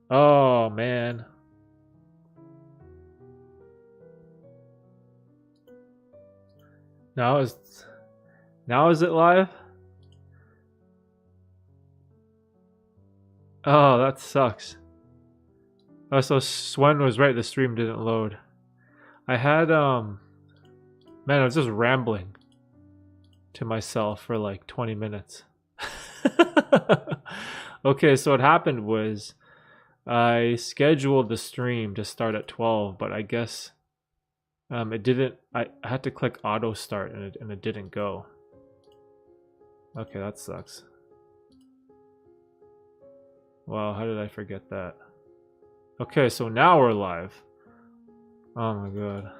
Oh man. Now is now is it live? Oh, that sucks. Oh, so Swen was right, the stream didn't load. I had man, I was just rambling to myself for like 20 minutes. Okay, so what happened was I scheduled the stream to start at 12, but I guess it didn't. I had to click auto start and it didn't go. Okay, that sucks. Wow, how did I forget that? Okay, so now we're live. Oh my god.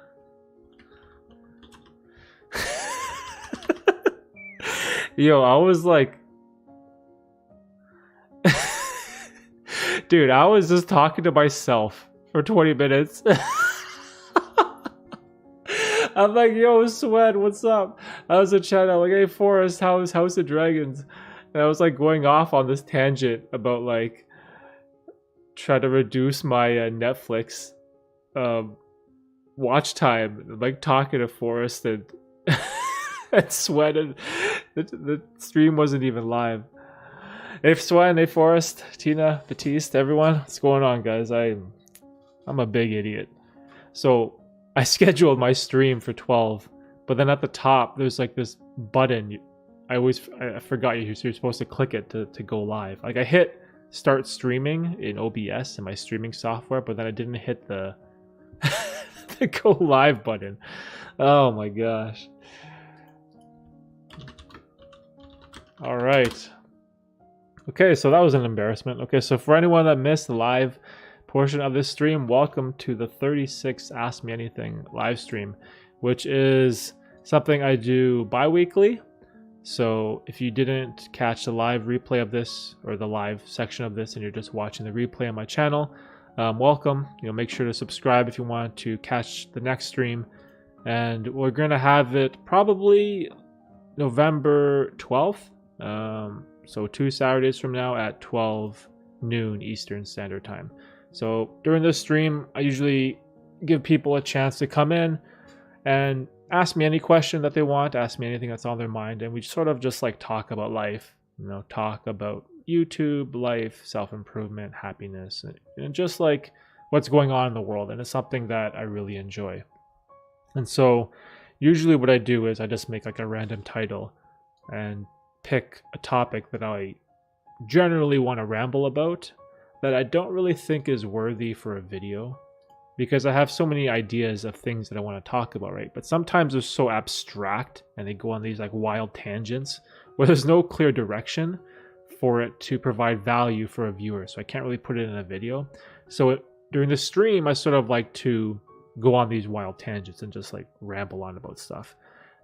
Yo, I was like, dude, I was just talking to myself for 20 minutes. I'm like, yo, Sweat, what's up? I was in chat, I'm like, hey, Forrest, how's House of Dragons? And I was like going off on this tangent about like try to reduce my Netflix watch time, like talking to Forrest and and Sweat, and the stream wasn't even live. Hey Sweat, hey Forrest, Tina, Batiste, everyone, what's going on, guys? I'm a big idiot. So I scheduled my stream for 12, but then at the top there's like this button. I forgot you're supposed to click it to go live. Like I hit start streaming in OBS in my streaming software, but then I didn't hit the the go live button. Oh my gosh. All right. Okay, so that was an embarrassment. Okay, so for anyone that missed the live portion of this stream, welcome to the 36th Ask Me Anything live stream, which is something I do bi-weekly. So if you didn't catch the live replay of this or the live section of this and you're just watching the replay on my channel, welcome. Make sure to subscribe if you want to catch the next stream. And we're going to have it probably November 12th. So 2 Saturdays from now at 12 noon Eastern Standard Time. So during this stream, I usually give people a chance to come in and ask me any question that they want, ask me anything that's on their mind, and we sort of just like talk about life, talk about YouTube, life, self-improvement, happiness, and just like what's going on in the world. And it's something that I really enjoy. And so usually what I do is I just make like a random title and pick a topic that I generally want to ramble about that I don't really think is worthy for a video, because I have so many ideas of things that I want to talk about, right? But sometimes they're so abstract and they go on these like wild tangents where there's no clear direction for it to provide value for a viewer. So I can't really put it in a video. So during the stream, I sort of like to go on these wild tangents and just like ramble on about stuff.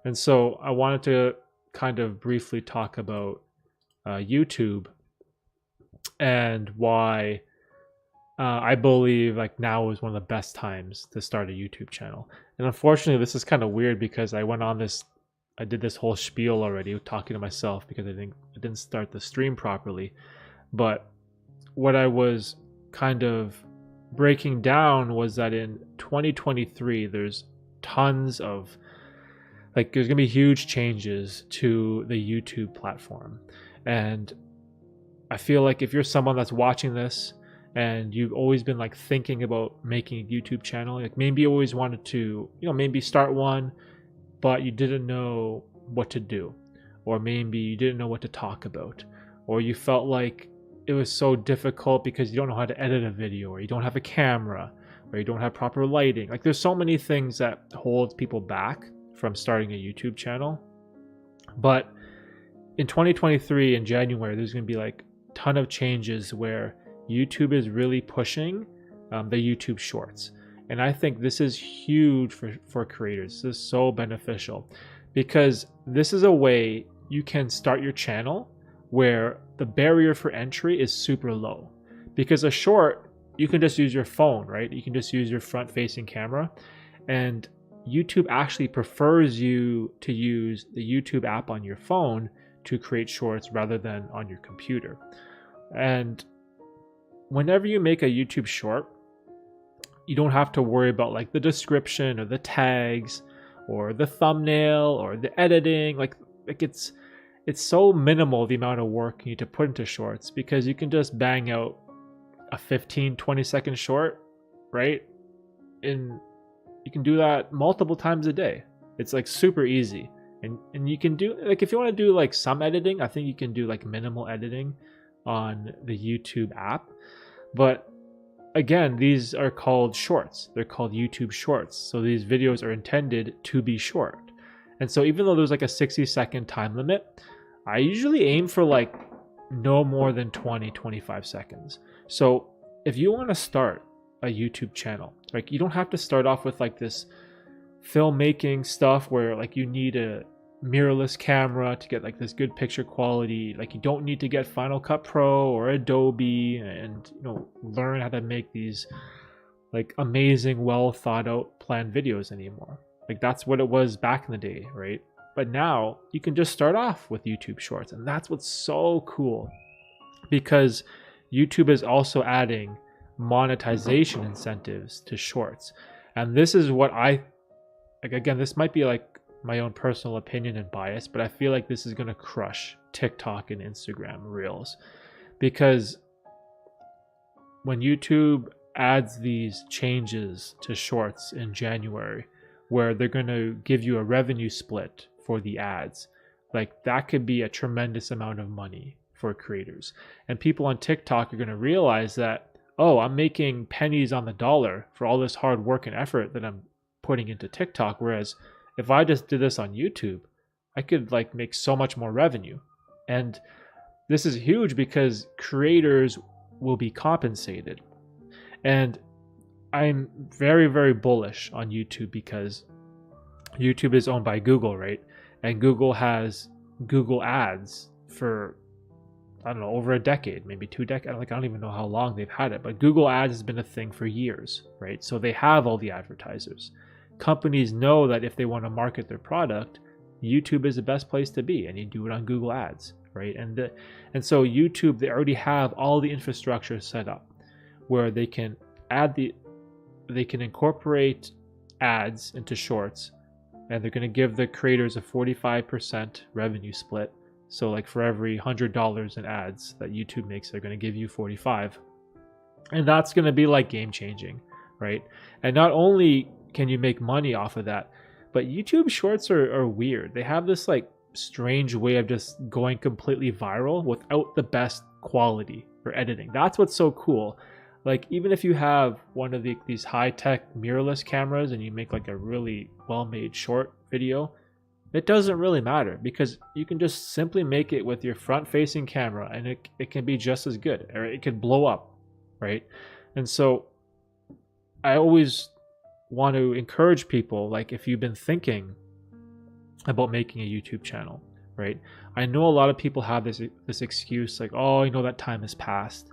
And so I wanted to kind of briefly talk about YouTube and why I believe like now is one of the best times to start a YouTube channel. And unfortunately, this is kind of weird because I did this whole spiel already talking to myself because I didn't start the stream properly. But what I was kind of breaking down was that in 2023, there's tons of there's gonna be huge changes to the YouTube platform. And I feel like if you're someone that's watching this and you've always been like thinking about making a YouTube channel, like maybe you always wanted to, maybe start one, but you didn't know what to do, or maybe you didn't know what to talk about, or you felt like it was so difficult because you don't know how to edit a video, or you don't have a camera, or you don't have proper lighting. Like there's so many things that hold people back from starting a YouTube channel. But in 2023 in January, there's going to be like a ton of changes where YouTube is really pushing the YouTube Shorts. And I think this is huge for creators. This is so beneficial because this is a way you can start your channel where the barrier for entry is super low. Because a short, you can just use your phone, right? You can just use your front-facing camera. And YouTube actually prefers you to use the YouTube app on your phone to create shorts rather than on your computer. And whenever you make a YouTube short, you don't have to worry about like the description or the tags or the thumbnail or the editing. Like it's so minimal the amount of work you need to put into shorts, because you can just bang out a 15-20 second short, right? And you can do that multiple times a day. It's like super easy. And you can do, like, if you want to do like some editing, I think you can do like minimal editing on the YouTube app. But again, these are called shorts. They're called YouTube shorts. So these videos are intended to be short. And so even though there's like a 60-second time limit, I usually aim for like no more than 20-25 seconds. So if you want to start a YouTube channel, like, you don't have to start off with like this filmmaking stuff where like you need a mirrorless camera to get like this good picture quality. Like, you don't need to get Final Cut Pro or Adobe and, you know, learn how to make these like amazing, well thought out planned videos anymore. Like, that's what it was back in the day, right? But now you can just start off with YouTube shorts, and that's what's so cool, because YouTube is also adding monetization incentives to shorts. And this is what I, like, again, this might be like my own personal opinion and bias, but I feel like this is going to crush TikTok and Instagram Reels, because when YouTube adds these changes to shorts in January, where they're going to give you a revenue split for the ads, like, that could be a tremendous amount of money for creators. And people on TikTok are going to realize that, oh, I'm making pennies on the dollar for all this hard work and effort that I'm putting into TikTok, whereas if I just did this on YouTube, I could like make so much more revenue. And this is huge because creators will be compensated. And I'm very, very bullish on YouTube, because YouTube is owned by Google, right? And Google has Google Ads for, I don't know, over a decade, maybe 2 decades. Like, I don't even know how long they've had it, but Google Ads has been a thing for years, right? So they have all the advertisers. Companies know that if they want to market their product, YouTube is the best place to be, and you do it on Google Ads, right? And so YouTube, they already have all the infrastructure set up where they can incorporate ads into shorts, and they're going to give the creators a 45% revenue split. So like for every $100 in ads that YouTube makes, they're going to give you 45. And that's going to be like game changing, right? And not only can you make money off of that, but YouTube shorts are weird. They have this like strange way of just going completely viral without the best quality or editing. That's what's so cool. Like, even if you have one of these high-tech mirrorless cameras and you make like a really well-made short video, it doesn't really matter, because you can just simply make it with your front-facing camera and it can be just as good, or it could blow up, right? And so I always want to encourage people, like, if you've been thinking about making a YouTube channel, right? I know a lot of people have this excuse like, oh, you know, that time has passed.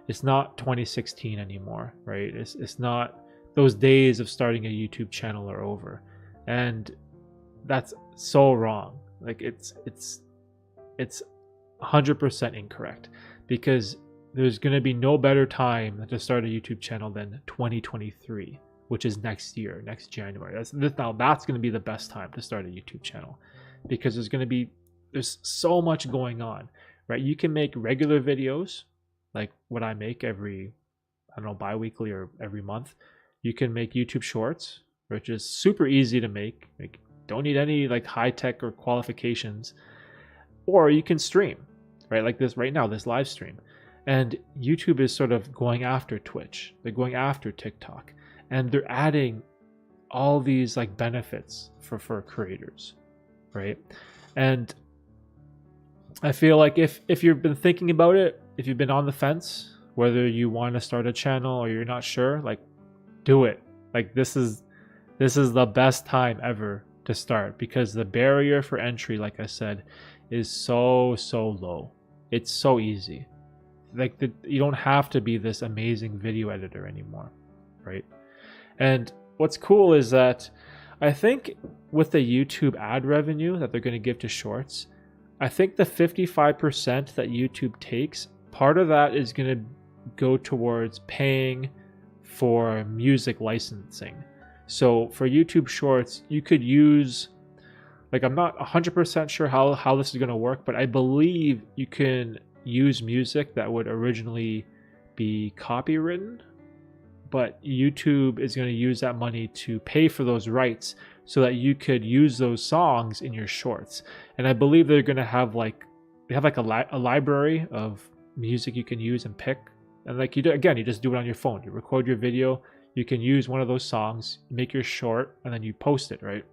It's not 2016 anymore, right? It's not, those days of starting a YouTube channel are over. And that's so wrong. Like, it's 100% incorrect, because there's going to be no better time to start a YouTube channel than 2023, which is next year, next January. That's going to be the best time to start a YouTube channel, because there's so much going on, right? You can make regular videos like what I make every, I don't know, bi-weekly or every month. You can make YouTube shorts, which is super easy to make. Like, don't need any like high tech or qualifications. Or you can stream, right? Like this right now, this live stream. And YouTube is sort of going after Twitch. They're going after TikTok, and they're adding all these like benefits for creators, right? And I feel like if you've been thinking about it, if you've been on the fence, whether you want to start a channel or you're not sure, like, do it. Like, this is the best time ever to start, because the barrier for entry, like I said, is so low. It's so easy. Like, you don't have to be this amazing video editor anymore, right? And what's cool is that I think with the YouTube ad revenue that they're going to give to shorts, I think the 55% that YouTube takes, part of that is going to go towards paying for music licensing. So for YouTube Shorts, you could use, like, I'm not 100% sure how this is going to work, but I believe you can use music that would originally be copywritten, but YouTube is going to use that money to pay for those rights so that you could use those songs in your shorts. And I believe they're going to have they have a library of music you can use and pick. And like you just do it on your phone. You record your video, you can use one of those songs, make your short, and then you post it, right?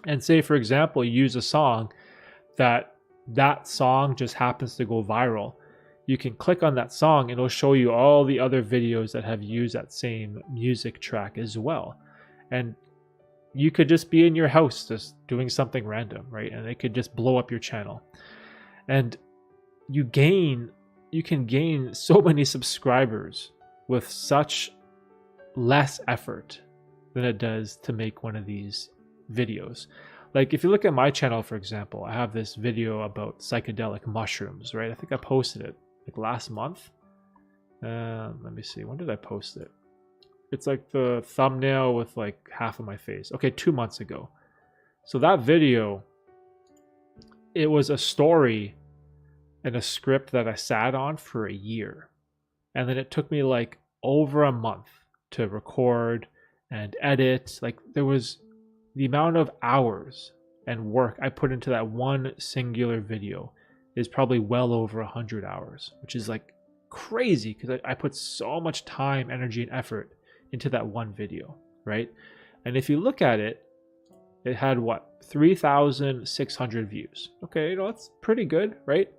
And say, for example, you use a song that song just happens to go viral. You can click on that song and it'll show you all the other videos that have used that same music track as well. And you could just be in your house just doing something random, right? And it could just blow up your channel. And you can gain so many subscribers with such less effort than it does to make one of these videos. Like if you look at my channel, for example, I have this video about psychedelic mushrooms, right? I think I posted it like last month. Let me see, when did I post it? It's like the thumbnail with like half of my face. Okay, 2 months ago. So that video, it was a story and a script that I sat on for a year. And then it took me like over a month to record and edit. Like there was the amount of hours and work I put into that one singular video is probably well over 100 hours, which is like crazy because I put so much time, energy, and effort into that one video, right? And if you look at it, it had what, 3,600 views. Okay, that's pretty good, right?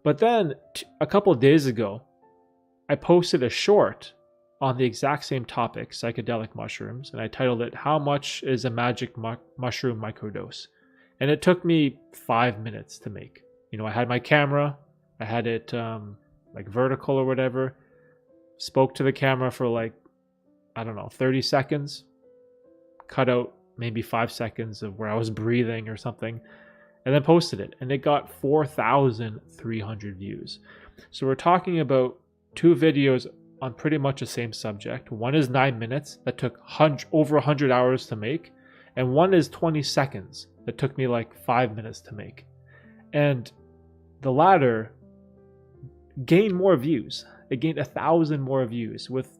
But then a couple of days ago, I posted a short on the exact same topic, psychedelic mushrooms, and I titled it, "How Much is a Magic Mushroom Microdose?" And it took me 5 minutes to make. I had my camera, I had it like vertical or whatever, spoke to the camera for like, I don't know, 30 seconds, cut out maybe 5 seconds of where I was breathing or something, and then posted it. And it got 4,300 views. So we're talking about 2 videos on pretty much the same subject. One is 9 minutes that took over 100 hours to make, and one is 20 seconds that took me like 5 minutes to make. And the latter gained more views. It gained 1,000 more views with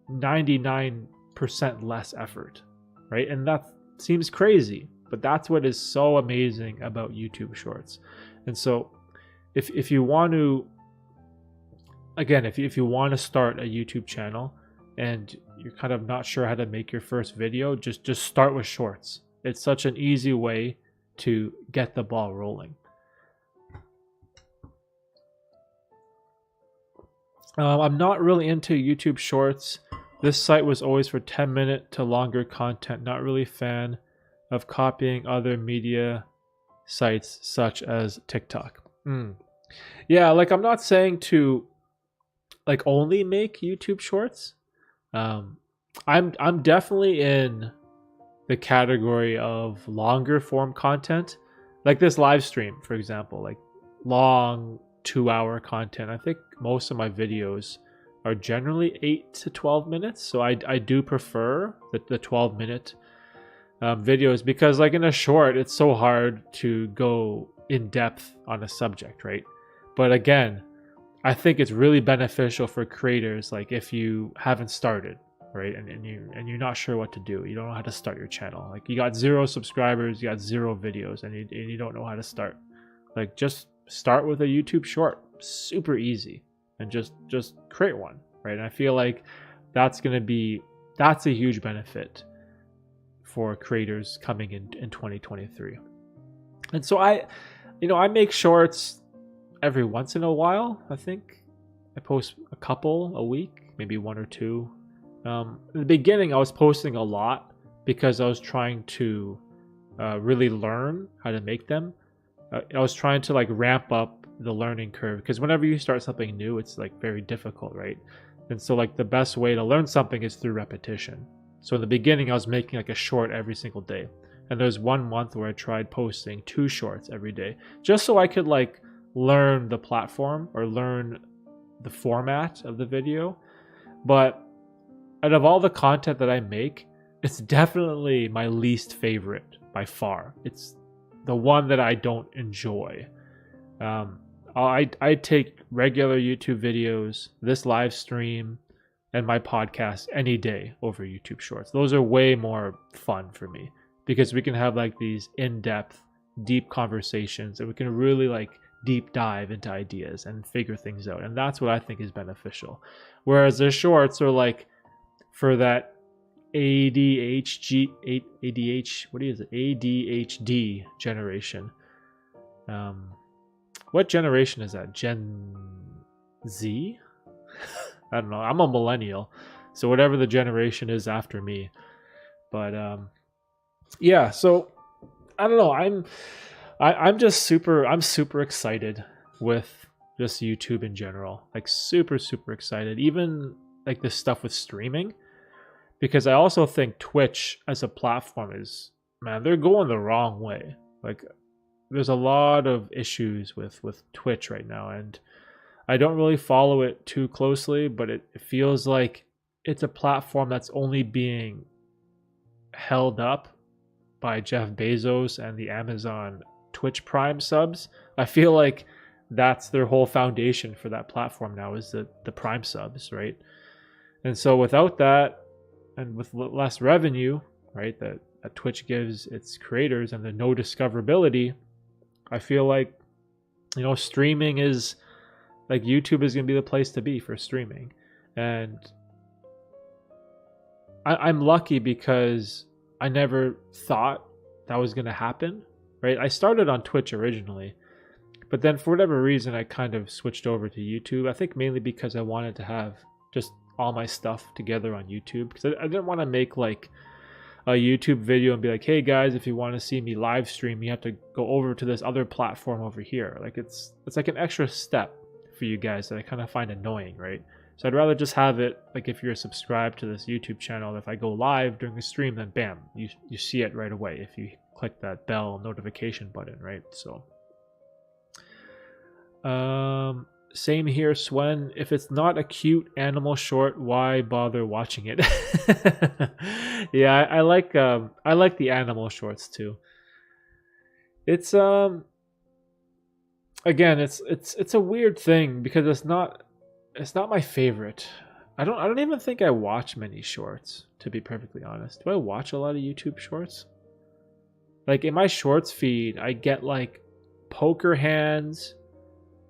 99% less effort, right? And that seems crazy, but that's what is so amazing about YouTube Shorts. And so if you want to, again, if you want to start a YouTube channel and you're kind of not sure how to make your first video, just start with Shorts. It's such an easy way to get the ball rolling. I'm not really into YouTube Shorts. This site was always for 10-minute to longer content. Not really a fan of copying other media sites such as TikTok. Yeah, like I'm not saying to like only make YouTube Shorts. I'm definitely in the category of longer form content, like this live stream, for example, like long 2-hour content. I think most of my videos are generally 8 to 12 minutes. So I do prefer the 12-minute videos because like in a short, it's so hard to go in depth on a subject, right? But again, I think it's really beneficial for creators, like if you haven't started, right? And you're not sure what to do. You don't know how to start your channel. Like you got 0 subscribers, you got 0 videos, and you don't know how to start. Like just start with a YouTube short, super easy, and just create one, right? And I feel like that's a huge benefit for creators coming in 2023. And so I make shorts every once in a while. I think I post a couple a week, maybe 1 or 2. In the beginning, I was posting a lot because I was trying to really learn how to make them. I was trying to like ramp up the learning curve because whenever you start something new, it's like very difficult, right? And so like the best way to learn something is through repetition. So in the beginning, I was making like a short every single day. And there's 1 month where I tried posting 2 shorts every day just so I could like learn the platform or learn the format of the video. But out of all the content that I make, it's definitely my least favorite by far. It's the one that I don't enjoy. I take regular YouTube videos, this live stream, and my podcast any day over YouTube Shorts. Those are way more fun for me because we can have like these in-depth, deep conversations, and we can really like deep dive into ideas and figure things out. And that's what I think is beneficial. Whereas the shorts are like for that ADHD generation. What generation is that? Gen Z? I don't know. I'm a millennial, so whatever the generation is after me. But yeah. So I don't know. I'm super excited with just YouTube in general. Like super excited. Even like this stuff with streaming, because I also think Twitch as a platform is, man, they're going the wrong way. Like there's a lot of issues with Twitch right now, and I don't really follow it too closely, but it feels like it's a platform that's only being held up by Jeff Bezos and the Amazon Twitch Prime subs. I feel like that's their whole foundation for that platform now, is the Prime subs, right? And so without that, and with less revenue, right, that Twitch gives its creators, and the no discoverability, I feel like, you know, streaming is like, YouTube is going to be the place to be for streaming. And I'm lucky because I never thought that was going to happen, right? I started on Twitch originally, but then for whatever reason, I kind of switched over to YouTube. I think mainly because I wanted to have just all my stuff together on YouTube, because I didn't want to make like a YouTube video and be like, hey guys, if you want to see me live stream, you have to go over to this other platform over here. Like it's like an extra step for you guys that I kind of find annoying, right? So I'd rather just have it like, if you're subscribed to this YouTube channel, if I go live during the stream, then bam, you see it right away if you click that bell notification button, right? So same here, Swen. If it's not a cute animal short, why bother watching it? Yeah, I like the animal shorts too. It's again, it's a weird thing because it's not my favorite. I don't even think I watch many shorts, to be perfectly honest. Do I watch a lot of YouTube shorts? Like in my shorts feed, I get like poker hands,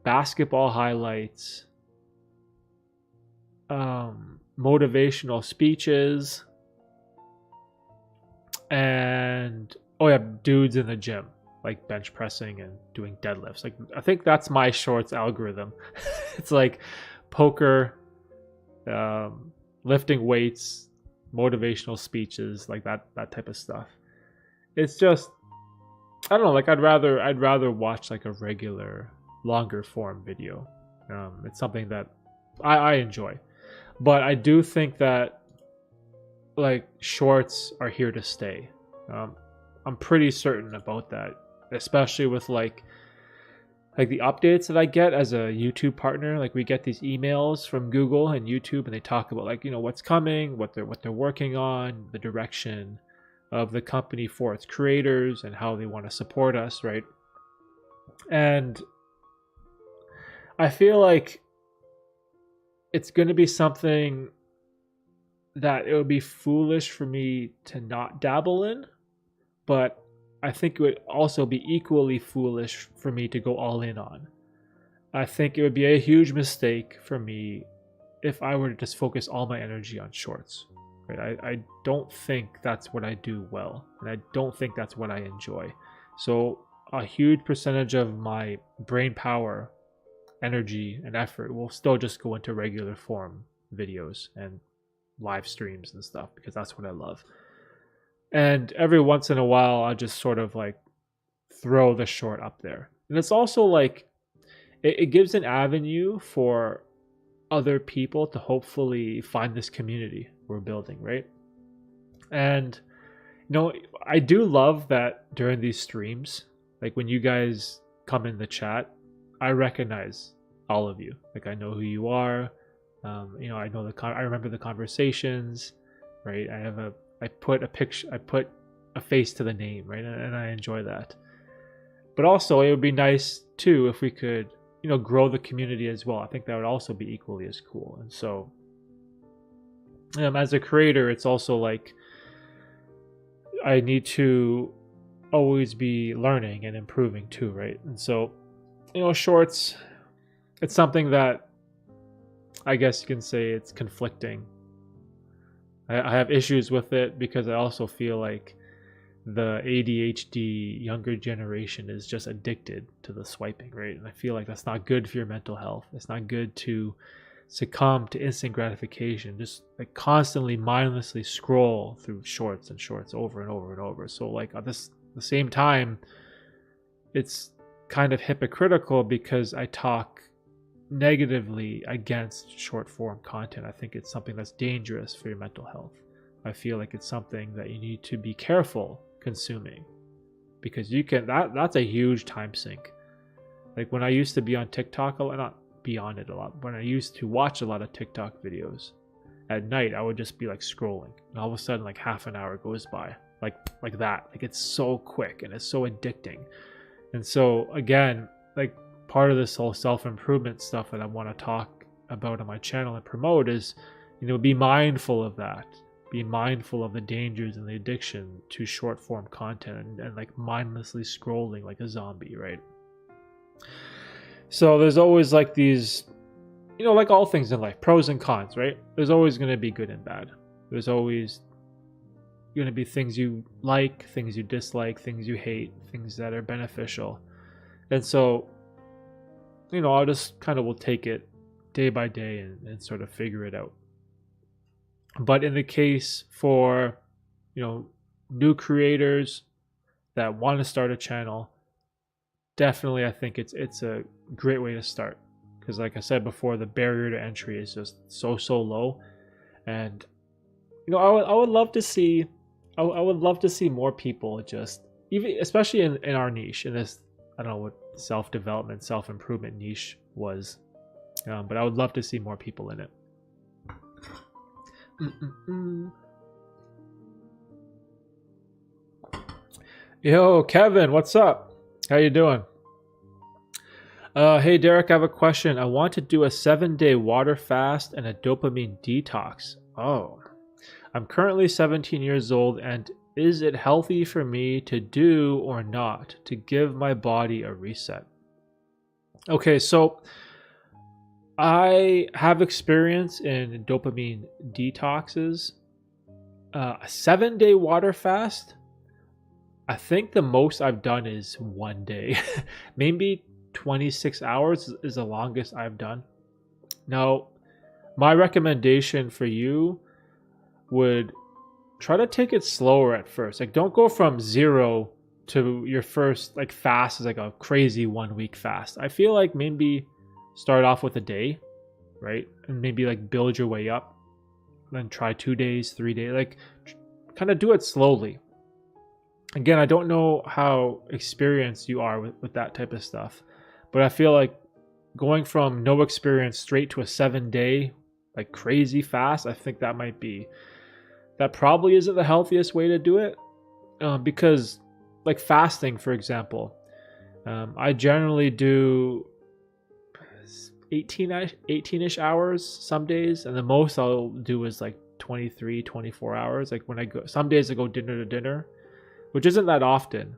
basketball highlights, motivational speeches, and oh yeah, dudes in the gym, like bench pressing and doing deadlifts. Like I think that's my shorts algorithm. It's like poker, lifting weights, motivational speeches, like that type of stuff. It's just, I don't know, like I'd rather watch like a regular longer form video. It's something that I enjoy, but I do think that like shorts are here to stay. I'm pretty certain about that, especially with like the updates that I get as a YouTube partner. Like we get these emails from Google and YouTube, and they talk about like, you know, what's coming, what they're working on, the direction of the company for its creators, and how they want to support us, right? And I feel like it's going to be something that it would be foolish for me to not dabble in, but I think it would also be equally foolish for me to go all in on. I think it would be a huge mistake for me if I were to just focus all my energy on shorts. Right? I don't think that's what I do well, and I don't think that's what I enjoy. So a huge percentage of my brain power, energy, and effort will still just go into regular form videos and live streams and stuff, because that's what I love. And every once in a while, I'll just sort of like throw the short up there. And it's also like, it gives an avenue for other people to hopefully find this community we're building, right? And, you know, I do love that during these streams, like when you guys come in the chat, I recognize all of you. Like I know who you are. You know, I know I remember the conversations, right? I put a picture, I put a face to the name, right? And I enjoy that. But also, it would be nice too if we could, you know, grow the community as well. I think that would also be equally as cool. And so, as a creator, it's also like I need to always be learning and improving too, right? And so, you know, shorts, it's something that I guess you can say it's conflicting. I have issues with it because I also feel like the ADHD younger generation is just addicted to the swiping, right? And I feel like that's not good for your mental health. It's not good to succumb to instant gratification, just like constantly mindlessly scroll through shorts and shorts over and over and over. So like at the same time, it's kind of hypocritical because I talk negatively against short form content. I think it's something that's dangerous for your mental health. I feel like it's something that you need to be careful consuming, because you can that's a huge time sink. Like when I used to be on TikTok a lot, not be on it a lot, when I used to watch a lot of TikTok videos at night, I would just be like scrolling, and all of a sudden like half an hour goes by like that. Like it's so quick and it's so addicting. And so again, like part of this whole self-improvement stuff that I want to talk about on my channel and promote is, you know, be mindful of that. Be mindful of the dangers and the addiction to short form content and like mindlessly scrolling like a zombie, right? So there's always like these, you know, like all things in life, pros and cons, right? There's always going to be good and bad. There's always going to be things you like, things you dislike, things you hate, things that are beneficial. And so, you know, I'll just kind of will take it day by day and sort of figure it out. But in the case for, you know, new creators that want to start a channel, definitely I think it's a great way to start, because like I said before, the barrier to entry is just so low. And you know, I would love to see more people, just even especially in our niche, in this, I don't know what self-development, self-improvement niche was, but I would love to see more people in it. Yo, Kevin, what's up? How you doing? Hey, Derek, I have a question. I want to do a 7-day water fast and a dopamine detox. Oh, I'm currently 17 years old, and is it healthy for me to do or not to give my body a reset? Okay, so I have experience in dopamine detoxes. A 7-day water fast, I think the most I've done is 1 day. Maybe 26 hours is the longest I've done. Now, my recommendation for you would try to take it slower at first. Like, don't go from 0 to your first like fast is like a crazy 1 week fast. I feel like maybe start off with a day, right? And maybe like build your way up. Then try 2 days, 3 days, like kind of do it slowly. Again, I don't know how experienced you are with that type of stuff, but I feel like going from no experience straight to a 7-day like crazy fast, I think that probably isn't the healthiest way to do it, because like fasting, for example, I generally do 18-ish hours some days, and the most I'll do is like 23, 24 hours. Like when I go, some days I go dinner to dinner, which isn't that often.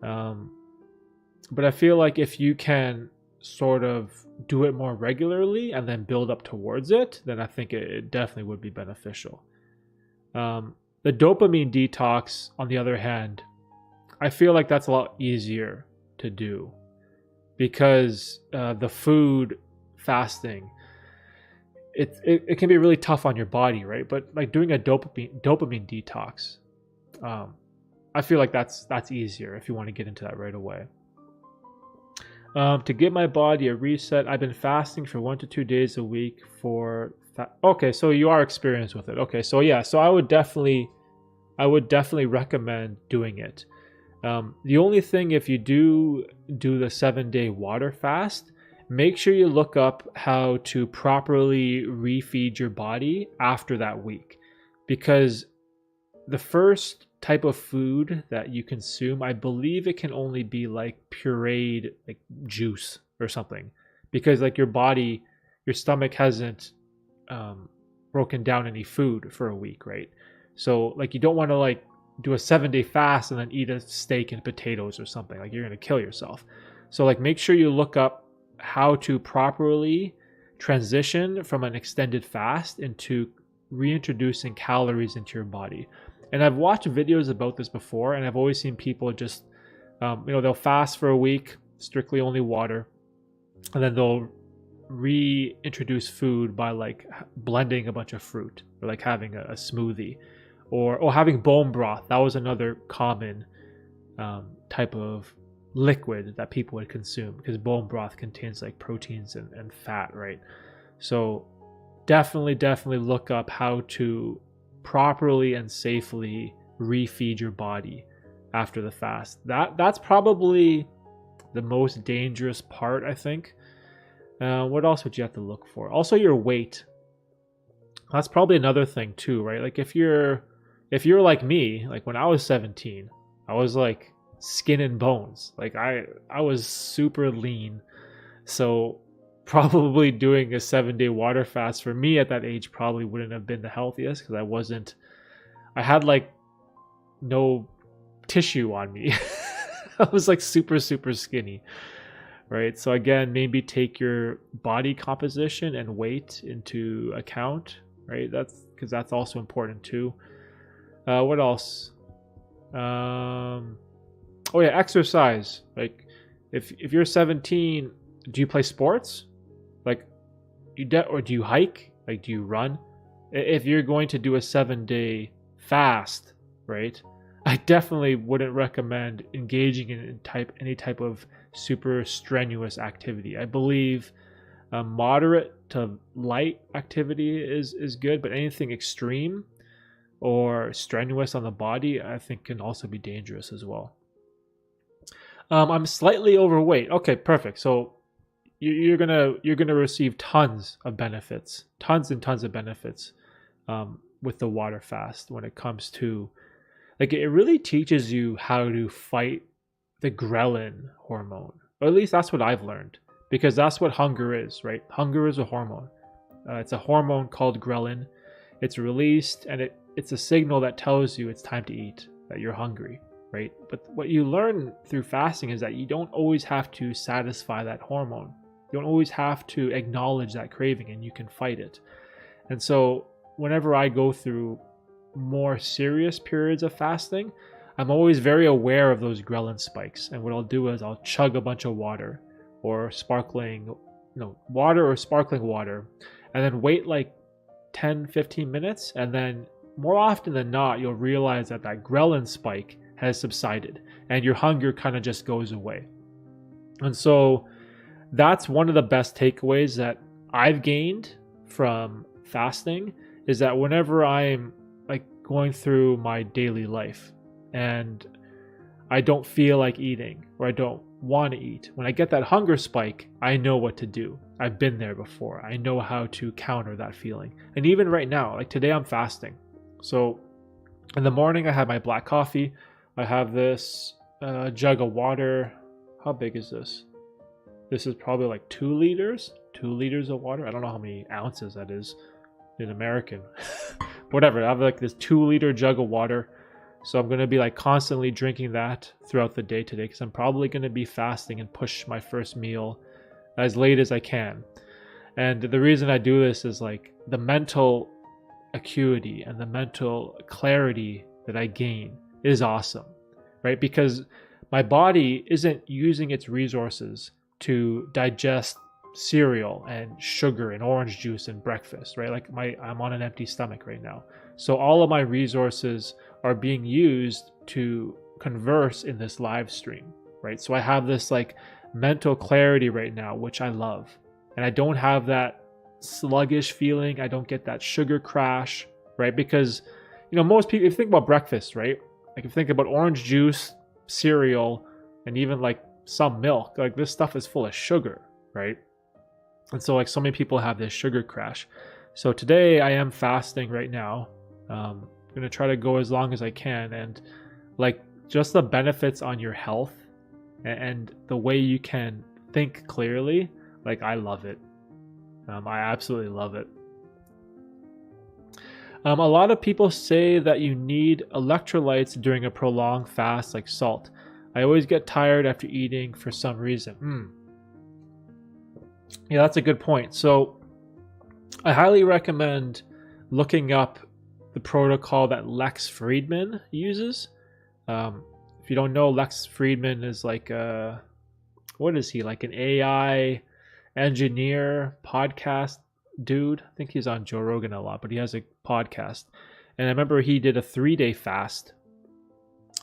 But I feel like if you can sort of do it more regularly and then build up towards it, then I think it definitely would be beneficial. The dopamine detox, on the other hand, I feel like that's a lot easier to do, because the food fasting, it can be really tough on your body, right? But like doing a dopamine detox, I feel like that's easier if you want to get into that right away. To give my body a reset, I've been fasting for 1 to 2 days a week for okay, so you are experienced with it. Okay, so yeah, so I would definitely recommend doing it. The only thing, if you do the 7-day water fast, make sure you look up how to properly refeed your body after that week, because the first type of food that you consume, I believe it can only be like pureed like juice or something, because like your body, your stomach hasn't broken down any food for a week, right? So like you don't want to like do a 7-day fast and then eat a steak and potatoes or something. Like you're going to kill yourself. So like make sure you look up how to properly transition from an extended fast into reintroducing calories into your body. And I've watched videos about this before, and I've always seen people just, they'll fast for a week, strictly only water, and then they'll reintroduce food by like blending a bunch of fruit, or like having a smoothie, or having bone broth. That was another common type of liquid that people would consume, because bone broth contains like proteins and fat, right? So definitely look up how to properly and safely refeed your body after the fast. That's probably the most dangerous part, I think. What else would you have to look for? Also your weight. That's probably another thing too, right? Like if you're like me, like when I was 17, I was like skin and bones. Like I was super lean. So probably doing a 7-day water fast for me at that age probably wouldn't have been the healthiest, because I had like no tissue on me. I was like super skinny, right? So again, maybe take your body composition and weight into account, right? That's because that's also important too. What else? Oh yeah, exercise. Like if you're 17, do you play sports? Like or do you hike? Like do you run? If you're going to do a 7-day fast, right? I definitely wouldn't recommend engaging in any type of super strenuous activity. I believe moderate to light activity is good, but anything extreme or strenuous on the body, I think can also be dangerous as well. I'm slightly overweight. Okay, perfect. So you're gonna receive tons of benefits, tons and tons of benefits with the water fast when it comes to, like, it really teaches you how to fight the ghrelin hormone, or at least that's what I've learned, because that's what hunger is, right? Hunger is a hormone. It's a hormone called ghrelin. It's released, and it's a signal that tells you it's time to eat, that you're hungry, right? But what you learn through fasting is that you don't always have to satisfy that hormone. You don't always have to acknowledge that craving, and you can fight it. And so whenever I go through more serious periods of fasting, I'm always very aware of those ghrelin spikes. And what I'll do is I'll chug a bunch of water, or sparkling water, and then wait like 10-15 minutes, and then more often than not you'll realize that ghrelin spike has subsided and your hunger kind of just goes away. And so that's one of the best takeaways that I've gained from fasting, is that whenever I'm like going through my daily life and I don't feel like eating, or I don't want to eat, when I get that hunger spike, I know what to do. I've been there before. I know how to counter that feeling. And even right now, like today, I'm fasting. So in the morning, I have my black coffee. I have this jug of water. How big is this? This is probably like 2 liters. 2 liters of water. I don't know how many ounces that is in American. Whatever. I have like this 2-liter jug of water. So I'm going to be like constantly drinking that throughout the day today, because I'm probably going to be fasting and push my first meal as late as I can. And the reason I do this is like the mental acuity and the mental clarity that I gain is awesome, right? Because my body isn't using its resources to digest cereal and sugar and orange juice and breakfast, right? Like I'm on an empty stomach right now. So all of my resources are being used to converse in this live stream, right? So I have this like mental clarity right now, which I love. And I don't have that sluggish feeling. I don't get that sugar crash, right? Because, most people, if you think about breakfast, right? Like if you think about orange juice, cereal, and even like some milk, like this stuff is full of sugar, right? And so like so many people have this sugar crash. So today I am fasting right now. I'm going to try to go as long as I can. And like just the benefits on your health and the way you can think clearly, like I love it. I absolutely love it. A lot of people say that you need electrolytes during a prolonged fast, like salt. I always get tired after eating for some reason. Yeah, that's a good point. So I highly recommend looking up the protocol that Lex Fridman uses. If you don't know, Lex Fridman is like what is he? Like an AI engineer podcast dude. I think he's on Joe Rogan a lot, but he has a podcast. And I remember he did a 3-day fast.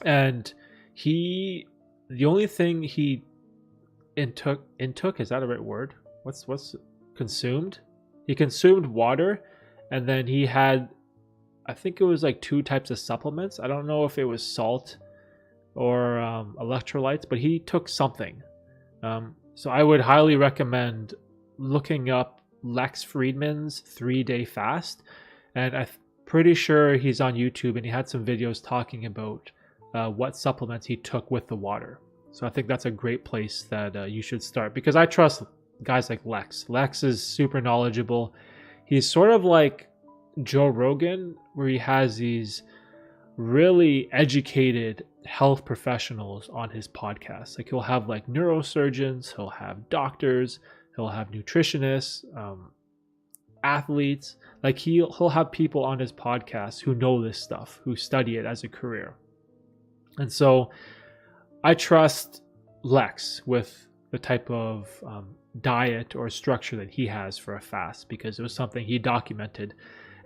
And the only thing he intook, is that a right word? What's consumed? He consumed water, and then he had, I think it was like 2 types of supplements. I don't know if it was salt or electrolytes, but he took something. So I would highly recommend looking up Lex Fridman's 3-day fast. And I'm pretty sure he's on YouTube, and he had some videos talking about what supplements he took with the water. So I think that's a great place that you should start, because I trust guys like Lex. Lex is super knowledgeable. He's sort of like Joe Rogan, where he has these really educated health professionals on his podcast. Like he'll have like neurosurgeons, he'll have doctors, he'll have nutritionists, athletes. Like he'll have people on his podcast who know this stuff, who study it as a career. And so I trust Lex with the type of diet or structure that he has for a fast, because it was something he documented.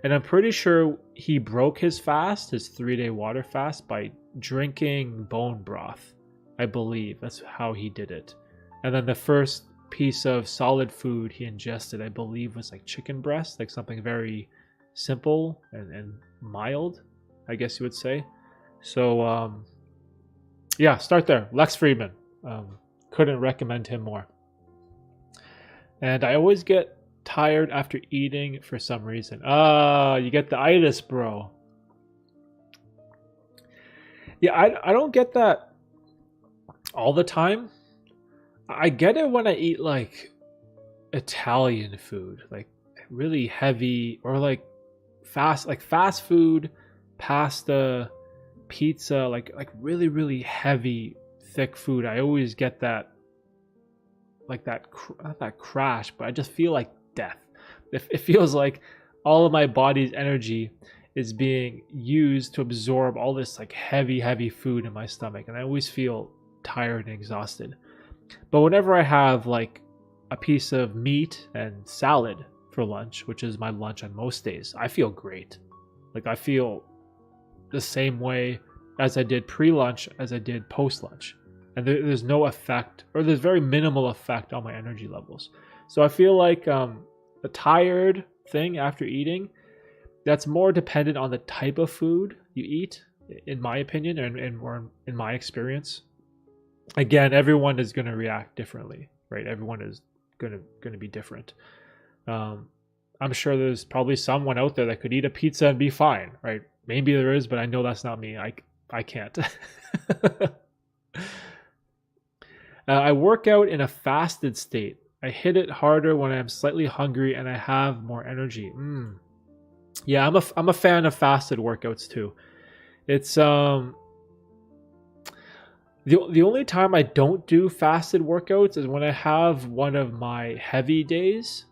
And I'm pretty sure he broke his fast, his 3-day water fast, by drinking bone broth. I believe that's how he did it. And then the first piece of solid food he ingested, I believe, was like chicken breast, like something very simple and mild, I guess you would say. So yeah, start there. Lex Fridman. Couldn't recommend him more. And I always get tired after eating for some reason. You get the itis, bro. Yeah, I don't get that all the time. I get it when I eat like Italian food, like really heavy, or like fast food, pasta, pizza, like really, really heavy, thick food. I always get that, like that, not that crash, but I just feel like death. It feels like all of my body's energy is being used to absorb all this like heavy food in my stomach, and I always feel tired and exhausted. But whenever I have like a piece of meat and salad for lunch, which is my lunch on most days, I feel great. Like I feel the same way as I did pre-lunch as I did post-lunch. And there's no effect, or there's very minimal effect on my energy levels. So I feel like the tired thing after eating, that's more dependent on the type of food you eat, in my opinion, and more in my experience. Again, everyone is going to react differently, right? Everyone is going to be different. I'm sure there's probably someone out there that could eat a pizza and be fine, right? Maybe there is, but I know that's not me. I can't. I work out in a fasted state. I hit it harder when I'm slightly hungry and I have more energy. Yeah, I'm a fan of fasted workouts too. It's the only time I don't do fasted workouts is when I have one of my heavy days.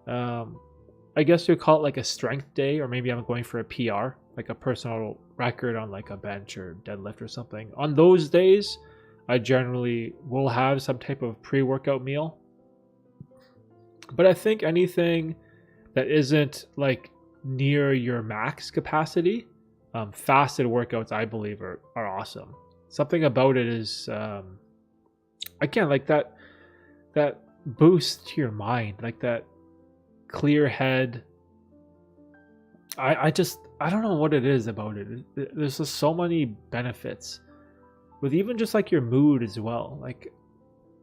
I guess you call it like a strength day, or maybe I'm going for a PR, like a personal record on like a bench or deadlift or something. On those days, I generally will have some type of pre-workout meal. But I think anything that isn't like near your max capacity, fasted workouts, I believe, are awesome. Something about it is, again, like that boost to your mind, like that clear head. I don't know what it is about it. There's just so many benefits with even just like your mood as well. Like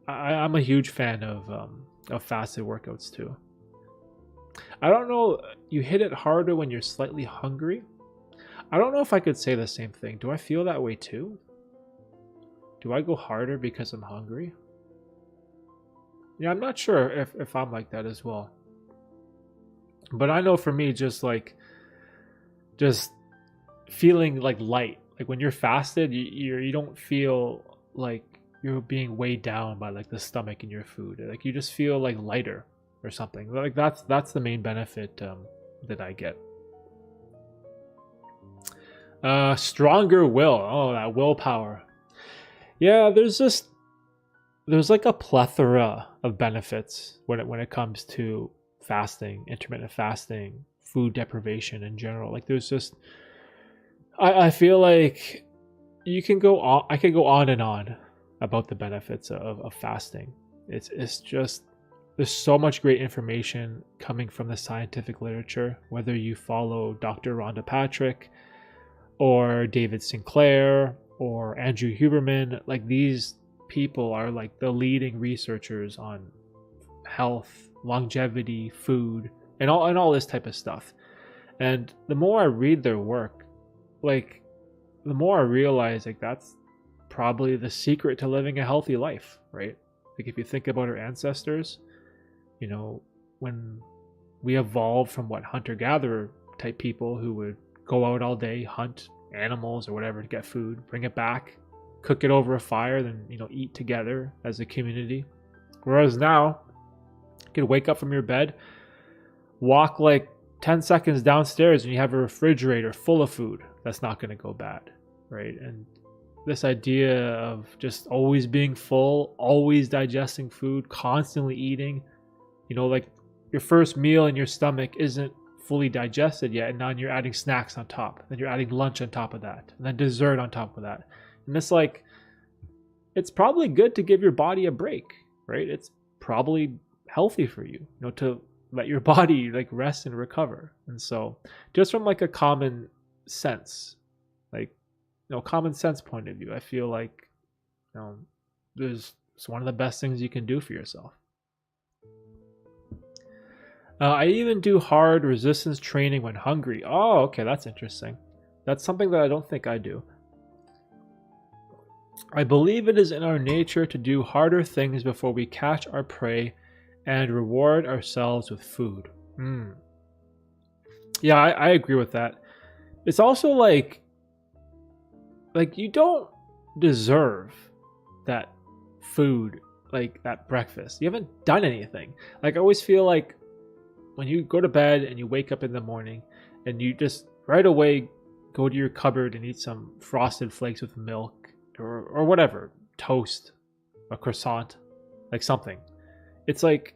I'm a huge fan of fasted workouts too. I don't know, you hit it harder when you're slightly hungry. I don't know if I could say the same thing. Do I feel that way too? Do I go harder because I'm hungry? Yeah, I'm not sure if I'm like that as well. But I know for me, just feeling like light. Like when you're fasted, you don't feel like you're being weighed down by like the stomach in your food. Like you just feel like lighter or something. Like that's the main benefit that I get. Stronger will. Oh, that willpower. Yeah, there's like a plethora of benefits when it comes to fasting, intermittent fasting, food deprivation in general. Like there's just I feel like you can go on I could go on and on about the benefits of fasting. It's just there's so much great information coming from the scientific literature, whether you follow Dr. Rhonda Patrick or David Sinclair or Andrew Huberman. Like these people are like the leading researchers on health, longevity, food, and all this type of stuff. And the more I read their work, like the more I realize like that's probably the secret to living a healthy life, right? Like if you think about our ancestors, you know, when we evolved from what hunter-gatherer type people who would go out all day, hunt animals or whatever to get food, bring it back, cook it over a fire, then, you know, eat together as a community. Whereas now, you could wake up from your bed, walk like 10 seconds downstairs, and you have a refrigerator full of food that's not going to go bad, right? And this idea of just always being full, always digesting food, constantly eating, you know, like your first meal in your stomach isn't fully digested yet, and now you're adding snacks on top, then you're adding lunch on top of that, and then dessert on top of that. And it's like, it's probably good to give your body a break, right? It's probably healthy for you, you know, to let your body like rest and recover. And so just from like a common sense, like, you know, common sense point of view, I feel like, you know, it's one of the best things you can do for yourself. I even do hard resistance training when hungry. Oh, okay, that's interesting. That's something that I don't think I do. I believe it is in our nature to do harder things before we catch our prey and reward ourselves with food. Yeah, I agree with that. It's also like you don't deserve that food, like that breakfast. You haven't done anything. Like I always feel like when you go to bed and you wake up in the morning and you just right away go to your cupboard and eat some frosted flakes with milk or whatever, toast, a croissant, like something. It's like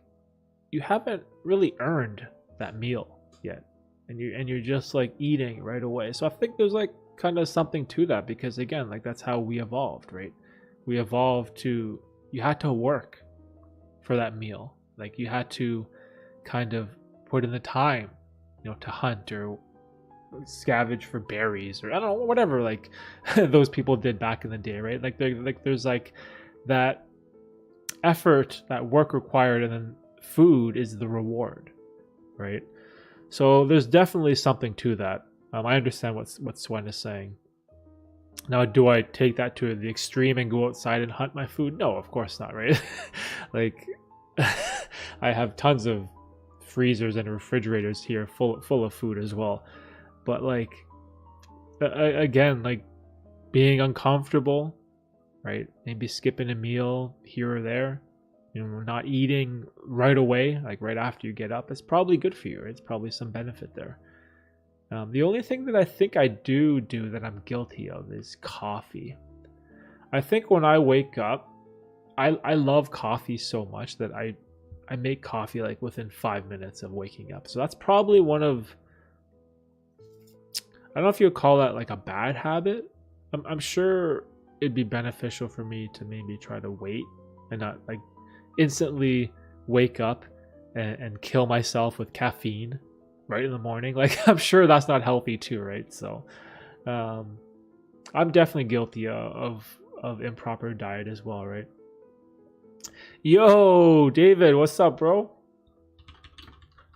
you haven't really earned that meal yet, and you're just like eating right away. So I think there's like kind of something to that, because again, like that's how we evolved, right? We evolved to, you had to work for that meal. Like you had to kind of put in the time, you know, to hunt or scavenge for berries, or I don't know, whatever like those people did back in the day, right? Like there's like that effort, that work required, and then food is the reward, right? So there's definitely something to that. I understand what Swen is saying. Now, do I take that to the extreme and go outside and hunt my food? No, of course not, right? Like I have tons of freezers and refrigerators here full of food as well. But like again, like being uncomfortable, right? Maybe skipping a meal here or there, you know, not eating right away, like right after you get up, it's probably good for you. Right? It's probably some benefit there. The only thing that I think I do that I'm guilty of is coffee. I think when I wake up, I love coffee so much that I make coffee like within 5 minutes of waking up. So that's probably one of, I don't know if you would call that like a bad habit. I'm sure it'd be beneficial for me to maybe try to wait and not like instantly wake up and kill myself with caffeine right in the morning. Like I'm sure that's not healthy too, right? So I'm definitely guilty of improper diet as well, right? Yo, David, what's up, bro?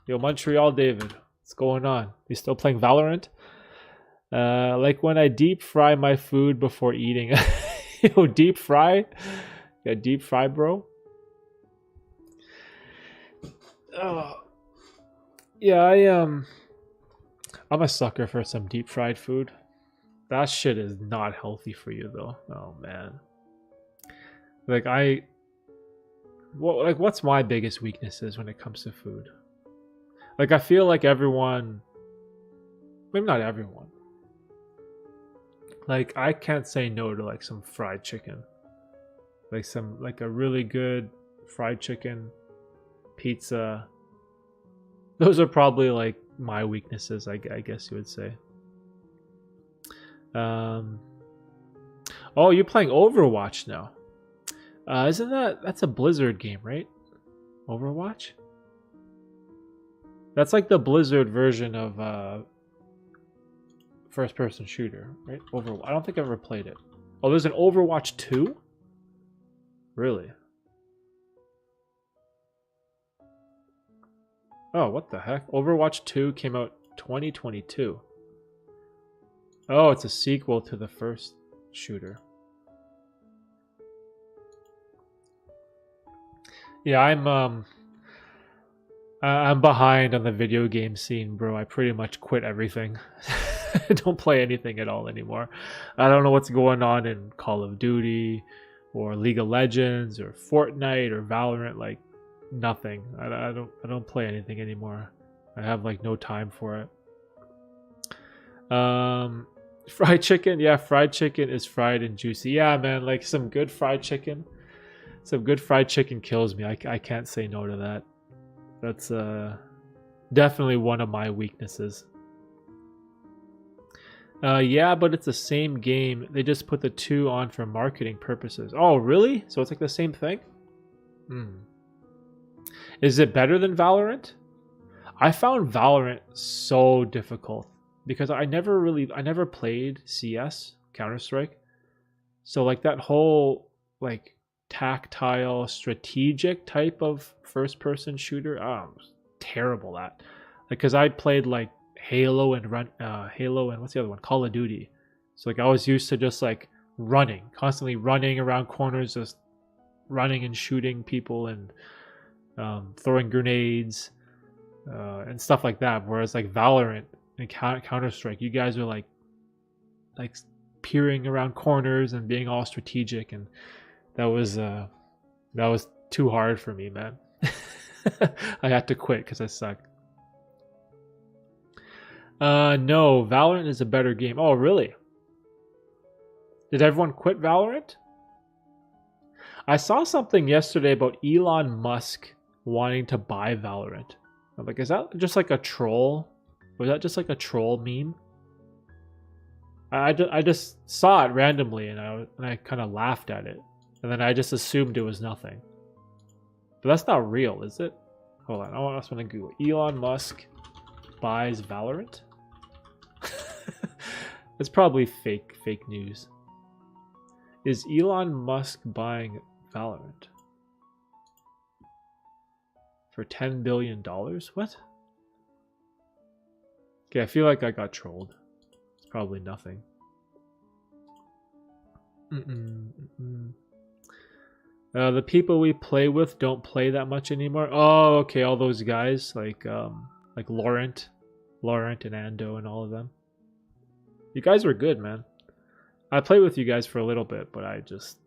Yo, Montreal David, what's going on? You still playing Valorant? Like when I deep fry my food before eating. Yo, deep fry? Yeah, deep fry, bro. Yeah, I'm a sucker for some deep fried food. That shit is not healthy for you though. Oh man. Like what's my biggest weaknesses when it comes to food? Like I feel like everyone, maybe not everyone. Like I can't say no to like some fried chicken. Like a really good fried chicken, pizza. Those are probably like my weaknesses, I guess you would say. Oh, you're playing Overwatch now. Isn't that's a Blizzard game, right? Overwatch? That's like the Blizzard version of first person shooter, right? Overwatch. I don't think I've ever played it. Oh, there's an Overwatch 2? Really? Oh, what the heck? Overwatch 2 came out 2022. Oh, it's a sequel to the first shooter. Yeah, I'm behind on the video game scene, bro. I pretty much quit everything. I don't play anything at all anymore. I don't know what's going on in Call of Duty or League of Legends or Fortnite or Valorant. Like nothing. I don't play anything anymore. I have like no time for it. Fried chicken, yeah, fried chicken is fried and juicy. Yeah, man, like some good fried chicken. Some good fried chicken kills me. I can't say no to that. That's definitely one of my weaknesses. Yeah, but it's the same game. They just put the 2 on for marketing purposes. Oh, really? So it's like the same thing? Is it better than Valorant? I found Valorant so difficult because I never played CS, Counter-Strike. So like that whole like tactile strategic type of first person shooter, I was terrible at. Like cuz I played like Halo and what's the other one? Call of Duty. So like I was used to just like constantly running around corners, just running and shooting people and throwing grenades and stuff like that. Whereas like Valorant and Counter-Strike, you guys are like peering around corners and being all strategic, and that was too hard for me, man. I had to quit because I suck. No, Valorant is a better game. Oh, really? Did everyone quit Valorant? I saw something yesterday about Elon Musk wanting to buy Valorant. I'm like, is that just like a troll? Was that just like a troll meme? I just saw it randomly and I kind of laughed at it. And then I just assumed it was nothing. But that's not real, is it? Hold on, I just want to Google. Elon Musk buys Valorant? It's probably fake news. Is Elon Musk buying Valorant? For $10 billion? What? Okay, I feel like I got trolled. It's probably nothing. The people we play with don't play that much anymore. Oh, okay, all those guys like Laurent and Ando and all of them. You guys were good, man. I played with you guys for a little bit, but I just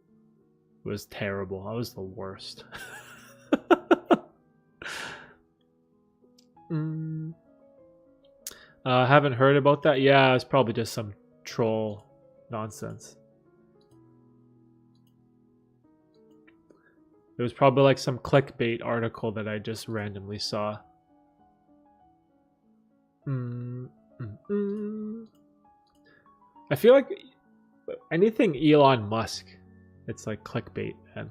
was terrible. I was the worst. Haven't heard about that. Yeah, it's probably just some troll nonsense. It was probably like some clickbait article that I just randomly saw. I feel like anything Elon Musk, it's like clickbait, man.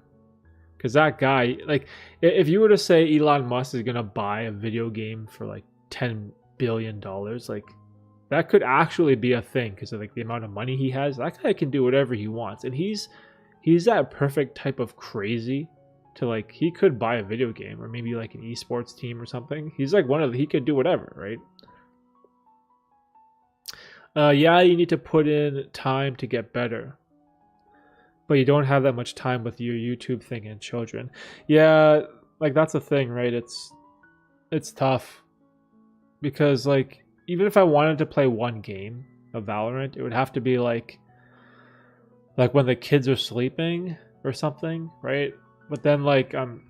Because that guy, like, if you were to say Elon Musk is gonna buy a video game for like $10 billion, like that could actually be a thing because of like the amount of money he has. That guy can do whatever he wants, and he's that perfect type of crazy to like, he could buy a video game or maybe like an esports team or something. He's like he could do whatever, right? Yeah, you need to put in time to get better, but you don't have that much time with your YouTube thing and children. Yeah, like that's the thing, right? It's tough because like even if I wanted to play one game of Valorant, it would have to be like when the kids are sleeping or something, right? But then like I'm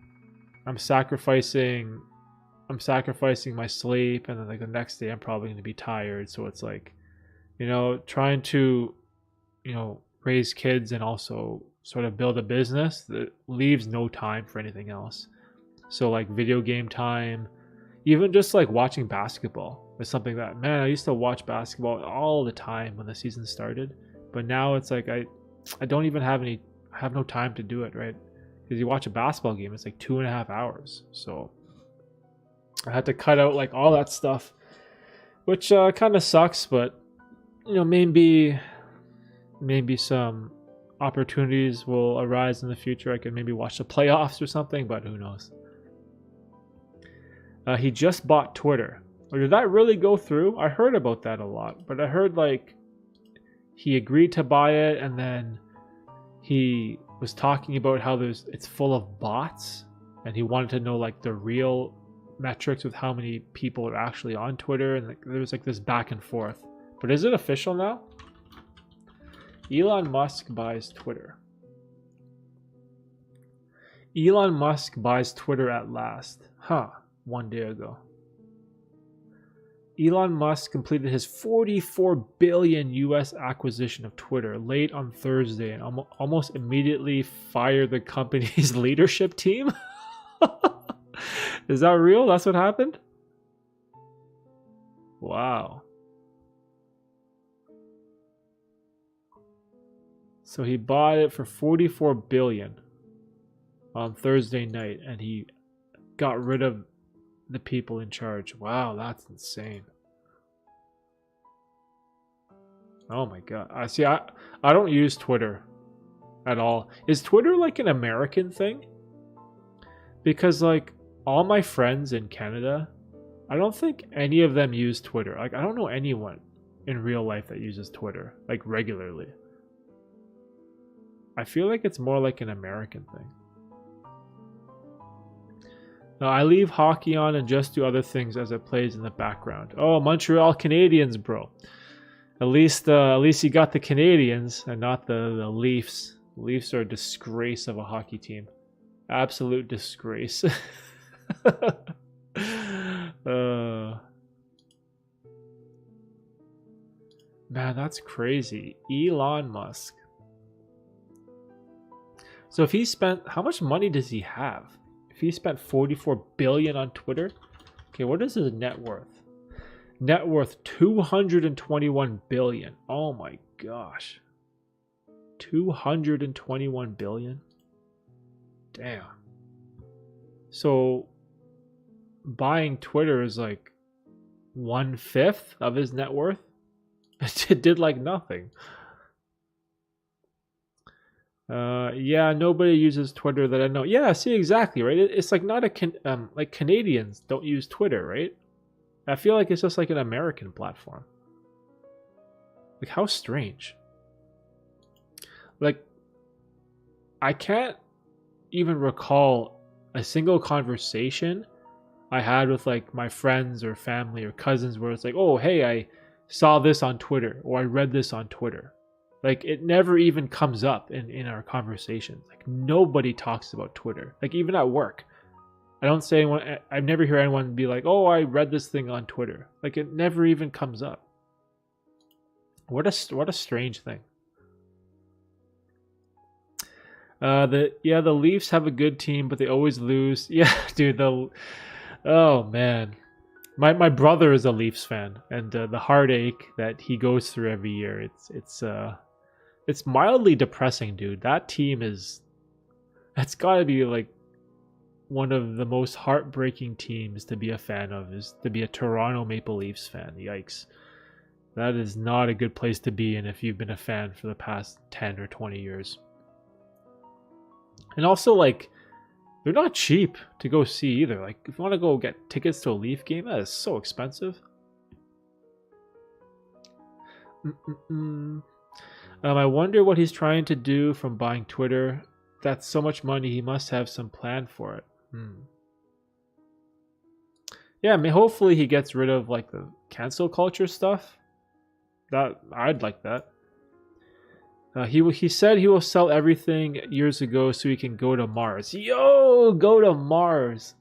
sacrificing my sleep, and then like the next day I'm probably going to be tired, so it's like, you know, trying to, you know, raise kids and also sort of build a business that leaves no time for anything else. So like video game time, even just like watching basketball is something that, man, I used to watch basketball all the time when the season started, but now it's like I don't even have no time to do it, right? Because you watch a basketball game, it's like 2.5 hours. So I had to cut out like all that stuff, which kind of sucks, but you know, maybe some opportunities will arise in the future. I could maybe watch the playoffs or something, but who knows? He just bought Twitter. Or did that really go through? I heard about that a lot, but I heard like he agreed to buy it, and then he was talking about how it's full of bots, and he wanted to know like the real metrics with how many people are actually on Twitter, and like, there was like this back and forth. But is it official now? Elon Musk buys Twitter. Elon Musk buys Twitter at last. Huh. 1 day ago. Elon Musk completed his $44 billion US acquisition of Twitter late on Thursday and almost immediately fired the company's leadership team. Is that real? That's what happened? Wow. So he bought it for $44 billion on Thursday night, and he got rid of the people in charge. Wow, that's insane. Oh my god. I don't use Twitter at all. Is Twitter like an American thing? Because like all my friends in Canada, I don't think any of them use Twitter. Like I don't know anyone in real life that uses Twitter like regularly. I feel like it's more like an American thing. Now, I leave hockey on and just do other things as it plays in the background. Oh, Montreal Canadiens, bro. At least you got the Canadiens and not the Leafs. The Leafs are a disgrace of a hockey team. Absolute disgrace. Man, that's crazy. Elon Musk. So if he spent, how much money does he have? If he spent $44 billion on Twitter, okay, what is his net worth? Net worth $221 billion. Oh my gosh. $221 billion? Damn. So buying Twitter is like 1/5 of his net worth? It did like nothing. Yeah, nobody uses Twitter that I know. Yeah, see, exactly, right? It's like not like Canadians don't use Twitter, right? I feel like it's just like an American platform. Like, how strange. Like, I can't even recall a single conversation I had with like my friends or family or cousins where it's like, oh, hey, I saw this on Twitter, or I read this on Twitter. Like, it never even comes up in our conversations. Like, nobody talks about Twitter. Like, even at work. I never hear anyone be like, oh, I read this thing on Twitter. Like, it never even comes up. What a strange thing. The Leafs have a good team, but they always lose. Yeah, dude, oh man. My brother is a Leafs fan, and the heartache that he goes through every year, it's mildly depressing, dude. That team that's got to be like one of the most heartbreaking teams to be a fan of, is to be a Toronto Maple Leafs fan. Yikes. That is not a good place to be in if you've been a fan for the past 10 or 20 years. And also, like, They're not cheap to go see either. Like, if you want to go get tickets to a Leaf game, that is so expensive. I wonder what he's trying to do from buying Twitter. That's so much money, he must have some plan for it. Yeah, I mean, hopefully he gets rid of like the cancel culture stuff. That I'd like that. He said he will sell everything years ago so he can go to Mars. Yo, go to Mars.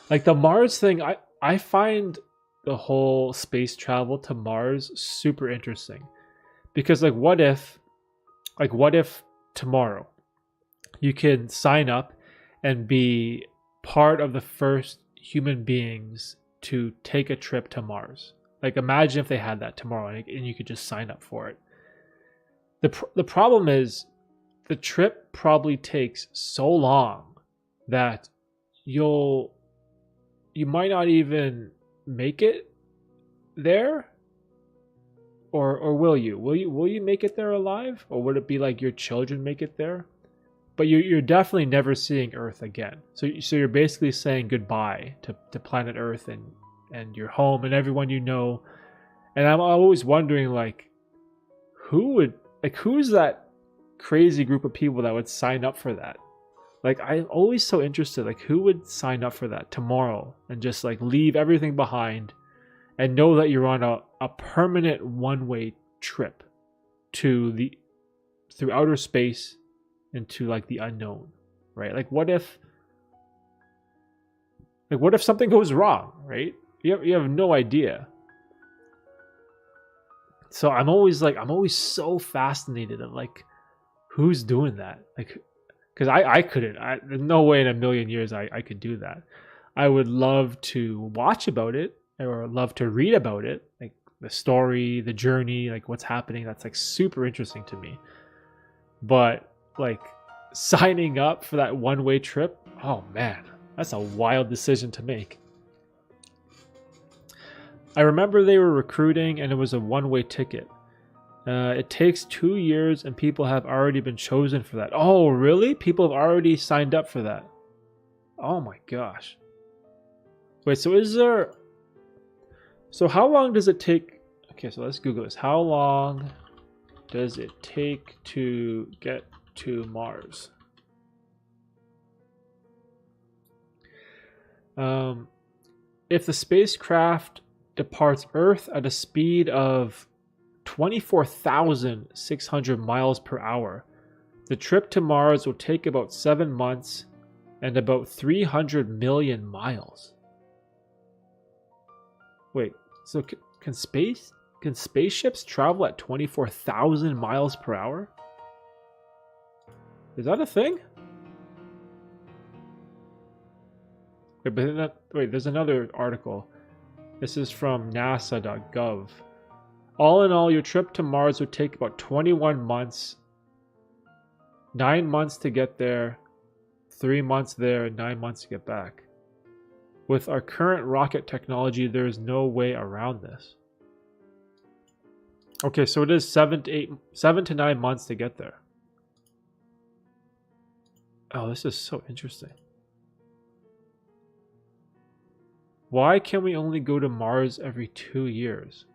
Like the Mars thing, I find the whole space travel to Mars super interesting. Because like what if tomorrow you can sign up and be part of the first human beings to take a trip to Mars? Like imagine if they had that tomorrow and you could just sign up for it. The problem is the trip probably takes so long that you might not even make it there. Or will you? Will you make it there alive? Or would it be like your children make it there? But you're definitely never seeing Earth again. So you're basically saying goodbye to planet Earth and your home and everyone you know. And I'm always wondering like who's that crazy group of people that would sign up for that? Like I'm always so interested, like who would sign up for that tomorrow and just like leave everything behind and know that you're on a permanent one-way trip through outer space into like the unknown, right? Like what if something goes wrong, right? You have no idea. So I'm always so fascinated of like who's doing that, like because I couldn't. There's no way in a million years I could do that. I would love to watch about it or love to read about it, like the story, the journey, like what's happening. That's like super interesting to me. But like signing up for that one-way trip, oh man, that's a wild decision to make. I remember they were recruiting and it was a one-way ticket. It takes 2 years and people have already been chosen for that. Oh, really? People have already signed up for that. Oh my gosh. Wait, so how long does it take? Okay, so let's Google this. How long does it take to get to Mars? If the spacecraft departs Earth at a speed of 24,600 miles per hour, the trip to Mars will take about 7 months and about 300 million miles. Wait, so can spaceships travel at 24,000 miles per hour? Is that a thing? Wait, there's another article. This is from nasa.gov. All in all, your trip to Mars would take about 21 months, 9 months to get there, 3 months there, 9 months to get back. With our current rocket technology, there is no way around this. Okay, so it is 7 to 9 months to get there. Oh, this is so interesting. Why can we only go to Mars every 2 years?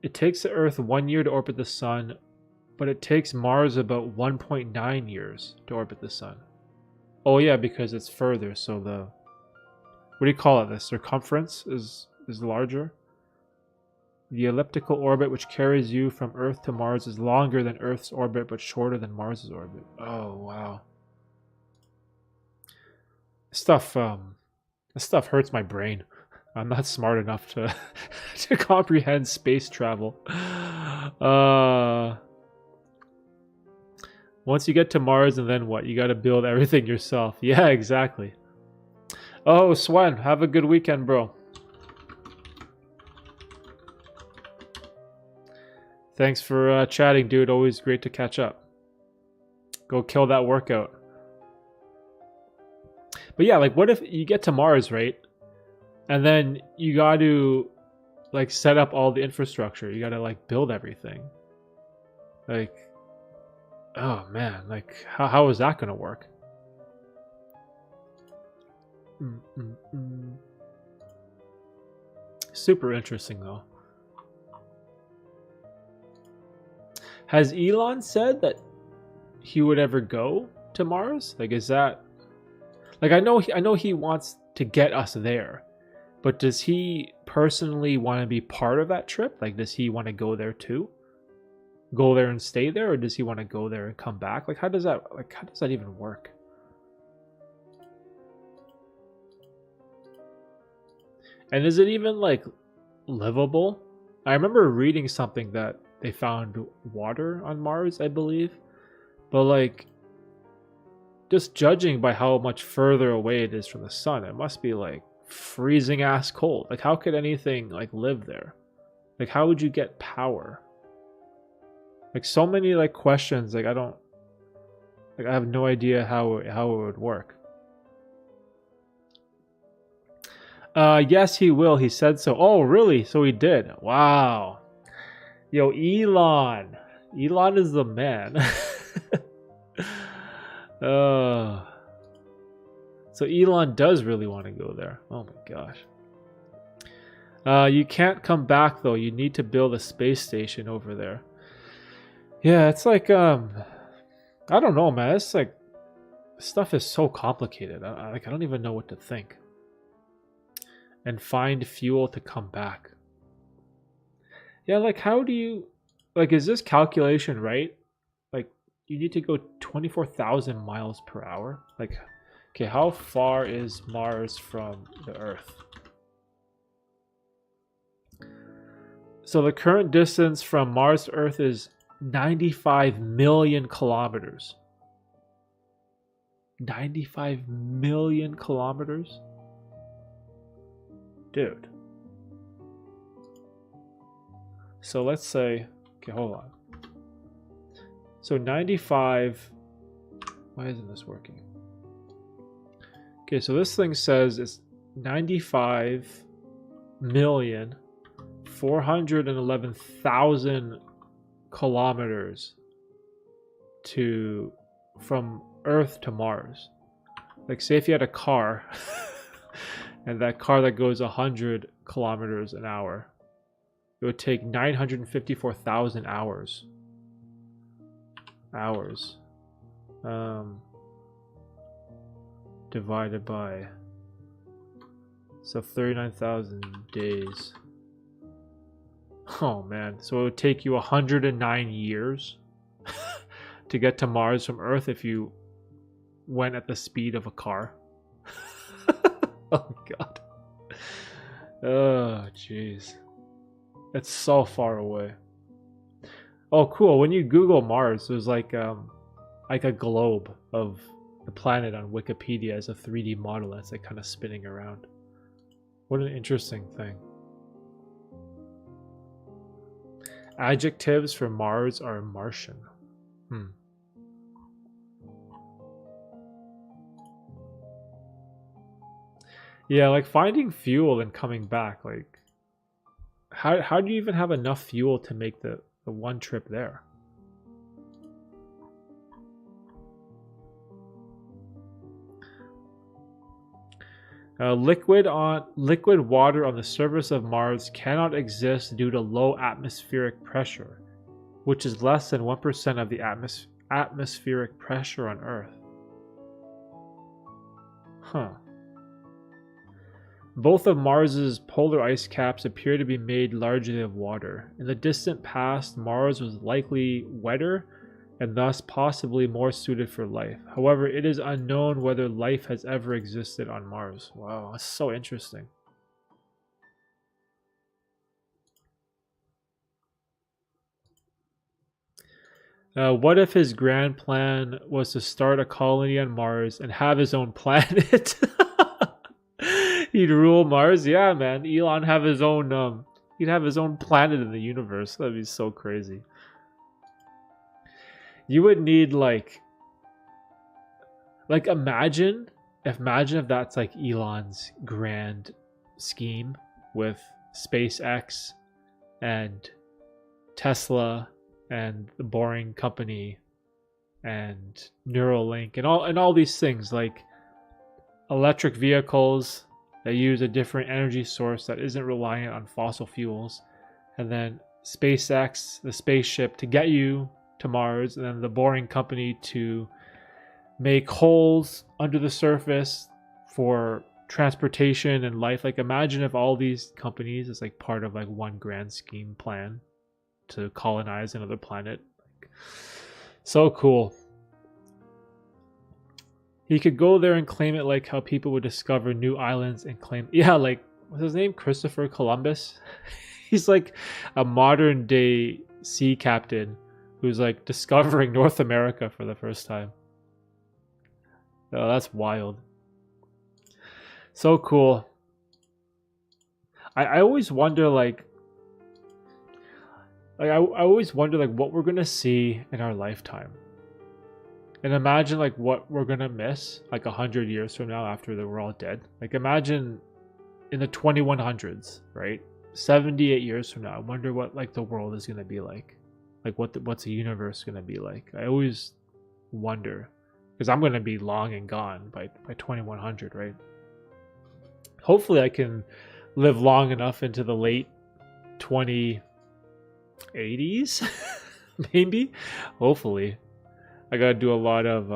It takes the Earth 1 year to orbit the Sun, but it takes Mars about 1.9 years to orbit the Sun. Oh yeah, because it's further, so what do you call it? The circumference is larger. The elliptical orbit which carries you from Earth to Mars is longer than Earth's orbit, but shorter than Mars's orbit. Oh wow. This stuff hurts my brain. I'm not smart enough to to comprehend space travel. Once you get to Mars, and then what? You got to build everything yourself. Yeah, exactly. Oh, Swen, have a good weekend, bro. Thanks for chatting, dude. Always great to catch up. Go kill that workout. But yeah, like what if you get to Mars, right? And then you got to like set up all the infrastructure. You got to like build everything. Like Oh man, like how is that gonna work? Super interesting though. Has Elon said that he would ever go to Mars? Like, is that like I know he wants to get us there, but does he personally want to be part of that trip? Like, does he want to go there too? Go there and stay there, or does he want to go there and come back? Like, how does that even work? And is it even like livable? I remember reading something that they found water on Mars, I believe. But like, just judging by how much further away it is from the sun, it must be like freezing ass cold. Like, how could anything like live there? Like, how would you get power? Like, so many like questions. Like, I have no idea how it would work. Yes, he will. He said so. Oh, really? So he did. Wow. Yo, Elon. Elon is the man. So Elon does really want to go there. Oh my gosh. You can't come back though. You need to build a space station over there. Yeah, it's like I don't know, man. It's like stuff is so complicated. I don't even know what to think. And find fuel to come back. Yeah, like how do you like is this calculation right? Like you need to go 24,000 miles per hour? Like okay, how far is Mars from the Earth? So the current distance from Mars to Earth is 95 million kilometers. 95 million kilometers? Dude. So let's say, okay, hold on. So 95, why isn't this working? Okay, so this thing says it's 95,411,000 kilometers from Earth to Mars. Like say if you had a car and that car that goes 100 kilometers an hour, it would take 954,000 hours. Divided by, so 39,000 days. Oh man, so it would take you 109 years to get to Mars from Earth if you went at the speed of a car. Oh god. Oh jeez. It's so far away. Oh cool, when you Google Mars, there's like a globe of the planet on Wikipedia as a 3D model that's like kind of spinning around. What an interesting thing. Adjectives for Mars are Martian. Yeah, like finding fuel and coming back, like how do you even have enough fuel to make the one trip there? Liquid water on the surface of Mars cannot exist due to low atmospheric pressure, which is less than 1% of the atmospheric pressure on Earth. Huh. Both of Mars's polar ice caps appear to be made largely of water. In the distant past, Mars was likely wetter and thus possibly more suited for life. However, it is unknown whether life has ever existed on Mars. Wow, that's so interesting. What if his grand plan was to start a colony on Mars and have his own planet? He'd rule Mars. Yeah, man. Elon have his own he'd have his own planet in the universe. That'd be so crazy. You would need like imagine if that's like Elon's grand scheme with SpaceX and Tesla and the Boring Company and Neuralink and all these things, like electric vehicles that use a different energy source that isn't reliant on fossil fuels, and then SpaceX, the spaceship to get you to Mars, and then the Boring Company to make holes under the surface for transportation and life. Like, imagine if all these companies is like part of like one grand scheme plan to colonize another planet. Like, so cool. He could go there and claim it like how people would discover new islands and claim, yeah, like, what's his name? Christopher Columbus. He's like a modern day sea captain who's like discovering North America for the first time. Oh, that's wild. So cool. I always wonder I always wonder like what we're gonna see in our lifetime. And imagine like what we're gonna miss like 100 years from now after we're all dead. Like, imagine in the 2100s, right? 78 years from now, I wonder what like the world is gonna be like. Like what's the universe gonna be like? I always wonder, because I'm gonna be long and gone by 2100, right? Hopefully I can live long enough into the late 2080s, maybe. Hopefully, I gotta do a lot of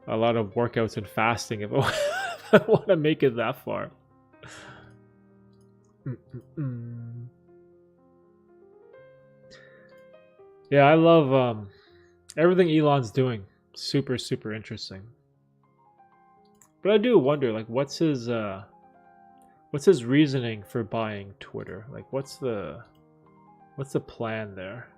workouts and fasting if I want to make it that far. Yeah, I love everything Elon's doing. Super, super interesting. But I do wonder, like, what's his reasoning for buying Twitter? Like, what's the plan there?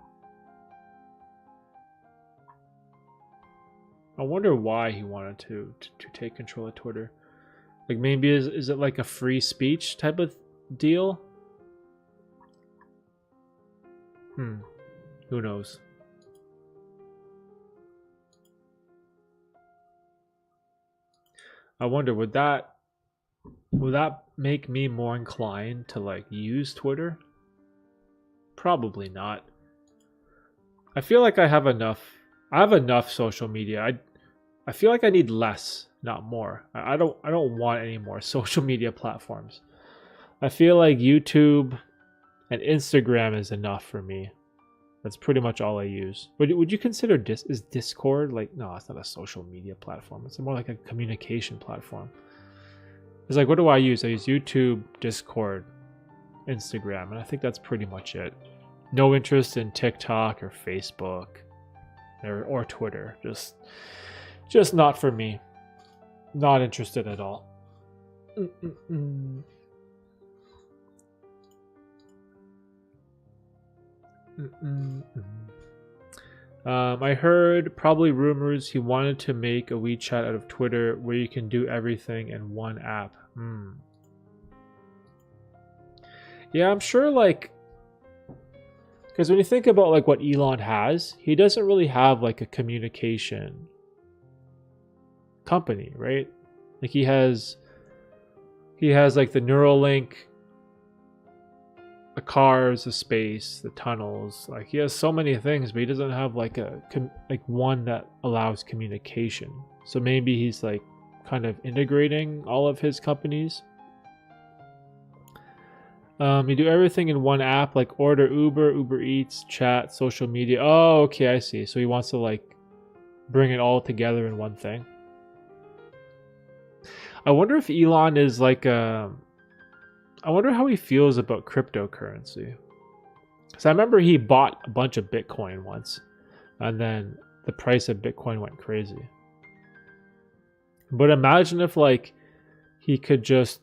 I wonder why he wanted to take control of Twitter. Like, maybe is it like a free speech type of deal? Who knows? I wonder, would that make me more inclined to like use Twitter? Probably not. I feel like I have enough social media. I feel like I need less, not more. I don't want any more social media platforms. I feel like YouTube and Instagram is enough for me. That's pretty much all I use. Would you consider is Discord like, no, it's not a social media platform. It's more like a communication platform. It's like, what do I use? I use YouTube, Discord, Instagram, and I think that's pretty much it. No interest in TikTok or Facebook or Twitter. Just not for me. Not interested at all. I heard, probably rumors, he wanted to make a WeChat out of Twitter where you can do everything in one app. Yeah, I'm sure, like, because when you think about like what Elon has, he doesn't really have like a communication company, right? Like he has like the Neuralink, the cars, the space, the tunnels. Like he has so many things, but he doesn't have like one that allows communication. So maybe he's like kind of integrating all of his companies. You do everything in one app, like order Uber Eats, chat, social media. Oh, okay, I see. So he wants to like bring it all together in one thing. I wonder if Elon is like I wonder how he feels about cryptocurrency. So I remember he bought a bunch of Bitcoin once, and then the price of Bitcoin went crazy. But imagine if like he could just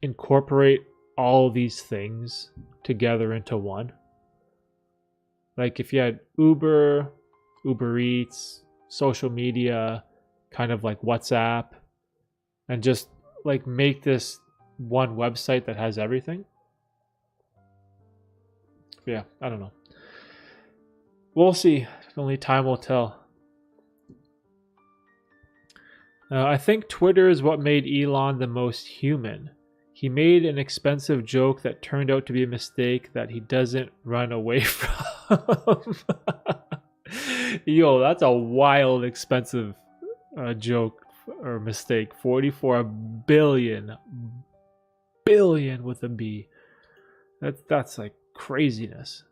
incorporate all these things together into one. Like if you had Uber Eats, social media, kind of like WhatsApp, and just like make this one website that has everything. Yeah, I don't know. We'll see. Only time will tell. I think Twitter is what made Elon the most human. He made an expensive joke that turned out to be a mistake that he doesn't run away from. Yo, that's a wild expensive joke or mistake. 44 billion with a B. That's like craziness.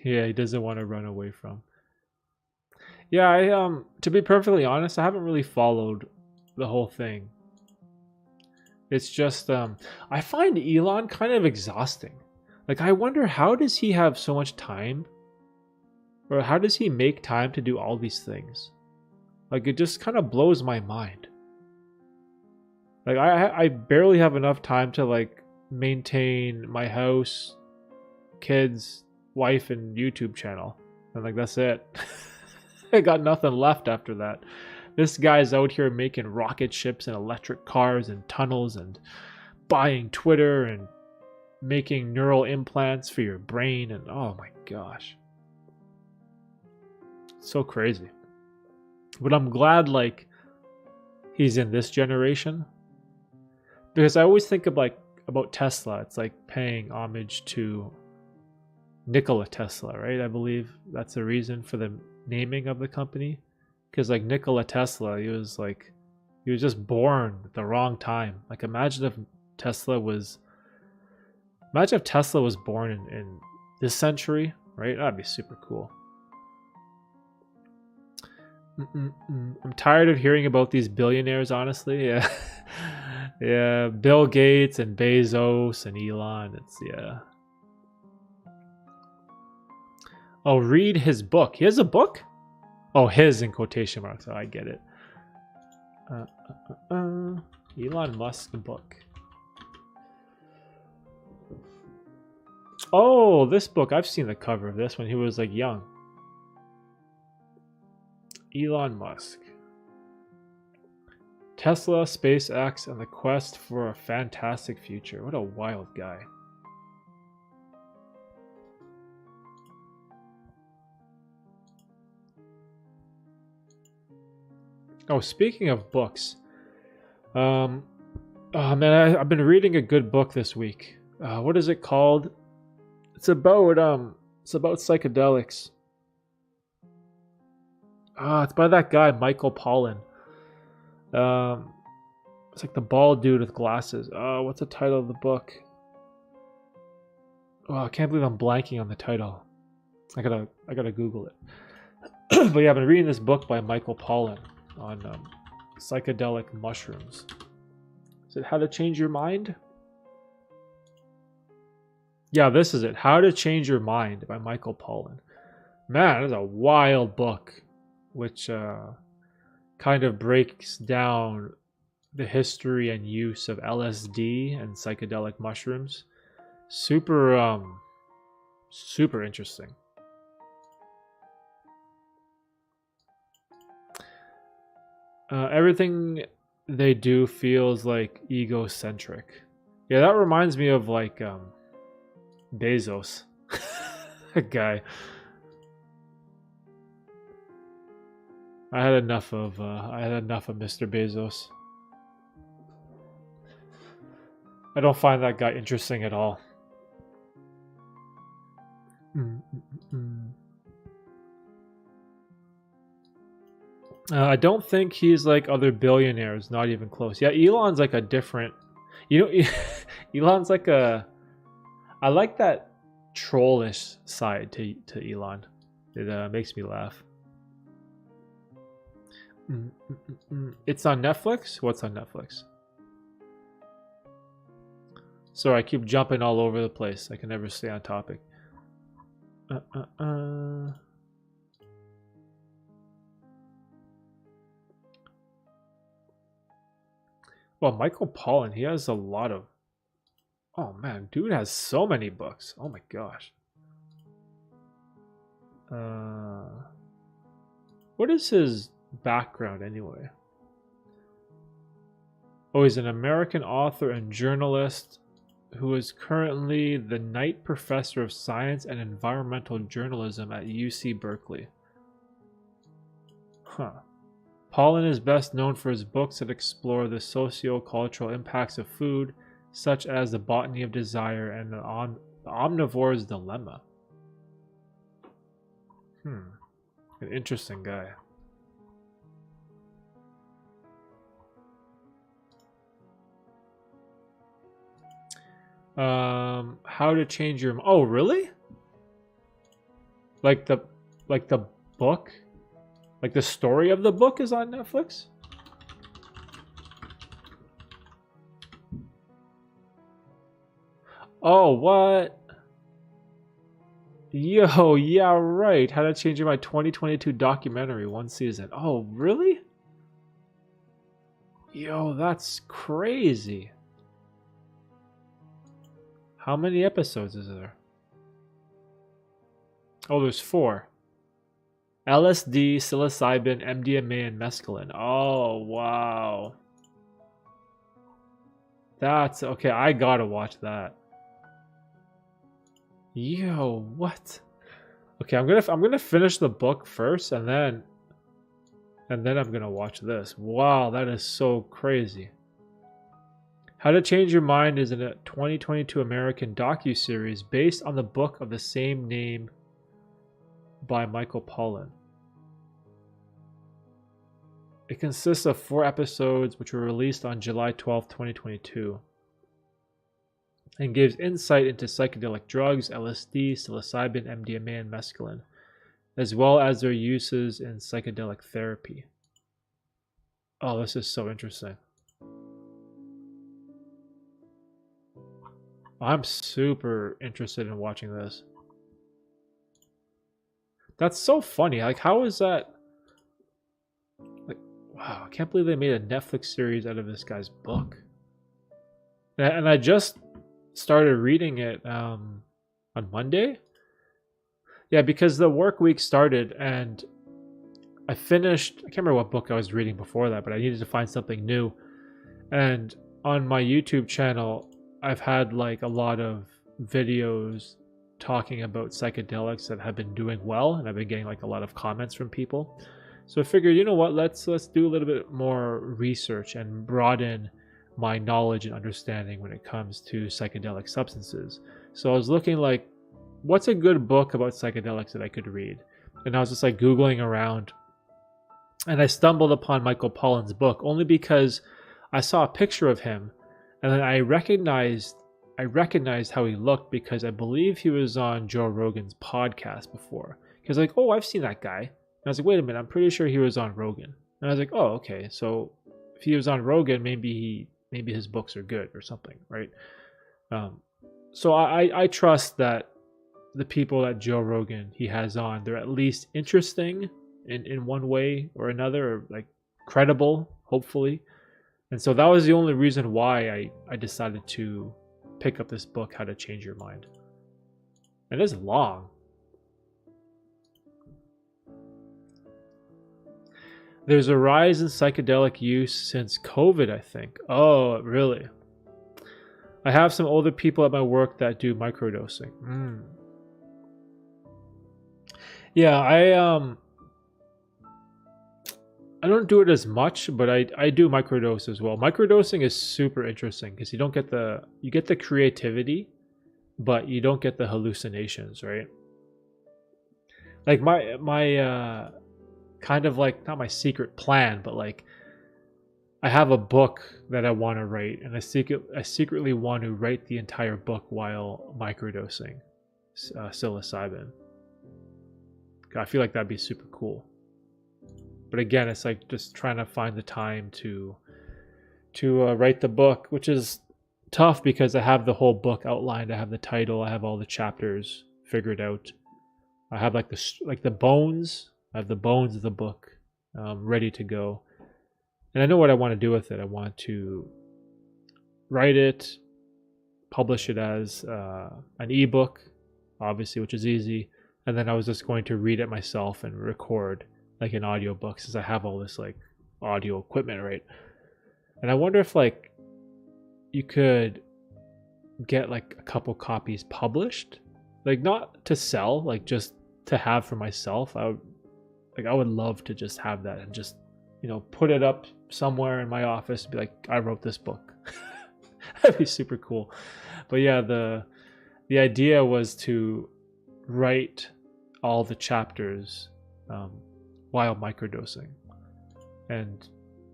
Yeah, he doesn't want to run away from. Yeah, I to be perfectly honest, I haven't really followed the whole thing. It's just I find Elon kind of exhausting. Like I wonder, how does he have so much time? Or how does he make time to do all these things? Like it just kind of blows my mind. Like I barely have enough time to like maintain my house, kids, wife, and YouTube channel. And like that's it. I got nothing left after that. This guy's out here making rocket ships and electric cars and tunnels and buying Twitter and making neural implants for your brain, and oh my gosh. So crazy. But I'm glad like he's in this generation, because I always think of like about Tesla. It's like paying homage to Nikola Tesla, right? I believe that's the reason for the naming of the company, because like Nikola Tesla, he was just born at the wrong time. Like imagine if Tesla was born in this century, right? That'd be super cool. I'm tired of hearing about these billionaires, honestly. Yeah. Yeah, Bill Gates and Bezos and Elon. Yeah. Oh, read his book. He has a book? Oh, his in quotation marks. Oh, I get it. Elon Musk book. Oh, this book. I've seen the cover of this when he was like young. Elon Musk. Tesla, SpaceX, and the quest for a fantastic future. What a wild guy. Oh, speaking of books. Oh man, I've been reading a good book this week. What is it called? It's about psychedelics. It's by that guy, Michael Pollan. It's like the bald dude with glasses. What's the title of the book? Oh, I can't believe I'm blanking on the title. I gotta Google it. But yeah, I've been reading this book by Michael Pollan on psychedelic mushrooms. Is it How to Change Your Mind? Yeah, this is it. How to Change Your Mind by Michael Pollan. Man, that's a wild book, which kind of breaks down the history and use of LSD and psychedelic mushrooms. Super interesting. Everything they do feels like egocentric. Yeah, that reminds me of like Bezos. That guy. I had enough of Mr. Bezos. I don't find that guy interesting at all. I don't think he's like other billionaires, not even close. Yeah, Elon's like a different... Elon's like a... I like that trollish side to Elon. It makes me laugh. It's on Netflix? What's on Netflix? Sorry, I keep jumping all over the place. I can never stay on topic. Well, Michael Pollan, he has a lot of... Oh man, dude has so many books. Oh my gosh. What is his background anyway? Oh, he's an American author and journalist who is currently the Knight Professor of Science and Environmental Journalism at UC Berkeley. Huh. Pollan is best known for his books that explore the socio-cultural impacts of food, such as The Botany of Desire and The Omnivore's Dilemma. An interesting guy. How to change your... Oh, really? Like the book? Like the story of the book is on Netflix? Oh, what? Yo, yeah, right. How to Change My 2022 documentary, 1 season. Oh, really? Yo, that's crazy. How many episodes is there? Oh, there's 4. LSD, psilocybin, MDMA, and mescaline. Oh, wow. That's okay. I gotta watch that. Yo, what? Okay, I'm gonna finish the book first, and then I'm gonna watch this. Wow, that is so crazy. How to Change Your Mind is a 2022 American docuseries based on the book of the same name by Michael Pollan. It consists of 4 episodes which were released on July 12, 2022 and gives insight into psychedelic drugs, LSD, psilocybin, MDMA, and mescaline, as well as their uses in psychedelic therapy. Oh, this is so interesting. I'm super interested in watching this. That's so funny. Like, how is that? Like, wow, I can't believe they made a Netflix series out of this guy's book. And I just started reading it on Monday. Yeah, because the work week started and I finished, I can't remember what book I was reading before that, but I needed to find something new. And on my YouTube channel, I've had like a lot of videos talking about psychedelics that have been doing well, and I've been getting like a lot of comments from people. So I figured, you know what, let's do a little bit more research and broaden my knowledge and understanding when it comes to psychedelic substances. So I was looking like, what's a good book about psychedelics that I could read? And I was just like Googling around, and I stumbled upon Michael Pollan's book only because I saw a picture of him, and then I recognized how he looked because I believe he was on Joe Rogan's podcast before. Because like, oh, I've seen that guy. And I was like, wait a minute, I'm pretty sure he was on Rogan. And I was like, oh, okay, so if he was on Rogan, maybe his books are good or something, right? So I trust that the people that Joe Rogan he has on, they're at least interesting in one way or another, or like credible, hopefully. And so that was the only reason why I decided to pick up this book, How to Change Your Mind. And it's long. There's a rise in psychedelic use since COVID, I think. Oh, really? I have some older people at my work that do microdosing. Yeah, I don't do it as much, but I do microdose as well. Microdosing is super interesting because you get the creativity, but you don't get the hallucinations, right? Like my kind of like, not my secret plan, but like I have a book that I want to write, and I secretly want to write the entire book while microdosing psilocybin. I feel like that'd be super cool. But again, it's like just trying to find the time to write the book, which is tough because I have the whole book outlined. I have the title. I have all the chapters figured out. I have like the bones. I have the bones of the book ready to go, and I know what I want to do with it. I want to write it, publish it as an ebook, obviously, which is easy, and then I was just going to read it myself and record like an audiobook, since I have all this like audio equipment, right? And I wonder if like you could get like a couple copies published, like not to sell, like just to have for myself. I would love to just have that and just, you know, put it up somewhere in my office and be like, I wrote this book. That'd be super cool. But yeah, the the idea was to write all the chapters while microdosing and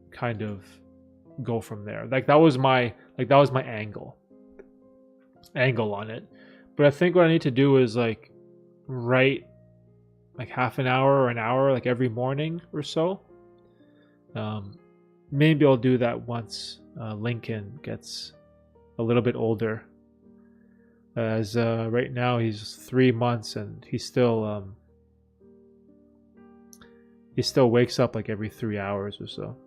kind of go from there. Like that was my angle on it. But I think what I need to do is like write like half an hour or an hour like every morning or so. Maybe I'll do that once Lincoln gets a little bit older, as right now he's 3 months and he still wakes up like every 3 hours or so.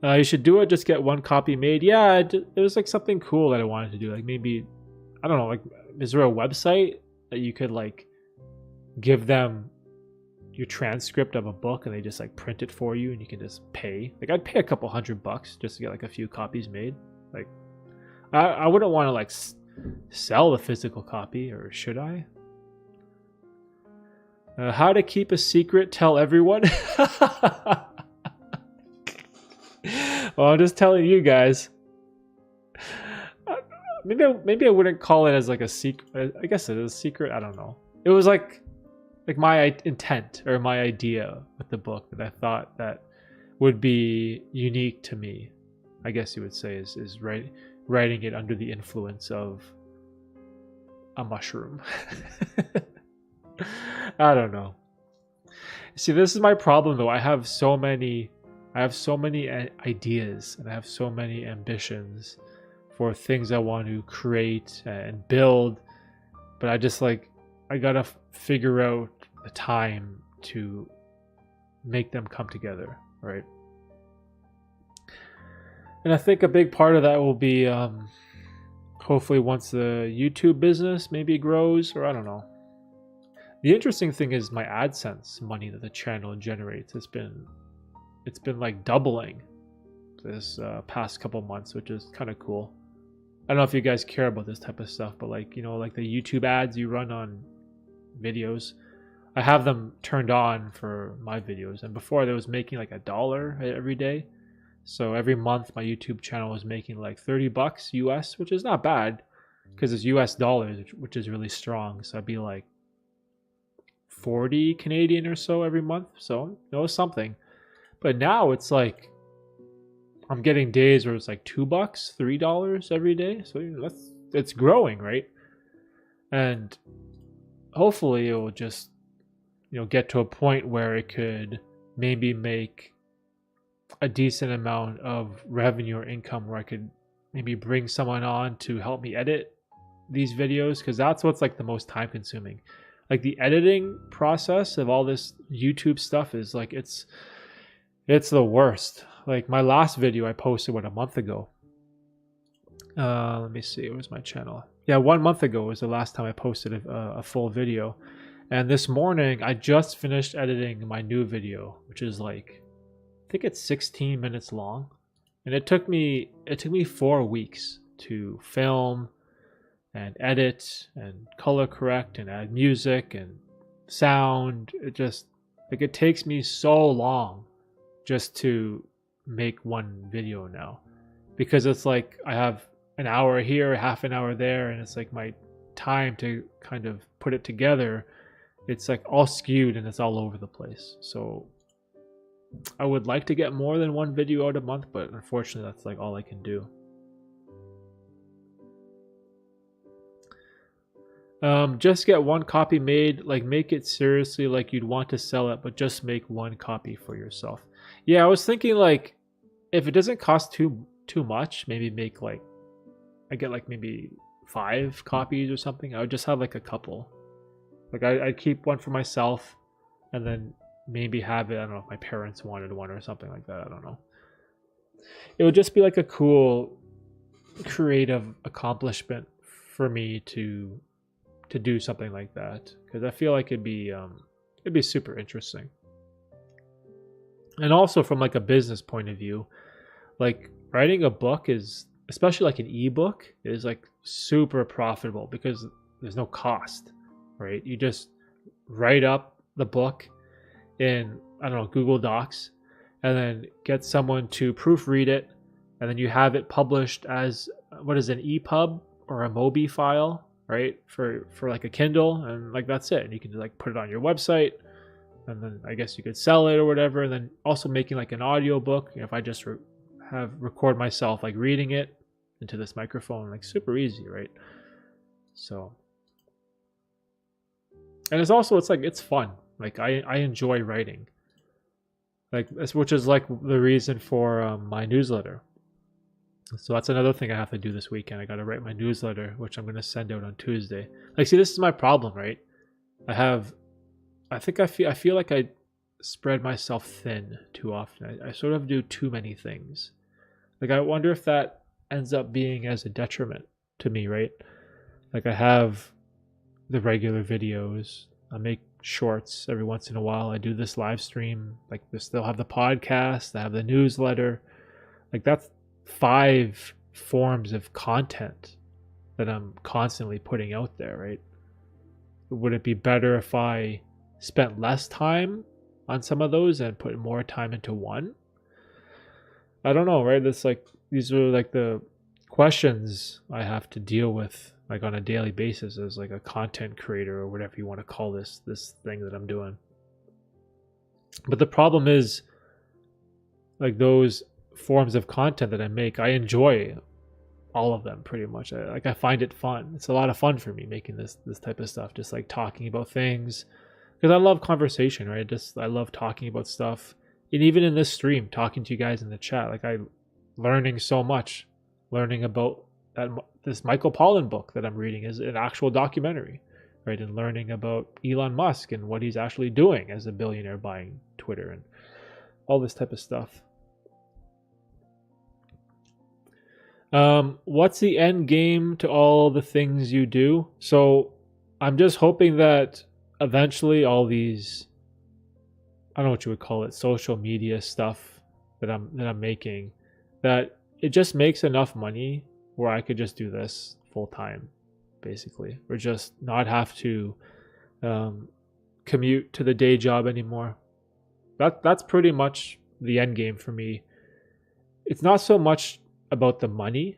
You should do it, just get one copy made. Yeah, it was like something cool that I wanted to do. Like maybe, I don't know, like is there a website that you could like give them your transcript of a book and they just like print it for you and you can just pay? Like I'd pay a couple $100 just to get like a few copies made. Like I wouldn't want to like sell the physical copy, or should I? How to keep a secret, tell everyone. Well, I'm just telling you guys. Maybe I wouldn't call it as like a secret. I guess it is a secret. I don't know. It was like my intent or my idea with the book that I thought that would be unique to me. I guess you would say is writing it under the influence of a mushroom. I don't know. See, this is my problem though. I have so many ideas and I have so many ambitions for things I want to create and build, but I gotta figure out the time to make them come together, right? And I think a big part of that will be hopefully once the YouTube business maybe grows, or I don't know. The interesting thing is my AdSense money that the channel generates. It's been like doubling this past couple months, which is kind of cool. I don't know if you guys care about this type of stuff, but like, you know, like the YouTube ads you run on videos, I have them turned on for my videos. And before, they was making like $1 every day. So every month my YouTube channel was making like $30 US, which is not bad because it's US dollars, which is really strong. So I'd be like 40 Canadian or so every month. So it was something. But now it's like I'm getting days where it's like $2, $3 every day. So it's growing, right? And hopefully it will just, you know, get to a point where it could maybe make a decent amount of revenue or income where I could maybe bring someone on to help me edit these videos, because that's what's like the most time consuming. Like the editing process of all this YouTube stuff is like it's the worst. Like my last video I posted a month ago. Let me see, where's my channel? Yeah, 1 month ago was the last time I posted a full video. And this morning I just finished editing my new video, which is like, I think it's 16 minutes long. And it took me 4 weeks to film and edit and color correct and add music and sound. It takes me so long just to make one video now, because it's like I have an hour here, half an hour there, and it's like my time to kind of put it together, it's like all skewed and it's all over the place. So I would like to get more than one video out a month, but unfortunately that's like all I can do. Just get one copy made. Like make it seriously like you'd want to sell it, but just make one copy for yourself. Yeah, I was thinking like if it doesn't cost too much, maybe make like I get like maybe 5 copies or something. I would just have like a couple. Like I'd keep one for myself and then maybe have it, I don't know if my parents wanted one or something like that. I don't know. It would just be like a cool creative accomplishment for me to do something like that, because I feel like it'd be super interesting. And also from like a business point of view, like writing a book is, especially like an ebook, is like super profitable because there's no cost, right? You just write up the book in, I don't know, Google Docs, and then get someone to proofread it, and then you have it published as, what is an EPUB or a Mobi file, right? For like a Kindle, and like that's it. And you can like put it on your website, and then I guess you could sell it or whatever. And then also making like an audio book. If I just record myself like reading it into this microphone, like super easy, right? So, and it's fun. Like I enjoy writing, like which is like the reason for my newsletter. So that's another thing I have to do this weekend. I got to write my newsletter, which I'm going to send out on Tuesday. Like, see, this is my problem, right? I feel like I spread myself thin too often. I sort of do too many things. Like, I wonder if that ends up being as a detriment to me, right? Like, I have the regular videos. I make shorts every once in a while. I do this live stream. Like, they'll have the podcast. I have the newsletter. Like, that's 5 forms of content that I'm constantly putting out there, right? Would it be better if I spent less time on some of those and put more time into one? I don't know, right? That's like, these are like the questions I have to deal with like on a daily basis as like a content creator or whatever you want to call this thing that I'm doing. But the problem is, like, those forms of content that I make, I enjoy all of them pretty much. I find it fun. It's a lot of fun for me making this type of stuff, just like talking about things, because I love conversation, right? I love talking about stuff. And even in this stream, talking to you guys in the chat, like I'm learning so much, learning about this Michael Pollan book that I'm reading is an actual documentary, right? And learning about Elon Musk and what he's actually doing as a billionaire, buying Twitter and all this type of stuff. What's the end game to all the things you do? So I'm just hoping that eventually all these, I don't know what you would call it, social media stuff that I'm making, that it just makes enough money where I could just do this full time, basically, or just not have to commute to the day job anymore. That's pretty much the end game for me. It's not so much about the money.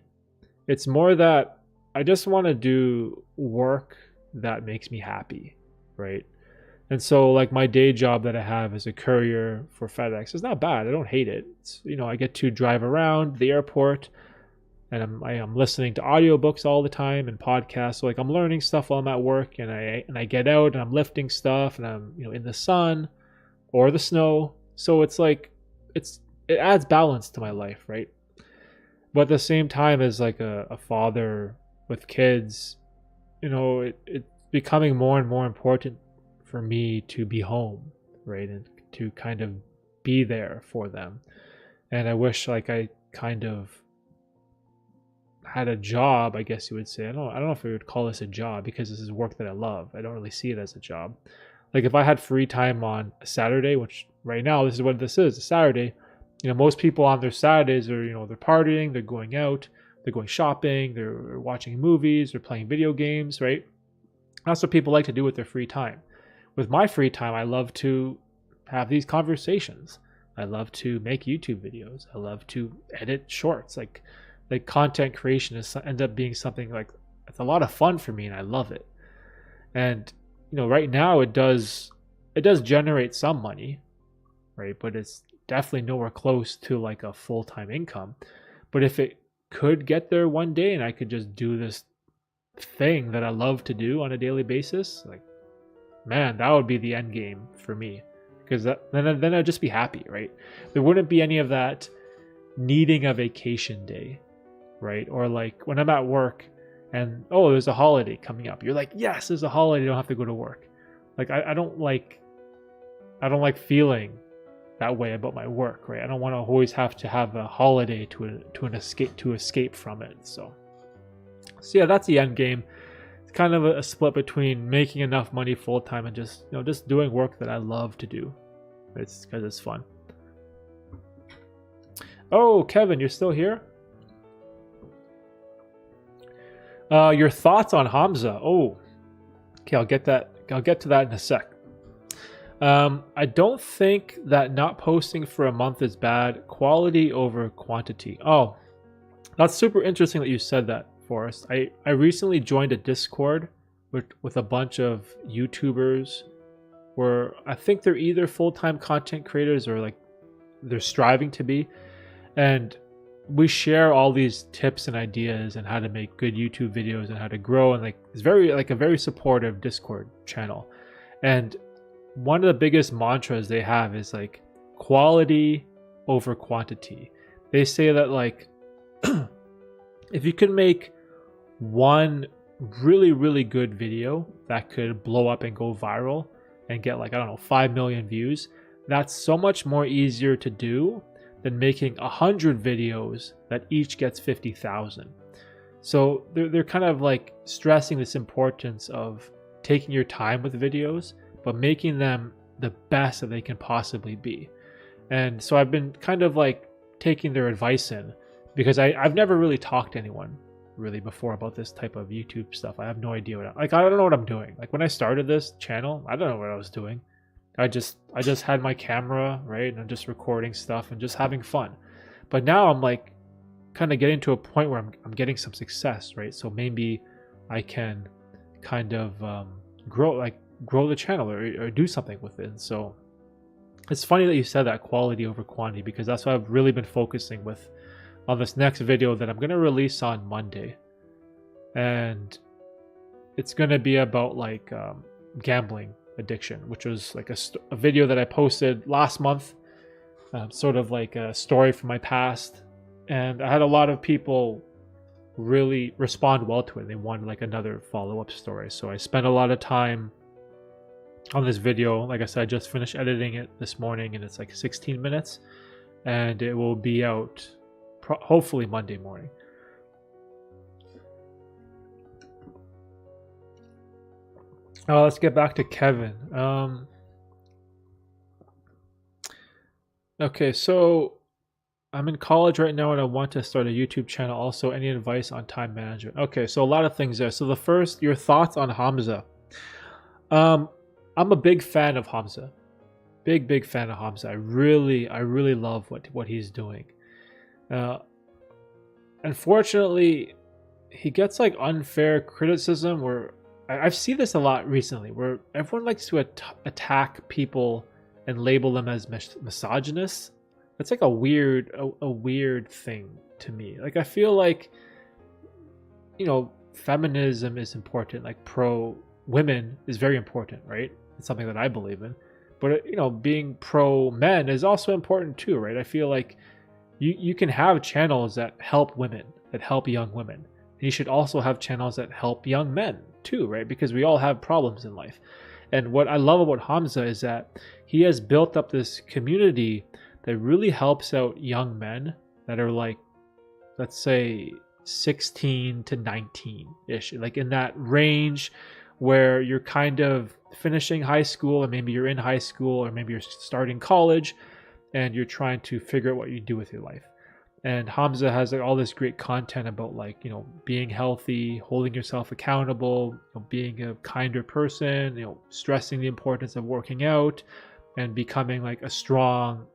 It's more that I just want to do work that makes me happy, right? And so like my day job that I have as a courier for FedEx is not bad. I don't hate it. It's, I get to drive around the airport and I'm listening to audiobooks all the time and podcasts. So like I'm learning stuff while I'm at work, and I get out and I'm lifting stuff and I'm in the sun or the snow. So it's like it adds balance to my life, right? But at the same time, as like a father with kids, it's becoming more and more important for me to be home, right? And to kind of be there for them. And I wish like I kind of had a job, I guess you would say. I don't know if we would call this a job, because this is work that I love. I don't really see it as a job. Like if I had free time on a Saturday, which right now this is what this is, a Saturday. Most people on their Saturdays are, they're partying, they're going out, they're going shopping, they're watching movies, they're playing video games, right? That's what people like to do with their free time. With my free time, I love to have these conversations. I love to make YouTube videos. I love to edit shorts. Like content creation ends up being something like, it's a lot of fun for me and I love it. And, right now it does generate some money, right? But it's definitely nowhere close to like a full-time income. But if it could get there one day and I could just do this thing that I love to do on a daily basis, like, man, that would be the end game for me. Because then I'd just be happy, right? There wouldn't be any of that needing a vacation day, right? Or like when I'm at work and, oh, there's a holiday coming up. You're like, yes, there's a holiday. I don't have to go to work. Like, I don't like feeling that way about my work, right? I don't want to always have to have a holiday to escape from it. So yeah, that's the end game. It's kind of a split between making enough money full time and just doing work that I love to do. It's because it's fun. Oh, Kevin, you're still here? Your thoughts on Hamza? Oh, okay, I'll get to that in a sec. I don't think that not posting for a month is bad. Quality over quantity. Oh, that's super interesting that you said that. Forrest. I recently joined a Discord with a bunch of YouTubers where I think they're either full-time content creators or like they're striving to be. And we share all these tips and ideas and how to make good YouTube videos and how to grow, and like it's very like a very supportive Discord channel. And one of the biggest mantras they have is like quality over quantity. They say that like if you could make one really, really good video that could blow up and go viral and get like, I don't know, 5 million views, that's so much more easier to do than making 100 videos that each gets 50,000. So they're kind of like stressing this importance of taking your time with videos, but making them the best that they can possibly be. And so I've been kind of like taking their advice in, because I've never really talked to anyone really before about this type of YouTube stuff. I have no idea I don't know what I'm doing. Like when I started this channel, I don't know what I was doing. I just had my camera, right? And I'm just recording stuff and just having fun. But now I'm like kind of getting to a point where I'm getting some success, right? So maybe I can kind of grow the channel or do something with it. And so it's funny that you said that, quality over quantity, because that's what I've really been focusing with on this next video that I'm going to release on Monday. And it's going to be about like gambling addiction, which was like a video that I posted last month, sort of like a story from my past. And I had a lot of people really respond well to it. They wanted like another follow-up story. So I spent a lot of time on this video. Like I said, I just finished editing it this morning, and it's like 16 minutes, and it will be out hopefully Monday morning. Oh, let's get back to Kevin. Okay, so I'm in college right now and I want to start a YouTube channel. Also, any advice on time management? Okay, so a lot of things there. So the first, your thoughts on Hamza. I'm a big fan of Hamza. Big fan of Hamza. I really love what he's doing. Unfortunately, he gets like unfair criticism where I've seen this a lot recently, where everyone likes to attack people and label them as misogynists. That's like a weird thing to me. Like I feel like, feminism is important. Like pro women is very important, right? It's something that I believe in. But being pro men is also important too, right? I feel like you can have channels that help women, that help young women. And you should also have channels that help young men too, right? Because we all have problems in life. And what I love about Hamza is that he has built up this community that really helps out young men that are like, let's say 16 to 19-ish, like in that range where you're kind of finishing high school, or maybe you're in high school, or maybe you're starting college and you're trying to figure out what you do with your life. And Hamza has like all this great content about like, being healthy, holding yourself accountable, being a kinder person, stressing the importance of working out and becoming like a strong,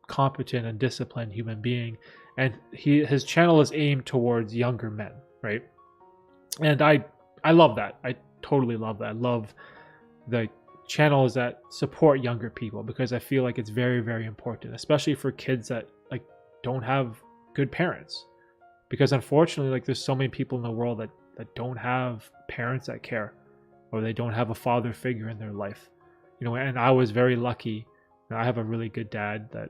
competent and disciplined human being. And his channel is aimed towards younger men, right? And I love that. I totally love that. I love the channels that support younger people, because I feel like it's very, very important, especially for kids that like don't have good parents. Because unfortunately, like there's so many people in the world that don't have parents that care, or they don't have a father figure in their life. And I was very lucky. I have a really good dad that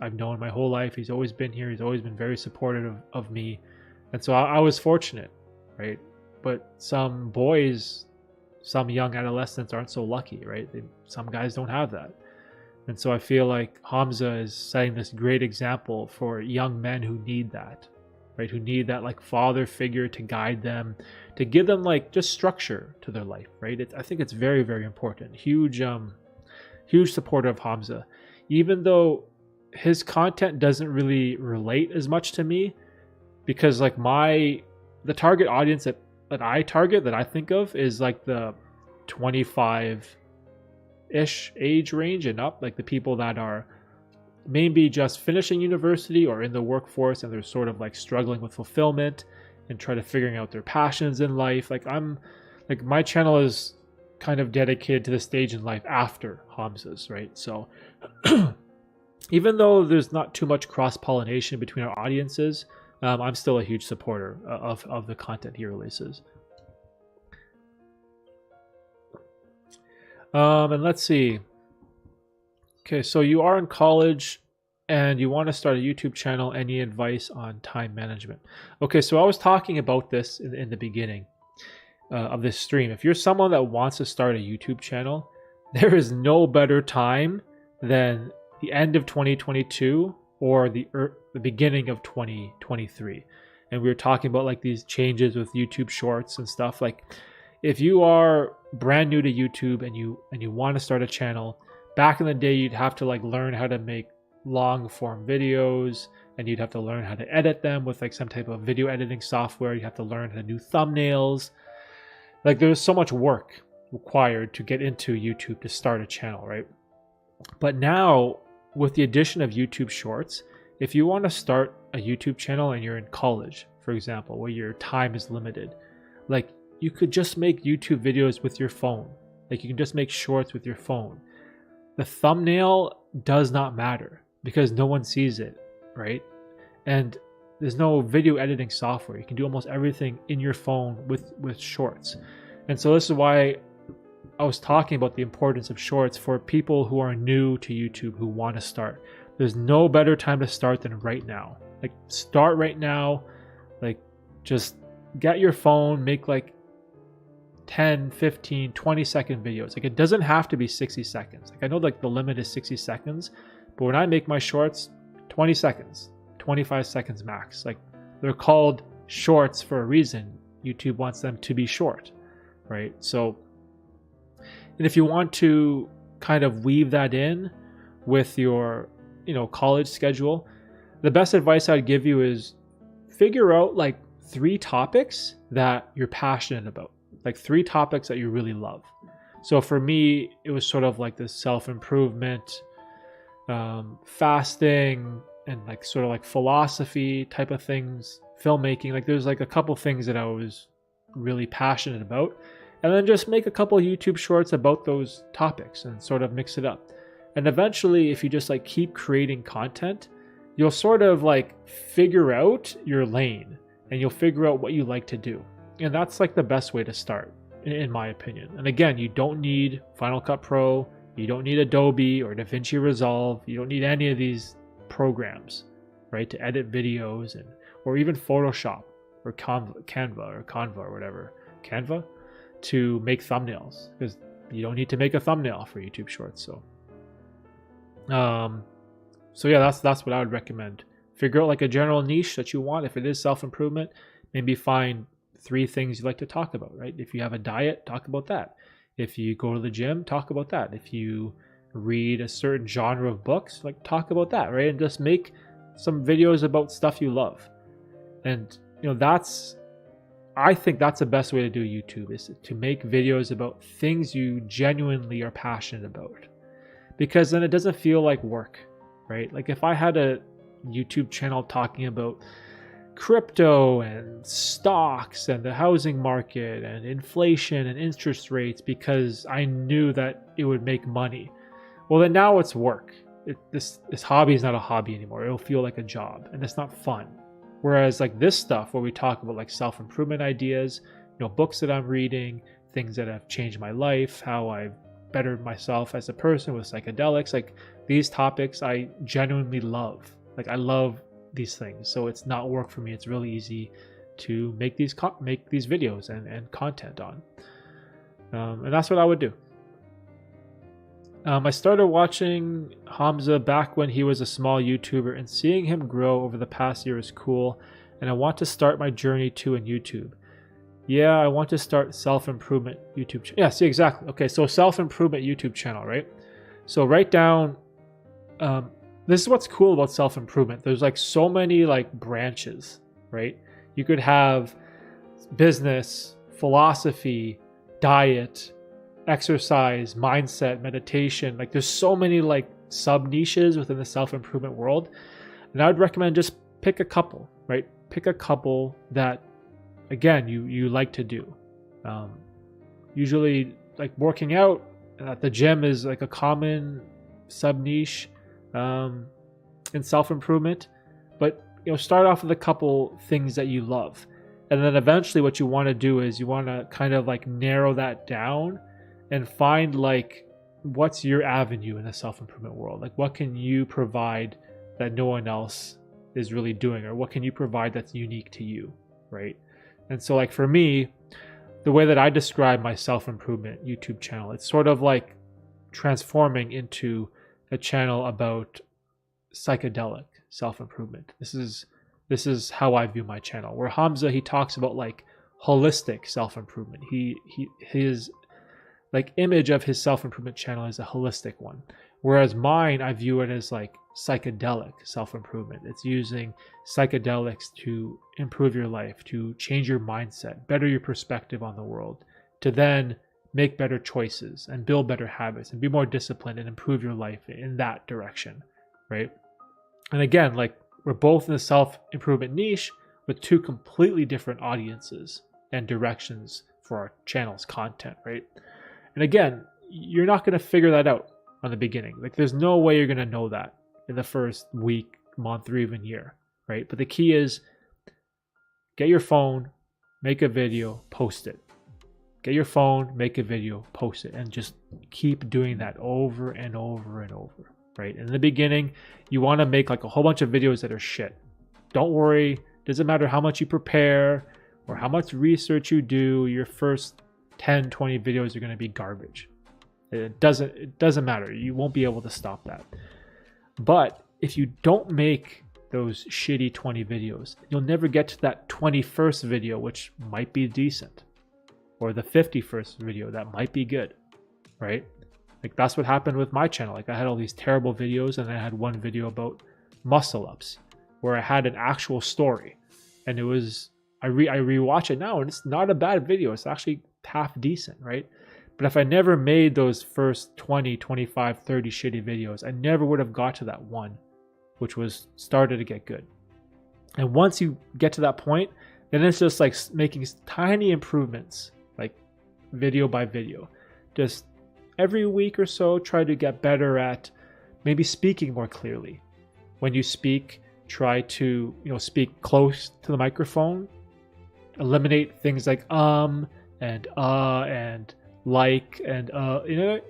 I've known my whole life. He's always been here. He's always been very supportive of me. And so I was fortunate, right? But some boys, some young adolescents aren't so lucky, right? Some guys don't have that. And so I feel like Hamza is setting this great example for young men who need that, right? Who need that like father figure to guide them, to give them like just structure to their life, right? I think it's very, very important. Huge supporter of Hamza. Even though his content doesn't really relate as much to me, because like the target audience that I target, that I think of, is like the 25-ish age range and up, like the people that are maybe just finishing university or in the workforce and they're sort of like struggling with fulfillment and try to figuring out their passions in life. Like my channel is kind of dedicated to the stage in life after Hamza's, right? So even though there's not too much cross-pollination between our audiences, I'm still a huge supporter of the content he releases. And let's see. Okay, so you are in college and you want to start a YouTube channel. Any advice on time management? Okay, so I was talking about this in the beginning of this stream. If you're someone that wants to start a YouTube channel, there is no better time than the end of 2022 or the beginning of 2023. And we were talking about like these changes with YouTube Shorts and stuff. Like if you are brand new to YouTube and you want to start a channel, back in the day you'd have to like learn how to make long form videos, and you'd have to learn how to edit them with like some type of video editing software. You have to learn how to do thumbnails. Like there's so much work required to get into YouTube to start a channel, right? But now with the addition of YouTube Shorts, if you want to start a YouTube channel and you're in college, for example, where your time is limited, like you could just make YouTube videos with your phone. Like you can just make shorts with your phone. The thumbnail does not matter because no one sees it, right? And there's no video editing software. You can do almost everything in your phone with shorts. And so this is why I was talking about the importance of shorts for people who are new to YouTube, who want to start. There's no better time to start than right now. Like start right now. Like just get your phone, make like 10, 15, 20 second videos. Like it doesn't have to be 60 seconds. Like I know like the limit is 60 seconds, but when I make my shorts, 20 seconds, 25 seconds max. Like they're called shorts for a reason. YouTube wants them to be short, right? So, and if you want to kind of weave that in with your, college schedule, the best advice I'd give you is figure out like 3 topics that you're passionate about. Like 3 topics that you really love. So for me, it was sort of like this self-improvement, fasting, and like sort of like philosophy type of things, filmmaking. Like there's like a couple things that I was really passionate about. And then just make a couple YouTube shorts about those topics and sort of mix it up. And eventually, if you just like keep creating content, you'll sort of like figure out your lane and you'll figure out what you like to do. And that's like the best way to start, in my opinion. And again, you don't need Final Cut Pro, you don't need Adobe or DaVinci Resolve, you don't need any of these programs, right, to edit videos or even Photoshop or Canva or whatever, Canva, to make thumbnails, because you don't need to make a thumbnail for YouTube Shorts. So yeah, that's what I would recommend. Figure out like a general niche that you want. If it is self-improvement, maybe find 3 things you like to talk about, right? If you have a diet, talk about that. If you go to the gym, talk about that. If you read a certain genre of books, like talk about that, right? And just make some videos about stuff you love. And I think that's the best way to do YouTube, is to make videos about things you genuinely are passionate about. Because then it doesn't feel like work, right? Like if I had a YouTube channel talking about crypto and stocks and the housing market and inflation and interest rates because I knew that it would make money, well then now it's work. This hobby is not a hobby anymore. It'll feel like a job and it's not fun. Whereas like this stuff where we talk about like self-improvement ideas, books that I'm reading, things that have changed my life, how I've bettered myself as a person with psychedelics, like these topics I genuinely love. Like I love these things, so it's not work for me. It's really easy to make these videos and content on, and that's what I would do. I started watching Hamza back when he was a small YouTuber, and seeing him grow over the past year is cool, and I want to start my journey too in YouTube. Yeah, I want to start self-improvement YouTube channel. Yeah, see, exactly. Okay, so self-improvement YouTube channel, right? So write down, this is what's cool about self-improvement. There's like so many like branches, right? You could have business, philosophy, diet, exercise, mindset, meditation. Like there's so many like sub niches within the self-improvement world. And I would recommend just pick a couple, right? Pick a couple that again, you like to do. Usually, like working out at the gym is like a common sub niche in self-improvement, but start off with a couple things that you love, and then eventually what you want to do is you want to kind of like narrow that down and find like what's your avenue in the self-improvement world. Like what can you provide that no one else is really doing, or what can you provide that's unique to you, right? And so like for me, the way that I describe my self-improvement YouTube channel, it's sort of like transforming into a channel about psychedelic self-improvement. This is how I view my channel. Where Hamza, he talks about like holistic self-improvement. His like image of his self-improvement channel is a holistic one. Whereas mine, I view it as like psychedelic self-improvement. It's using psychedelics to improve your life, to change your mindset, better your perspective on the world, to then make better choices and build better habits and be more disciplined and improve your life in that direction, right? And again, like we're both in the self-improvement niche with two completely different audiences and directions for our channel's content, right? And again, you're not going to figure that out on the beginning. Like there's no way you're going to know that in the first week, month, or even year, right? But the key is get your phone, make a video, post it. Get your phone, make a video, post it, and just keep doing that over and over and over, right? In the beginning, you want to make like a whole bunch of videos that are shit. Don't worry. Doesn't matter how much you prepare or how much research you do. Your first 10, 20 videos are going to be garbage. It doesn't matter. You won't be able to stop that. But if you don't make those shitty 20 videos, you'll never get to that 21st video, which might be decent, or the 51st video that might be good, right? Like that's what happened with my channel. Like I had all these terrible videos, and then I had one video about muscle ups where I had an actual story, and it was, I rewatch it now and it's not a bad video. It's actually half decent, right? But if I never made those first 20, 25, 30 shitty videos, I never would have got to that one, which was started to get good. And once you get to that point, then it's just like making tiny improvements, like video by video. Just every week or so, try to get better at maybe speaking more clearly. When you speak, try to speak close to the microphone. Eliminate things like and like and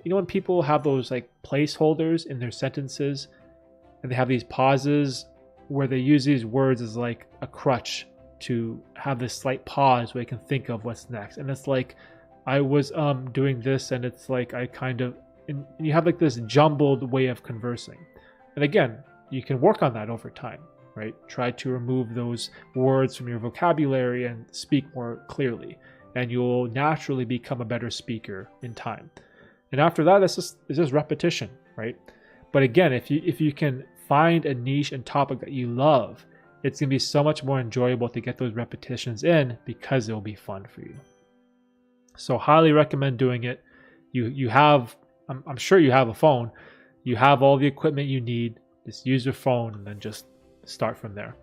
when people have those like placeholders in their sentences and they have these pauses where they use these words as like a crutch to have this slight pause where they can think of what's next. And it's like I was doing this, and it's like I kind of, and you have like this jumbled way of conversing. And again, you can work on that over time, right? Try to remove those words from your vocabulary and speak more clearly, and you'll naturally become a better speaker in time. And after that, it's just repetition, right? But again, if you can find a niche and topic that you love, it's gonna be so much more enjoyable to get those repetitions in because it'll be fun for you. So highly recommend doing it. You have, I'm sure you have a phone. You have all the equipment you need. Just use your phone and then just start from there.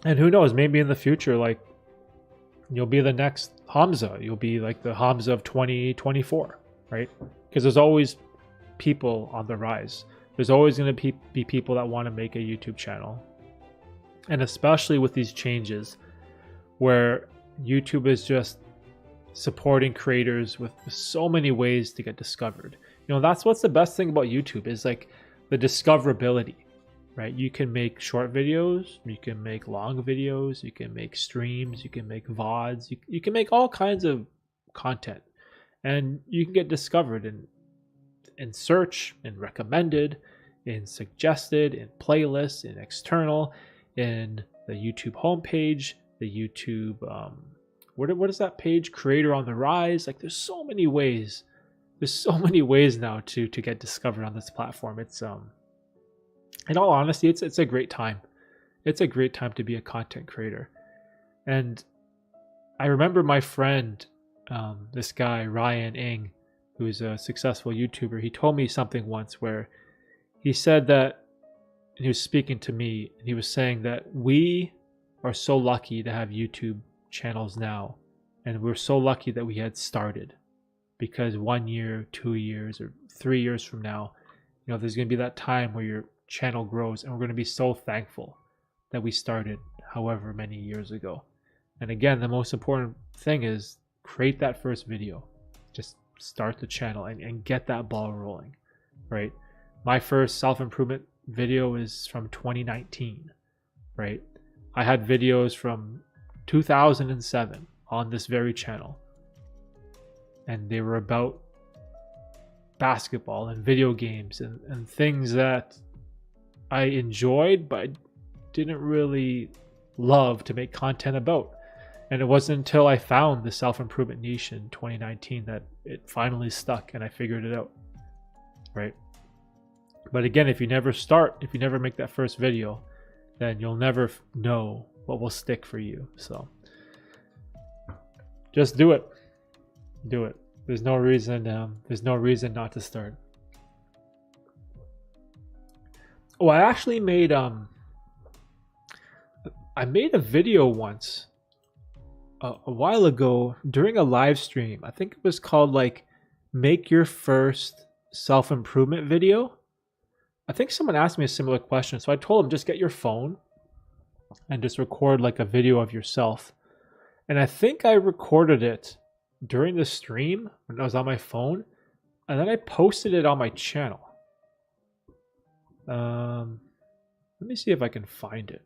And who knows, maybe in the future, like you'll be the next Hamza. You'll be like the Hamza of 2024, right? Because there's always people on the rise. There's always going to be people that want to make a YouTube channel. And especially with these changes where YouTube is just supporting creators with so many ways to get discovered. That's what's the best thing about YouTube is like the discoverability, right? You can make short videos, you can make long videos, you can make streams, you can make VODs, you can make all kinds of content, and you can get discovered in search, in recommended, in suggested, in playlists, in external, in the YouTube homepage, the YouTube, what is that page? Creator on the Rise. Like there's so many ways. There's so many ways now to get discovered on this platform. It's in all honesty, it's a great time. It's a great time to be a content creator. And I remember my friend, this guy Ryan Ng, who's a successful YouTuber, he told me something once where he said that he was speaking to me, and he was saying that we are so lucky to have YouTube channels now, and we're so lucky that we had started, because 1 year, 2 years, or 3 years from now, there's going to be that time where your channel grows, and we're going to be so thankful that we started however many years ago. And again, the most important thing is create that first video. Just start the channel and get that ball rolling, right? My first self-improvement video is from 2019, right? I had videos from 2007 on this very channel, and they were about basketball and video games and things that I enjoyed but didn't really love to make content about. And it wasn't until I found the self-improvement niche in 2019 that it finally stuck and I figured it out, right? But again, if you never start, if you never make that first video, then you'll never know what will stick for you. So just do it. Do it. There's no reason not to start. Oh, I actually made a video once a while ago during a live stream. I think it was called like make your first self-improvement video. I think someone asked me a similar question, so I told them just get your phone and just record like a video of yourself. And I think I recorded it during the stream when I was on my phone, and then I posted it on my channel. Let me see if I can find it.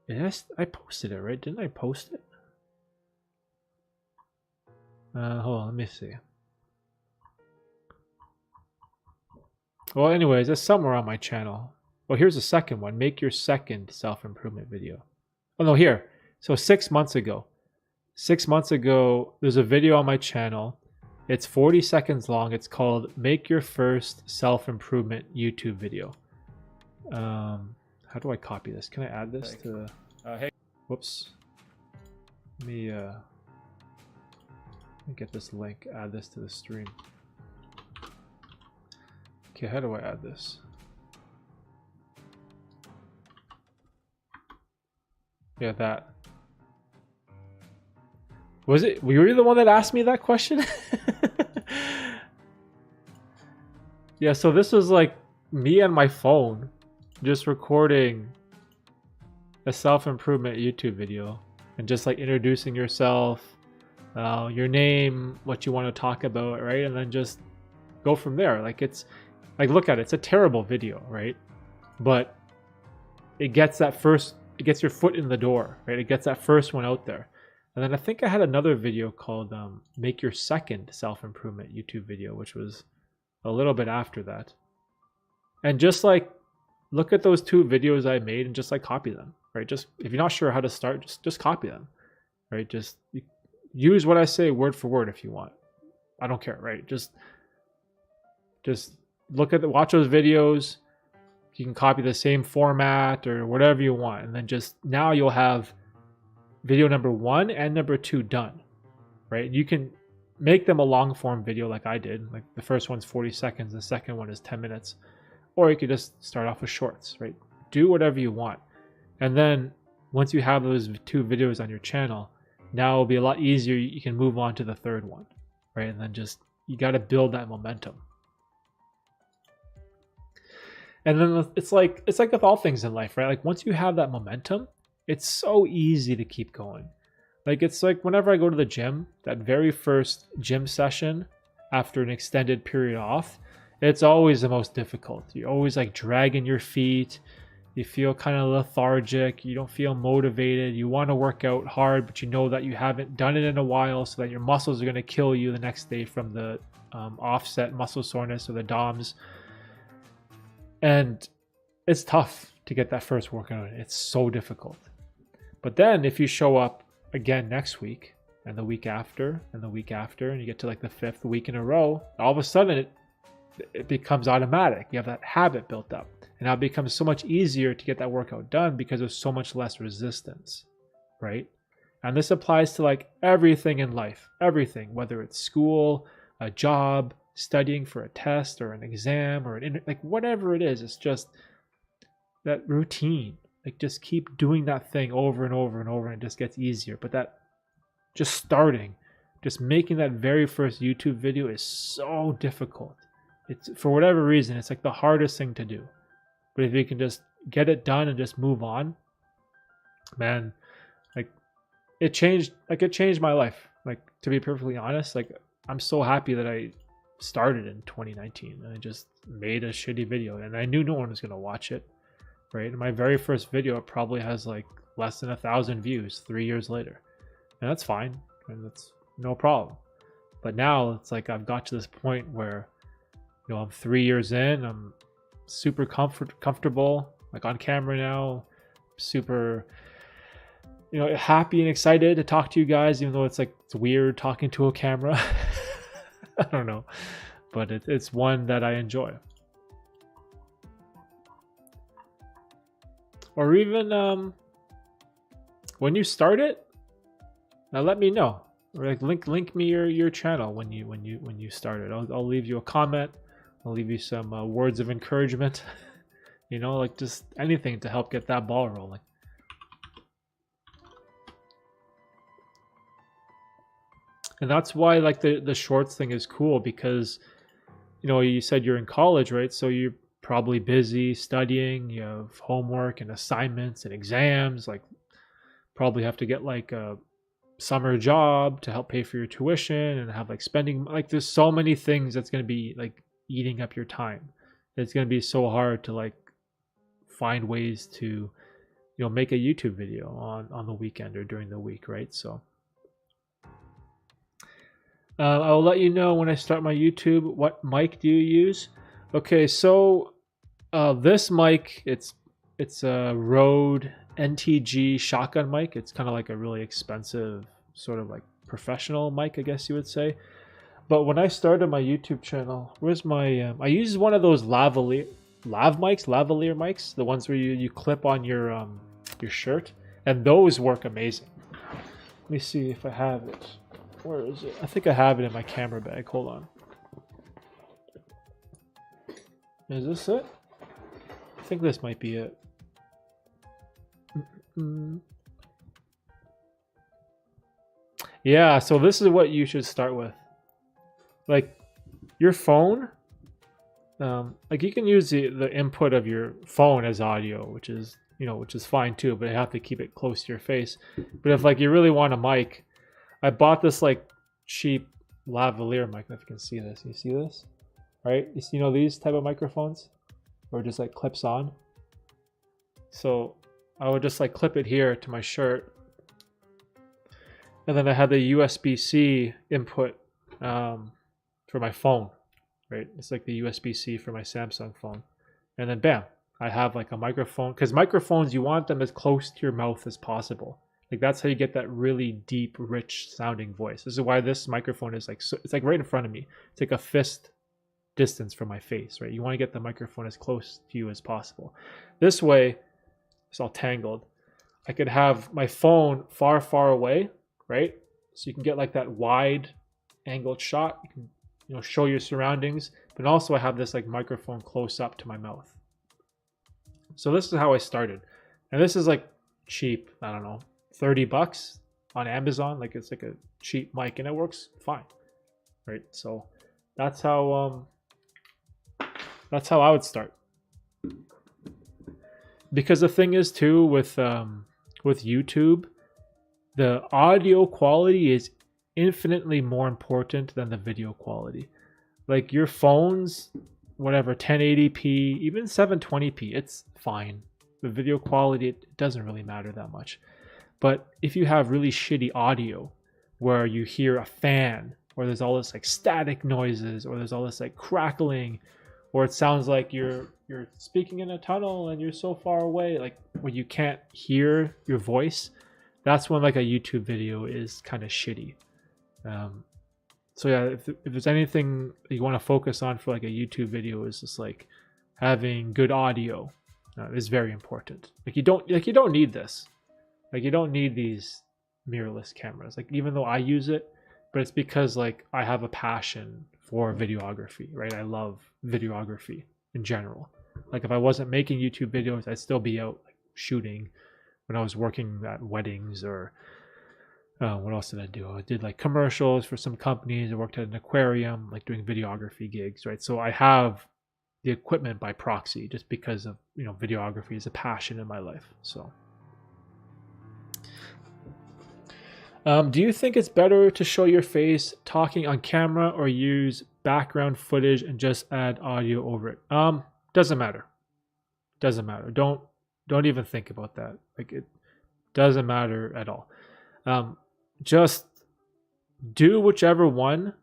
Yes, I posted it, right? Didn't I post it? Hold on, let me see. Well, anyways, it's somewhere on my channel. Well, here's the second one. Make your second self-improvement video. Oh, no, here. So 6 months ago. 6 months ago, there's a video on my channel. It's 40 seconds long. It's called Make Your First Self-Improvement YouTube Video. How do I copy this? Can I add this to... hey. Whoops. Let me get this link. Add this to the stream. Okay, how do I add this? Yeah, that. Was it? Were you the one that asked me that question? Yeah, so this was like me and my phone just recording a self-improvement YouTube video and just like introducing yourself, your name, what you want to talk about, right? And then just go from there. Like it's like, look at it. It's a terrible video, right? But it gets that first, it gets your foot in the door, right? It gets that first one out there. And then I think I had another video called Make Your Second Self-Improvement YouTube Video, which was a little bit after that. And just like, look at those two videos I made and just like copy them, right? Just, if you're not sure how to start, just copy them, right? Just use what I say word for word if you want. I don't care, right? Just look at watch those videos. You can copy the same format or whatever you want. And then just now you'll have video number 1 and number 2 done, right? You can make them a long form video like I did. Like the first one's 40 seconds. The second one is 10 minutes. Or you could just start off with shorts, right? Do whatever you want. And then once you have those 2 videos on your channel, now it'll be a lot easier. You can move on to the third one, right? And then just, you got to build that momentum. And then it's like with all things in life, right? Like once you have that momentum, it's so easy to keep going. Like it's like whenever I go to the gym, that very first gym session after an extended period off, it's always the most difficult. You're always like dragging your feet. You feel kind of lethargic. You don't feel motivated. You want to work out hard, but you know that you haven't done it in a while, so that your muscles are going to kill you the next day from the offset muscle soreness or the DOMS. And it's tough to get that first workout in. It's so difficult. But then if you show up again next week and the week after and the week after, and you get to like the 5th week in a row, all of a sudden it becomes automatic. You have that habit built up. And now it becomes so much easier to get that workout done because there's so much less resistance, right? And this applies to like everything in life, everything, whether it's school, a job, studying for a test or an exam or like whatever it is. It's just that routine. Like just keep doing that thing over and over and over, and it just gets easier. But that just starting, just making that very first YouTube video is so difficult. It's, for whatever reason, it's like the hardest thing to do. But if you can just get it done and just move on, man, like it changed my life. Like, to be perfectly honest, like I'm so happy that I started in 2019 and I just made a shitty video, and I knew no one was going to watch it, right? And my very first video, it probably has like less than 1,000 views 3 years later, and that's fine, and that's no problem. But now it's like I've got to this point where, you know, I'm 3 years in, I'm super comfortable, like on camera now, super, you know, happy and excited to talk to you guys, even though it's like it's weird talking to a camera. I don't know, but it's one that I enjoy. Or even when you start it, now let me know. Or like link me your channel when you start it. I'll leave you a comment. I'll leave you some words of encouragement. You know, like just anything to help get that ball rolling. And that's why like the shorts thing is cool, because, you know, you said you're in college, right? So you're probably busy studying, you have homework and assignments and exams, like probably have to get like a summer job to help pay for your tuition and have like spending, like there's so many things that's going to be like eating up your time. It's going to be so hard to like find ways to, you know, make a YouTube video on the weekend or during the week, right? So I'll let you know when I start my YouTube. What mic do you use? Okay, so this mic, it's a Rode NTG shotgun mic. It's kind of like a really expensive sort of like professional mic, I guess you would say. But when I started my YouTube channel, where's my I use one of those lavalier mics, the ones where you clip on your shirt, and those work amazing. Let me see if I have it. Where is it? I think I have it in my camera bag. Hold on. Is this it? I think this might be it. Yeah, so this is what you should start with. Like your phone, like you can use the input of your phone as audio, which is fine too, but you have to keep it close to your face. But if like you really want a mic, I bought this like cheap lavalier mic. If you can see this, you see this, right? You know these type of microphones, or just like clips on. So I would just like clip it here to my shirt, and then I had the USB-C input for my phone, right? It's like the USB-C for my Samsung phone, and then bam, I have like a microphone. Because microphones, you want them as close to your mouth as possible. Like that's how you get that really deep, rich sounding voice. This is why this microphone is like, so it's like right in front of me. It's like a fist distance from my face, right? You want to get the microphone as close to you as possible. This way, it's all tangled. I could have my phone far, far away, right? So you can get like that wide angled shot. You can, you know, show your surroundings, but also I have this like microphone close up to my mouth. So this is how I started. And this is like cheap, I don't know, $30 on Amazon. Like it's like a cheap mic and it works fine, right? So that's how I would start. Because the thing is too with YouTube, the audio quality is infinitely more important than the video quality. Like your phones, whatever, 1080p, even 720p, it's fine. The video quality, it doesn't really matter that much. But if you have really shitty audio where you hear a fan, or there's all this like static noises, or there's all this like crackling, or it sounds like you're speaking in a tunnel and you're so far away, like where you can't hear your voice, that's when like a YouTube video is kind of shitty. So yeah, if there's anything you want to focus on for like a YouTube video, is just like having good audio is very important. Like you don't need this. Like you don't need these mirrorless cameras. Like even though I use it, but it's because like I have a passion for videography, right? I love videography in general. Like if I wasn't making YouTube videos, I'd still be out like shooting when I was working at weddings, or what else did I do? I did like commercials for some companies. I worked at an aquarium, like doing videography gigs, right? So I have the equipment by proxy just because of, you know, videography is a passion in my life. So do you think it's better to show your face talking on camera or use background footage and just add audio over it? Doesn't matter. Doesn't matter. Don't even think about that. Like, it doesn't matter at all. Just do whichever one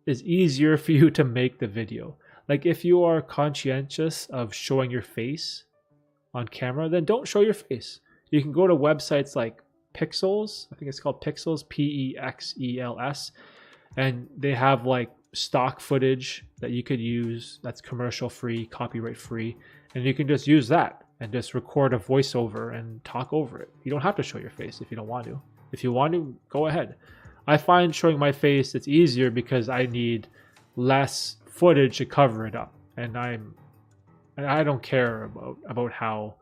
is easier for you to make the video. Like if you are conscientious of showing your face on camera, then don't show your face. You can go to websites like Pixels. I think it's called Pixels, Pexels, and they have like stock footage that you could use that's commercial free, copyright free, and you can just use that and just record a voiceover and talk over it. You don't have to show your face if you don't want to. If you want to, go ahead. I find showing my face, it's easier because I need less footage to cover it up, and I don't care about how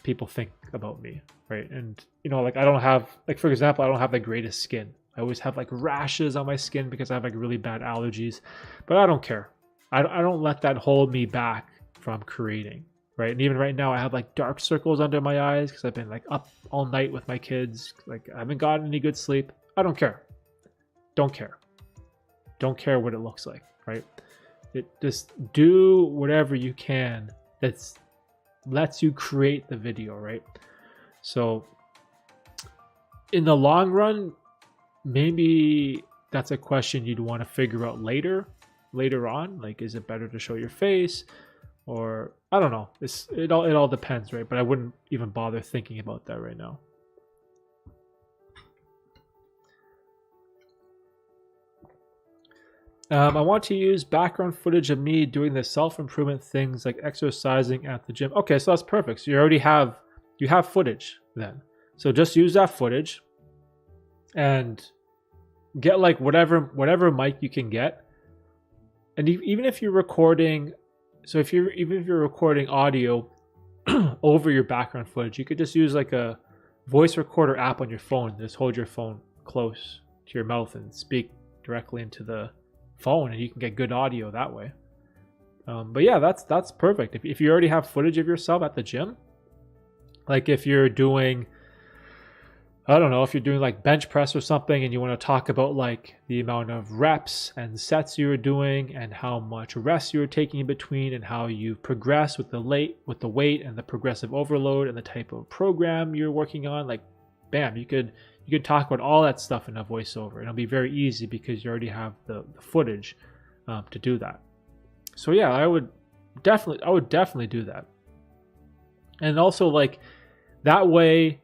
people think about me, right? And you know, like I don't have, like for example, I don't have the greatest skin. I always have like rashes on my skin because I have like really bad allergies, but I don't care. I don't let that hold me back from creating, right? And even right now, I have like dark circles under my eyes because I've been like up all night with my kids. Like I haven't gotten any good sleep. I don't care. Don't care. Don't care what it looks like, right? Just do whatever you can that lets you create the video, right? So in the long run, maybe that's a question you'd want to figure out later on. Like, is it better to show your face, or I don't know. It all depends, right? But I wouldn't even bother thinking about that right now. I want to use background footage of me doing the self-improvement things like exercising at the gym. Okay, so that's perfect. So you have footage then. So just use that footage and get like whatever mic you can get. And even if you're recording, so even if you're recording audio over your background footage, you could just use like a voice recorder app on your phone. Just hold your phone close to your mouth and speak directly into the phone, and you can get good audio that way. But yeah, that's perfect. If you already have footage of yourself at the gym, like if you're doing, I don't know, if you're doing like bench press or something and you want to talk about like the amount of reps and sets you were doing and how much rest you were taking in between and how you progress with the weight and the progressive overload and the type of program you're working on, like bam, you could talk about all that stuff in a voiceover. It'll be very easy because you already have the footage to do that. So yeah, I would definitely do that. And also like that way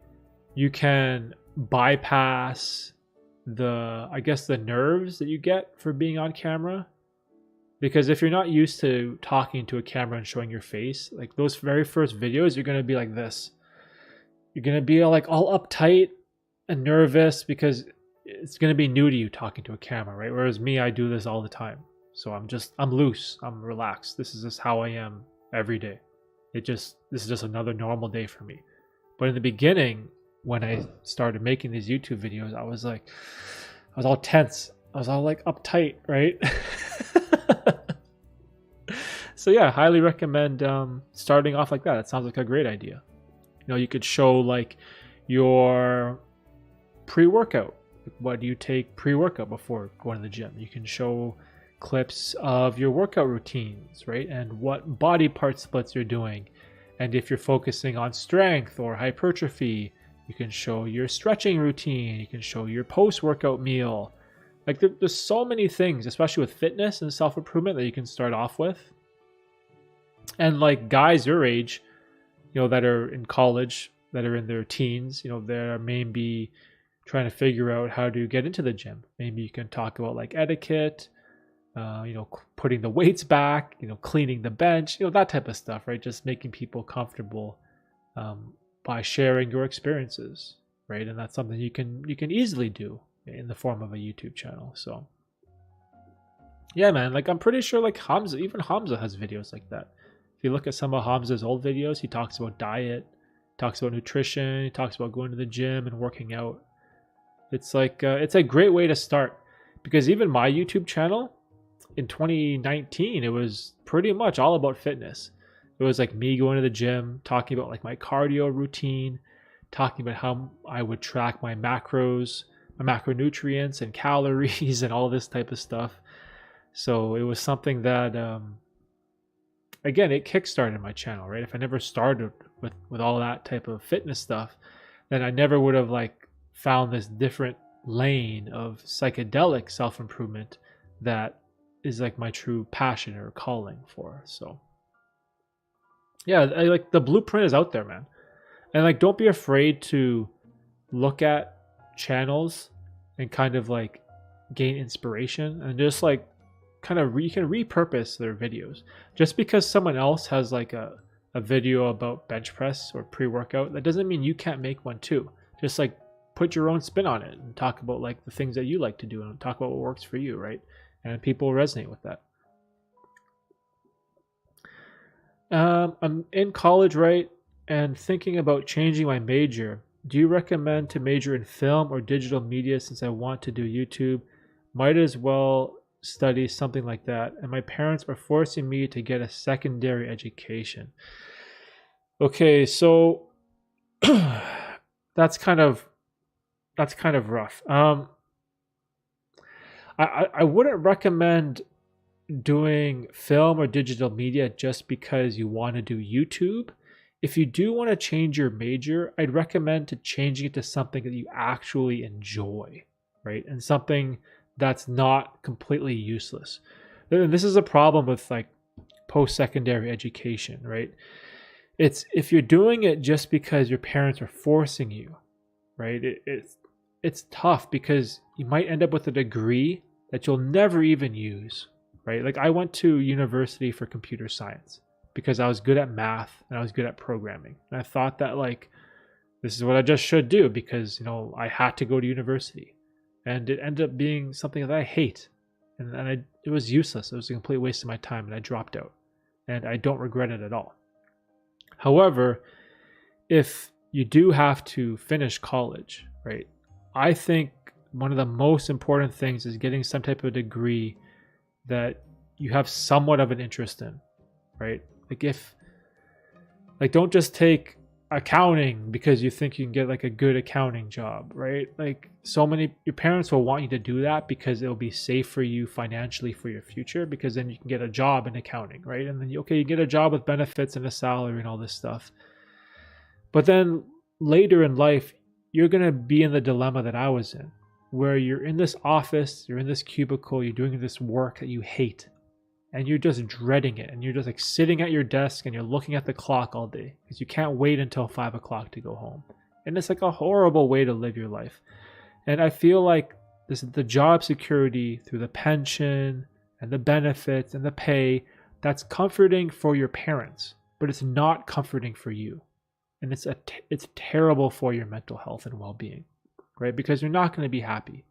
you can bypass the nerves that you get for being on camera. Because if you're not used to talking to a camera and showing your face, like those very first videos, you're going to be like this. You're going to be like all uptight and nervous because it's going to be new to you talking to a camera, right? Whereas me, I do this all the time. So I'm loose, I'm relaxed. This is just how I am every day. This is just another normal day for me. But in the beginning, when I started making these YouTube videos, I was all tense. I was all like uptight, right? So yeah, highly recommend starting off like that. It sounds like a great idea. You know, you could show like your pre-workout. What do you take pre-workout before going to the gym? You can show clips of your workout routines, right? And what body part splits you're doing. And if you're focusing on strength or hypertrophy, you can show your stretching routine. You can show your post-workout meal. Like there's so many things, especially with fitness and self-improvement, that you can start off with. And like guys your age, you know, that are in college, that are in their teens, you know, they're maybe trying to figure out how to get into the gym. Maybe you can talk about like etiquette, you know, putting the weights back, you know, cleaning the bench, you know, that type of stuff, right? Just making people comfortable by sharing your experiences, right? And that's something you can easily do in the form of a YouTube channel. So yeah, man, like I'm pretty sure like even Hamza has videos like that. If you look at some of Hamza's old videos, he talks about diet, talks about nutrition, he talks about going to the gym and working out. It's like it's a great way to start, because even my YouTube channel in 2019, it was pretty much all about fitness. It was like me going to the gym, talking about like my cardio routine, talking about how I would track my macros, my macronutrients and calories and all this type of stuff. So it was something that, again, it kickstarted my channel, right? If I never started with all that type of fitness stuff, then I never would have like found this different lane of psychedelic self-improvement that is like my true passion or calling for. So yeah, I like the blueprint is out there, man. And like, don't be afraid to look at channels and kind of like gain inspiration, and just like kind of you can repurpose their videos. Just because someone else has like a video about bench press or pre-workout, that doesn't mean you can't make one too. Just like put your own spin on it and talk about like the things that you like to do and talk about what works for you, right? And people resonate with that. I'm in college, right? And thinking about changing my major. Do you recommend to major in film or digital media, since I want to do YouTube? Might as well study something like that. And my parents are forcing me to get a secondary education. Okay, so that's kind of rough. I wouldn't recommend doing film or digital media just because you want to do YouTube. If you do want to change your major, I'd recommend to changing it to something that you actually enjoy, right? And something that's not completely useless. And this is a problem with like post-secondary education, right? It's if you're doing it just because your parents are forcing you, right? It's tough because you might end up with a degree that you'll never even use, right? Like I went to university for computer science because I was good at math and I was good at programming. And I thought that like, this is what I just should do because, you know, I had to go to university. And it ended up being something that I hate. And it was useless. It was a complete waste of my time and I dropped out. And I don't regret it at all. However, if you do have to finish college, right? I think one of the most important things is getting some type of degree that you have somewhat of an interest in, right? Like don't just take accounting because you think you can get like a good accounting job, right? Like your parents will want you to do that because it'll be safe for you financially for your future, because then you can get a job in accounting, right? And then you get a job with benefits and a salary and all this stuff. But then later in life, you're going to be in the dilemma that I was in, where you're in this office, you're in this cubicle, you're doing this work that you hate, and you're just dreading it. And you're just like sitting at your desk and you're looking at the clock all day because you can't wait until 5 o'clock to go home. And it's like a horrible way to live your life. And I feel like the job security through the pension and the benefits and the pay, that's comforting for your parents, but it's not comforting for you. And it's terrible for your mental health and well-being, right? Because you're not going to be happy.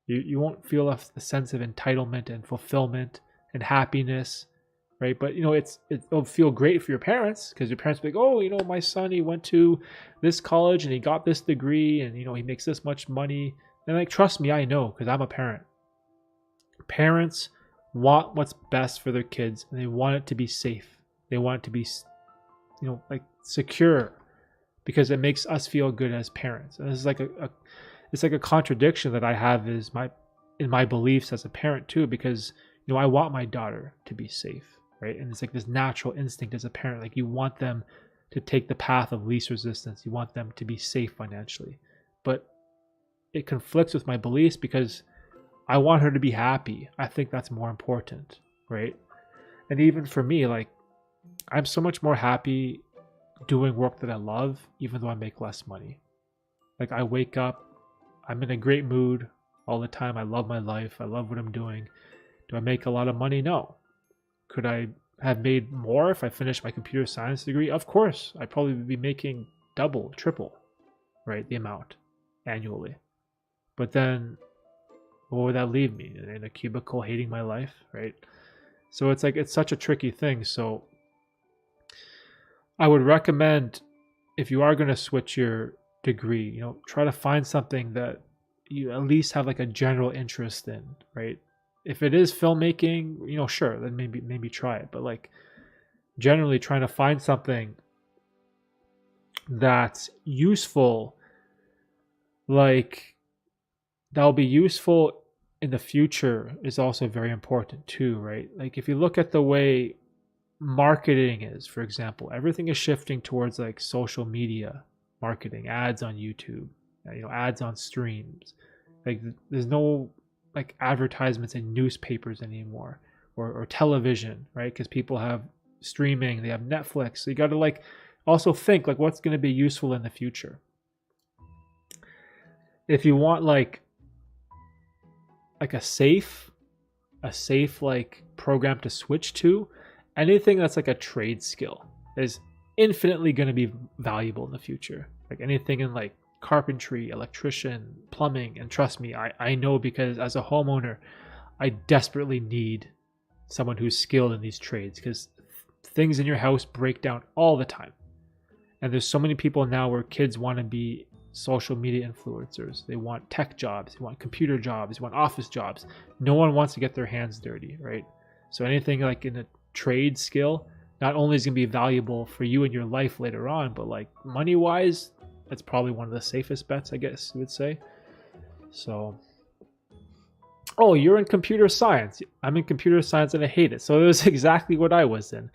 You won't feel a sense of entitlement and fulfillment and happiness, right? But it'll feel great for your parents because your parents will be like, oh, my son, he went to this college and he got this degree and he makes this much money. And like, trust me, I know, because I'm a parent. Parents want what's best for their kids and they want it to be safe. They want it to be, like secure, because it makes us feel good as parents. And this is like it's like a contradiction that I have in my beliefs as a parent too, because I want my daughter to be safe, right? And it's like this natural instinct as a parent, like you want them to take the path of least resistance. You want them to be safe financially. But it conflicts with my beliefs because I want her to be happy. I think that's more important, right? And even for me, like I'm so much more happy doing work that I love, even though I make less money. Like I wake up, I'm in a great mood all the time. I love my life. I love what I'm doing. Do I make a lot of money? No. Could I have made more if I finished my computer science degree? Of course. I'd probably be making double, triple, right? The amount annually. But then what would that leave me? In a cubicle hating my life, right? So it's like, it's such a tricky thing. So I would recommend, if you are going to switch your degree, you know, try to find something that you at least have like a general interest in, right? If it is filmmaking, you know, sure, then maybe try it. But like generally trying to find something that's useful, like that'll be useful in the future, is also very important too, right? Like if you look at the way marketing is, for example, everything is shifting towards like social media marketing, ads on YouTube, you know, ads on streams. Like there's no like advertisements in newspapers anymore, or television, right? Because people have streaming, they have Netflix. So you got to like also think like what's going to be useful in the future. If you want like a safe like program to switch to, anything that's like a trade skill is infinitely going to be valuable in the future. Like anything in like carpentry, electrician, plumbing. And trust me, I know, because as a homeowner, I desperately need someone who's skilled in these trades, because things in your house break down all the time. And there's so many people now where kids want to be social media influencers. They want tech jobs, they want computer jobs, they want office jobs. No one wants to get their hands dirty, right? So anything like in a trade skill not only is going to be valuable for you in your life later on, but like money wise, that's probably one of the safest bets, I guess you would say. So, oh, you're in computer science. I'm in computer science and I hate it. So it was exactly what I was in.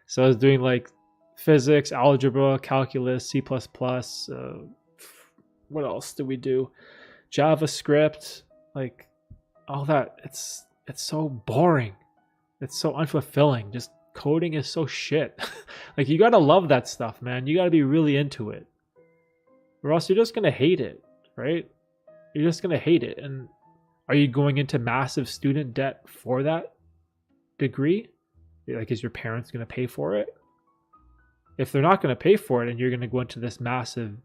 So I was doing like physics, algebra, calculus, C++, what else did we do? JavaScript, like all that. It's so boring. It's so unfulfilling. Just coding is so shit. Like you gotta love that stuff, man. You gotta be really into it, or else you're just gonna hate it, right? You're just gonna hate it. And are you going into massive student debt for that degree? Like, is your parents gonna pay for it? If they're not gonna pay for it and you're gonna go into this massive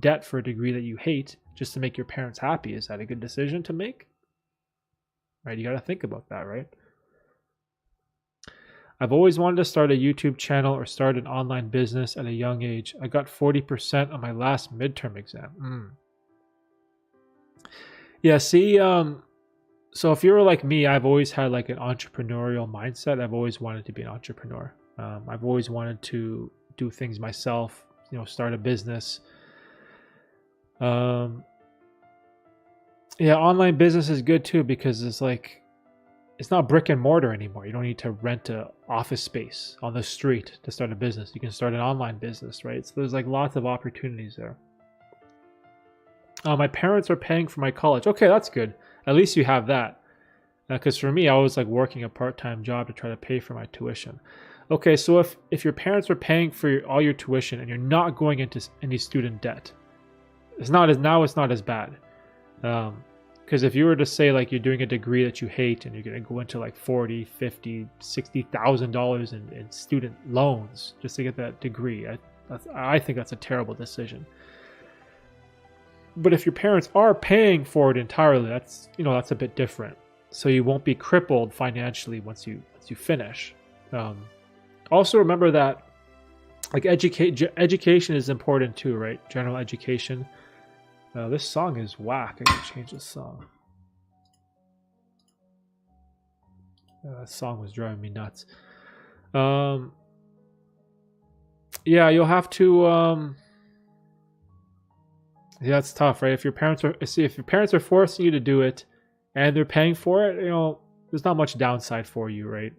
debt for a degree that you hate just to make your parents happy, is that a good decision to make? Right? You got to think about that, right? I've always wanted to start a YouTube channel or start an online business at a young age. I got 40% on my last midterm exam. Yeah, see, so if you're like me, I've always had like an entrepreneurial mindset. I've always wanted to be an entrepreneur. I've always wanted to do things myself, you know, start a business. Yeah, online business is good too, because it's like, it's not brick and mortar anymore. You don't need to rent a office space on the street to start a business. You can start an online business, right? So there's like lots of opportunities there. My parents are paying for my college. Okay, that's good. At least you have that. Because for me, I was like working a part-time job to try to pay for my tuition. Okay, so if your parents are paying for all your tuition and you're not going into any student debt, it's not as bad. Because if you were to say like you're doing a degree that you hate and you're going to go into like $40, $50, $60,000 in student loans just to get that degree, I think that's a terrible decision. But if your parents are paying for it entirely, that's a bit different. So you won't be crippled financially once you finish. Also remember that like education is important too, right? General education. This song is whack. I can change this song. That song was driving me nuts. Yeah, you'll have to. Yeah, it's tough, right? If your parents are forcing you to do it, and they're paying for it, there's not much downside for you, right?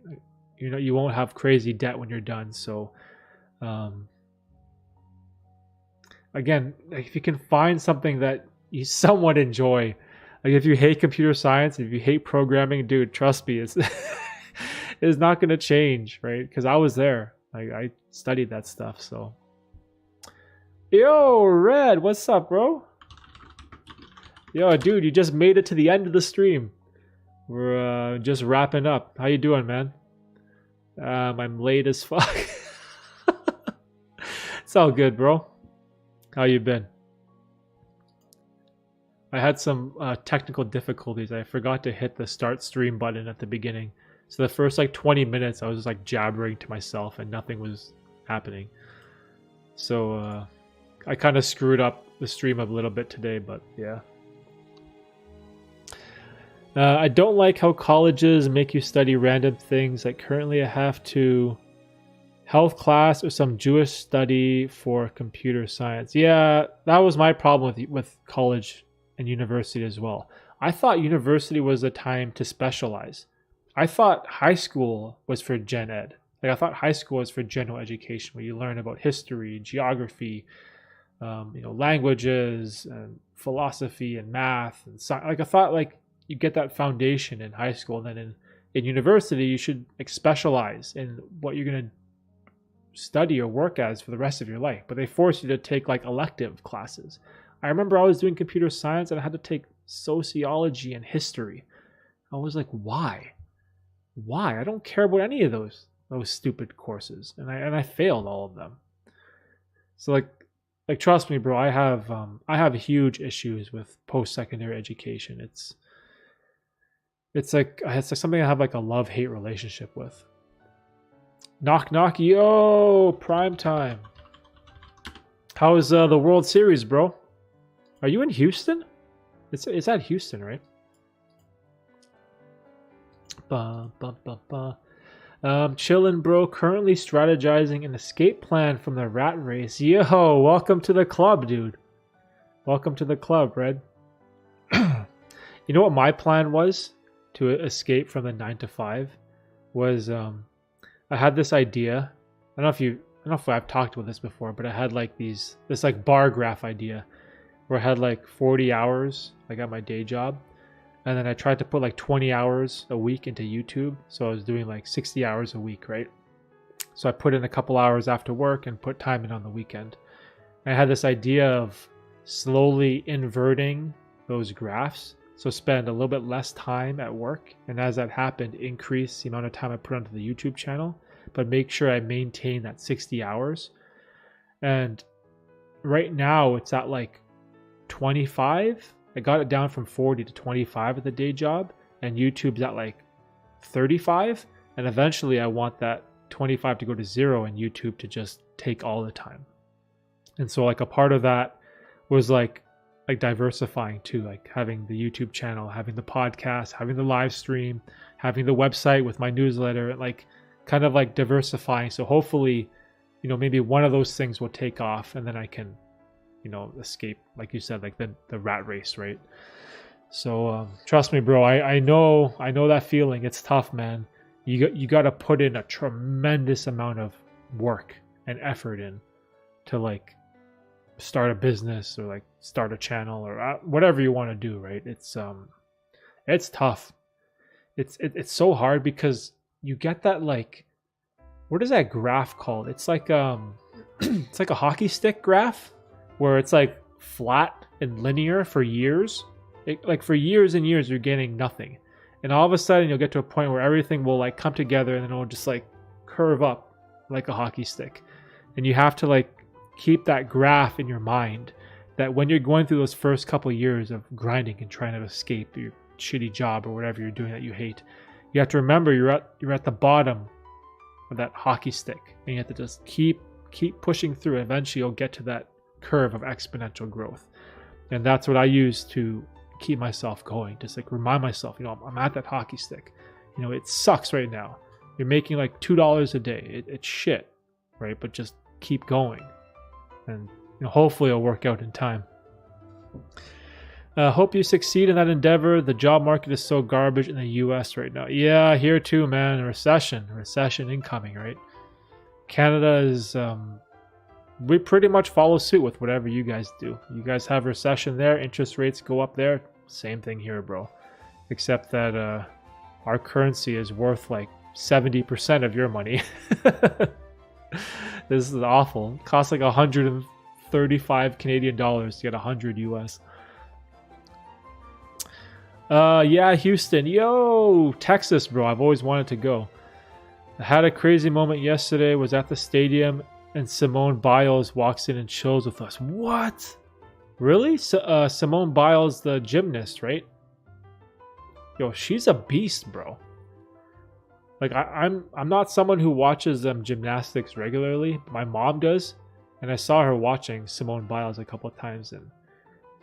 You won't have crazy debt when you're done. So, again, if you can find something that you somewhat enjoy, like if you hate computer science, if you hate programming, dude, trust me, it's not going to change, right? Because I was there. I studied that stuff. So, yo, Red, what's up, bro? Yo, dude, you just made it to the end of the stream. We're just wrapping up. How you doing, man? I'm late as fuck. It's all good, bro. How you been? I had some technical difficulties. I forgot to hit the start stream button at the beginning. So the first like 20 minutes I was just like jabbering to myself and nothing was happening. So I kind of screwed up the stream a little bit today, but yeah. I don't like how colleges make you study random things. Like currently I have to health class or some Jewish study for computer science. Yeah, that was my problem with college and university as well. I thought university was a time to specialize. I thought high school was for gen ed. Like I thought high school was for general education, where you learn about history, geography, languages and philosophy and math and science. Like I thought, like you get that foundation in high school, and then in university you should like specialize in what you're going to study or work as for the rest of your life. But they force you to take like elective classes. I remember I was doing computer science and I had to take sociology and history. I was like, why? I don't care about any of those stupid courses, and I failed all of them. So like trust me, bro, I have huge issues with post-secondary education. It's like something I have like a love-hate relationship with. Knock knock, yo, prime time. How is the World Series, bro? Are you in Houston? It's at Houston, right? Chillin', bro. Currently strategizing an escape plan from the rat race. Yo, welcome to the club, dude. Welcome to the club, Red. You know what my plan was to escape from the 9 to 5? Was I had this idea. I don't know if I've talked about this before, but I had like this like bar graph idea where I had like 40 hours like at my day job. And then I tried to put like 20 hours a week into YouTube. So I was doing like 60 hours a week, right? So I put in a couple hours after work and put time in on the weekend. And I had this idea of slowly inverting those graphs. So spend a little bit less time at work. And as that happened, increase the amount of time I put onto the YouTube channel, but make sure I maintain that 60 hours. And right now it's at like 25. I got it down from 40 to 25 at the day job, and YouTube's at like 35. And eventually I want that 25 to go to 0 and YouTube to just take all the time. And so like a part of that was like diversifying too, like having the YouTube channel, having the podcast, having the live stream, having the website with my newsletter, like kind of like diversifying. So hopefully, maybe one of those things will take off, and then I can escape, like you said, like the rat race, right? So trust me, bro, I know that feeling. It's tough, man. You got to put in a tremendous amount of work and effort in to like start a business or like start a channel or whatever you want to do, right? It's tough. It's so hard because you get that, like, what is that graph called? It's like it's like a hockey stick graph, where it's like flat and linear for years. Like for years and years, you're getting nothing. And all of a sudden you'll get to a point where everything will like come together and then it'll just like curve up like a hockey stick. And you have to like keep that graph in your mind, that when you're going through those first couple of years of grinding and trying to escape your shitty job or whatever you're doing that you hate, you have to remember you're at the bottom of that hockey stick, and you have to just keep pushing through. Eventually you'll get to that curve of exponential growth. And that's what I use to keep myself going. Just like remind myself, I'm at that hockey stick. It sucks right now. You're making like $2 a day. It's shit, right? But just keep going, and hopefully it'll work out in time. Hope you succeed in that endeavor. The job market is so garbage in the US right now. Yeah, here too, man. Recession incoming, right? Canada is we pretty much follow suit with whatever you guys do. You guys have recession there, interest rates go up there. Same thing here, bro. Except that our currency is worth like 70% of your money. This is awful. It costs like 135 Canadian dollars to get 100 US. Yeah, Houston. Yo, Texas, bro. I've always wanted to go. I had a crazy moment yesterday. Was at the stadium and Simone Biles walks in and chills with us. What? Really? Simone Biles, the gymnast, right? Yo, she's a beast, bro. Like I'm not someone who watches gymnastics regularly. My mom does, And I saw her watching Simone Biles a couple of times, and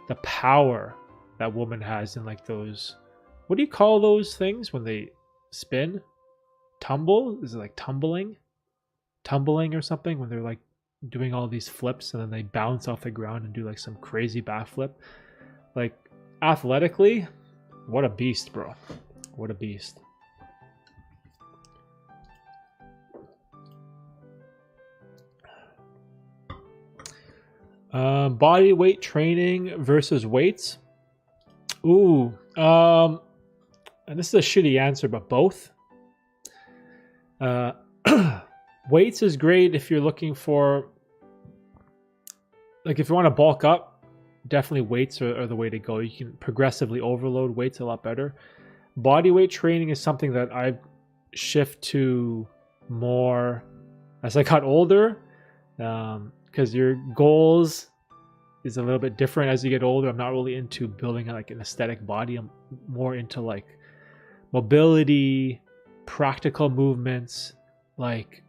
the power that woman has in like those, what do you call those things when they spin? Tumble? Is it like tumbling? Tumbling or something, when they're like doing all these flips and then they bounce off the ground and do like some crazy backflip. Like athletically, what a beast, bro. What a beast. Body weight training versus weights. Ooh, and this is a shitty answer, but both. Weights is great if you're looking for, like, if you want to bulk up, definitely weights are the way to go. You can progressively overload weights a lot better. Body weight training is something that I've shifted to more as I got older, because your goals is a little bit different as you get older. I'm not really into building like an aesthetic body. I'm more into like mobility, practical movements. Like,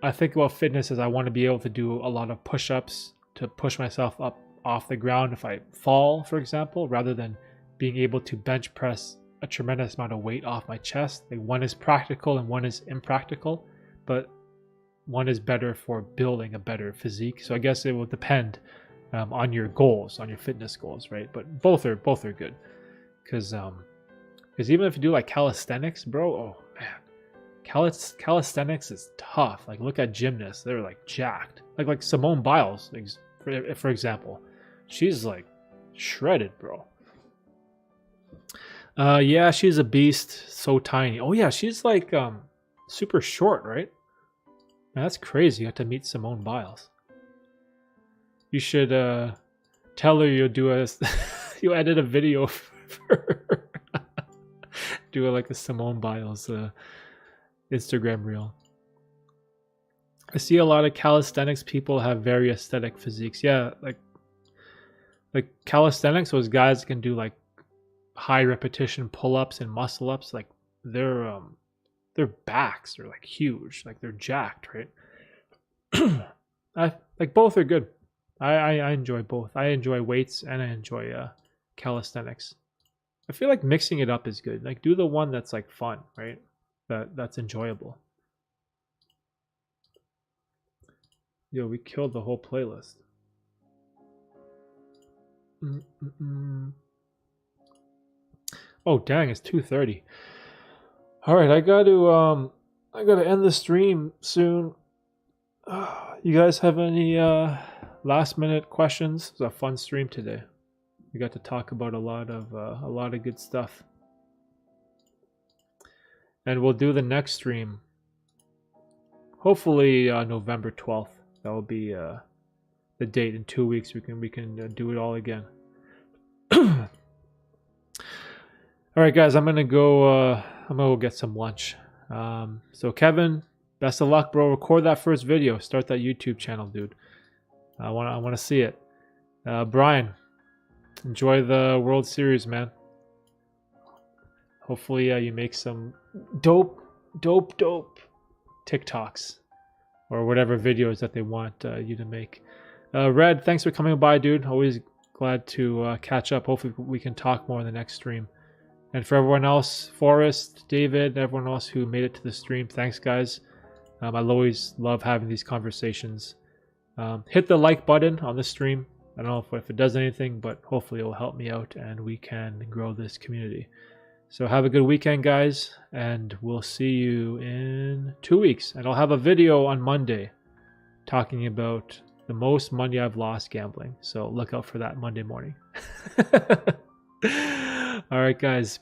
I think about fitness as I want to be able to do a lot of push-ups to push myself up off the ground if I fall, for example, rather than being able to bench press a tremendous amount of weight off my chest. Like, one is practical and one is impractical, but one is better for building a better physique. So I guess it will depend on your goals, on your fitness goals, right? But both are good, because even if you do like calisthenics, bro, oh man, calisthenics is tough. Like, look at gymnasts; they're like jacked. Like Simone Biles, for example, she's like shredded, bro. Yeah, she's a beast. So tiny. Oh yeah, she's like super short, right? Man, that's crazy. You have to meet Simone Biles. You should tell her you'll do you edit a video for her. Do like a Simone Biles Instagram reel. I see a lot of calisthenics people have very aesthetic physiques. Yeah, like calisthenics, those guys can do like high repetition pull-ups and muscle ups. Like their backs are like huge, like they're jacked, right? Like both are good. I enjoy both. I enjoy weights and I enjoy calisthenics. I feel like mixing it up is good. Like, do the one that's like fun, right? That's enjoyable. Yo, we killed the whole playlist. Oh dang, it's 2:30. All right, I got to end the stream soon. You guys have any last minute questions? It was a fun stream today. We got to talk about a lot of good stuff. And we'll do the next stream hopefully November 12th. That will be the date. In 2 weeks we can do it all again. All right guys, I'm gonna go get some lunch. So Kevin, best of luck, bro. Record that first video. Start that YouTube channel, dude. I want to see it. Brian, enjoy the World Series, man. Hopefully you make some dope TikToks or whatever videos that they want you to make. Red, thanks for coming by, dude. Always glad to catch up. Hopefully we can talk more in the next stream. And for everyone else, Forrest, David, everyone else who made it to the stream, thanks, guys. I always love having these conversations. Hit the like button on the stream. I don't know if it does anything, but hopefully it will help me out and we can grow this community. So have a good weekend, guys, and we'll see you in 2 weeks. And I'll have a video on Monday talking about the most money I've lost gambling. So look out for that Monday morning. All right, guys.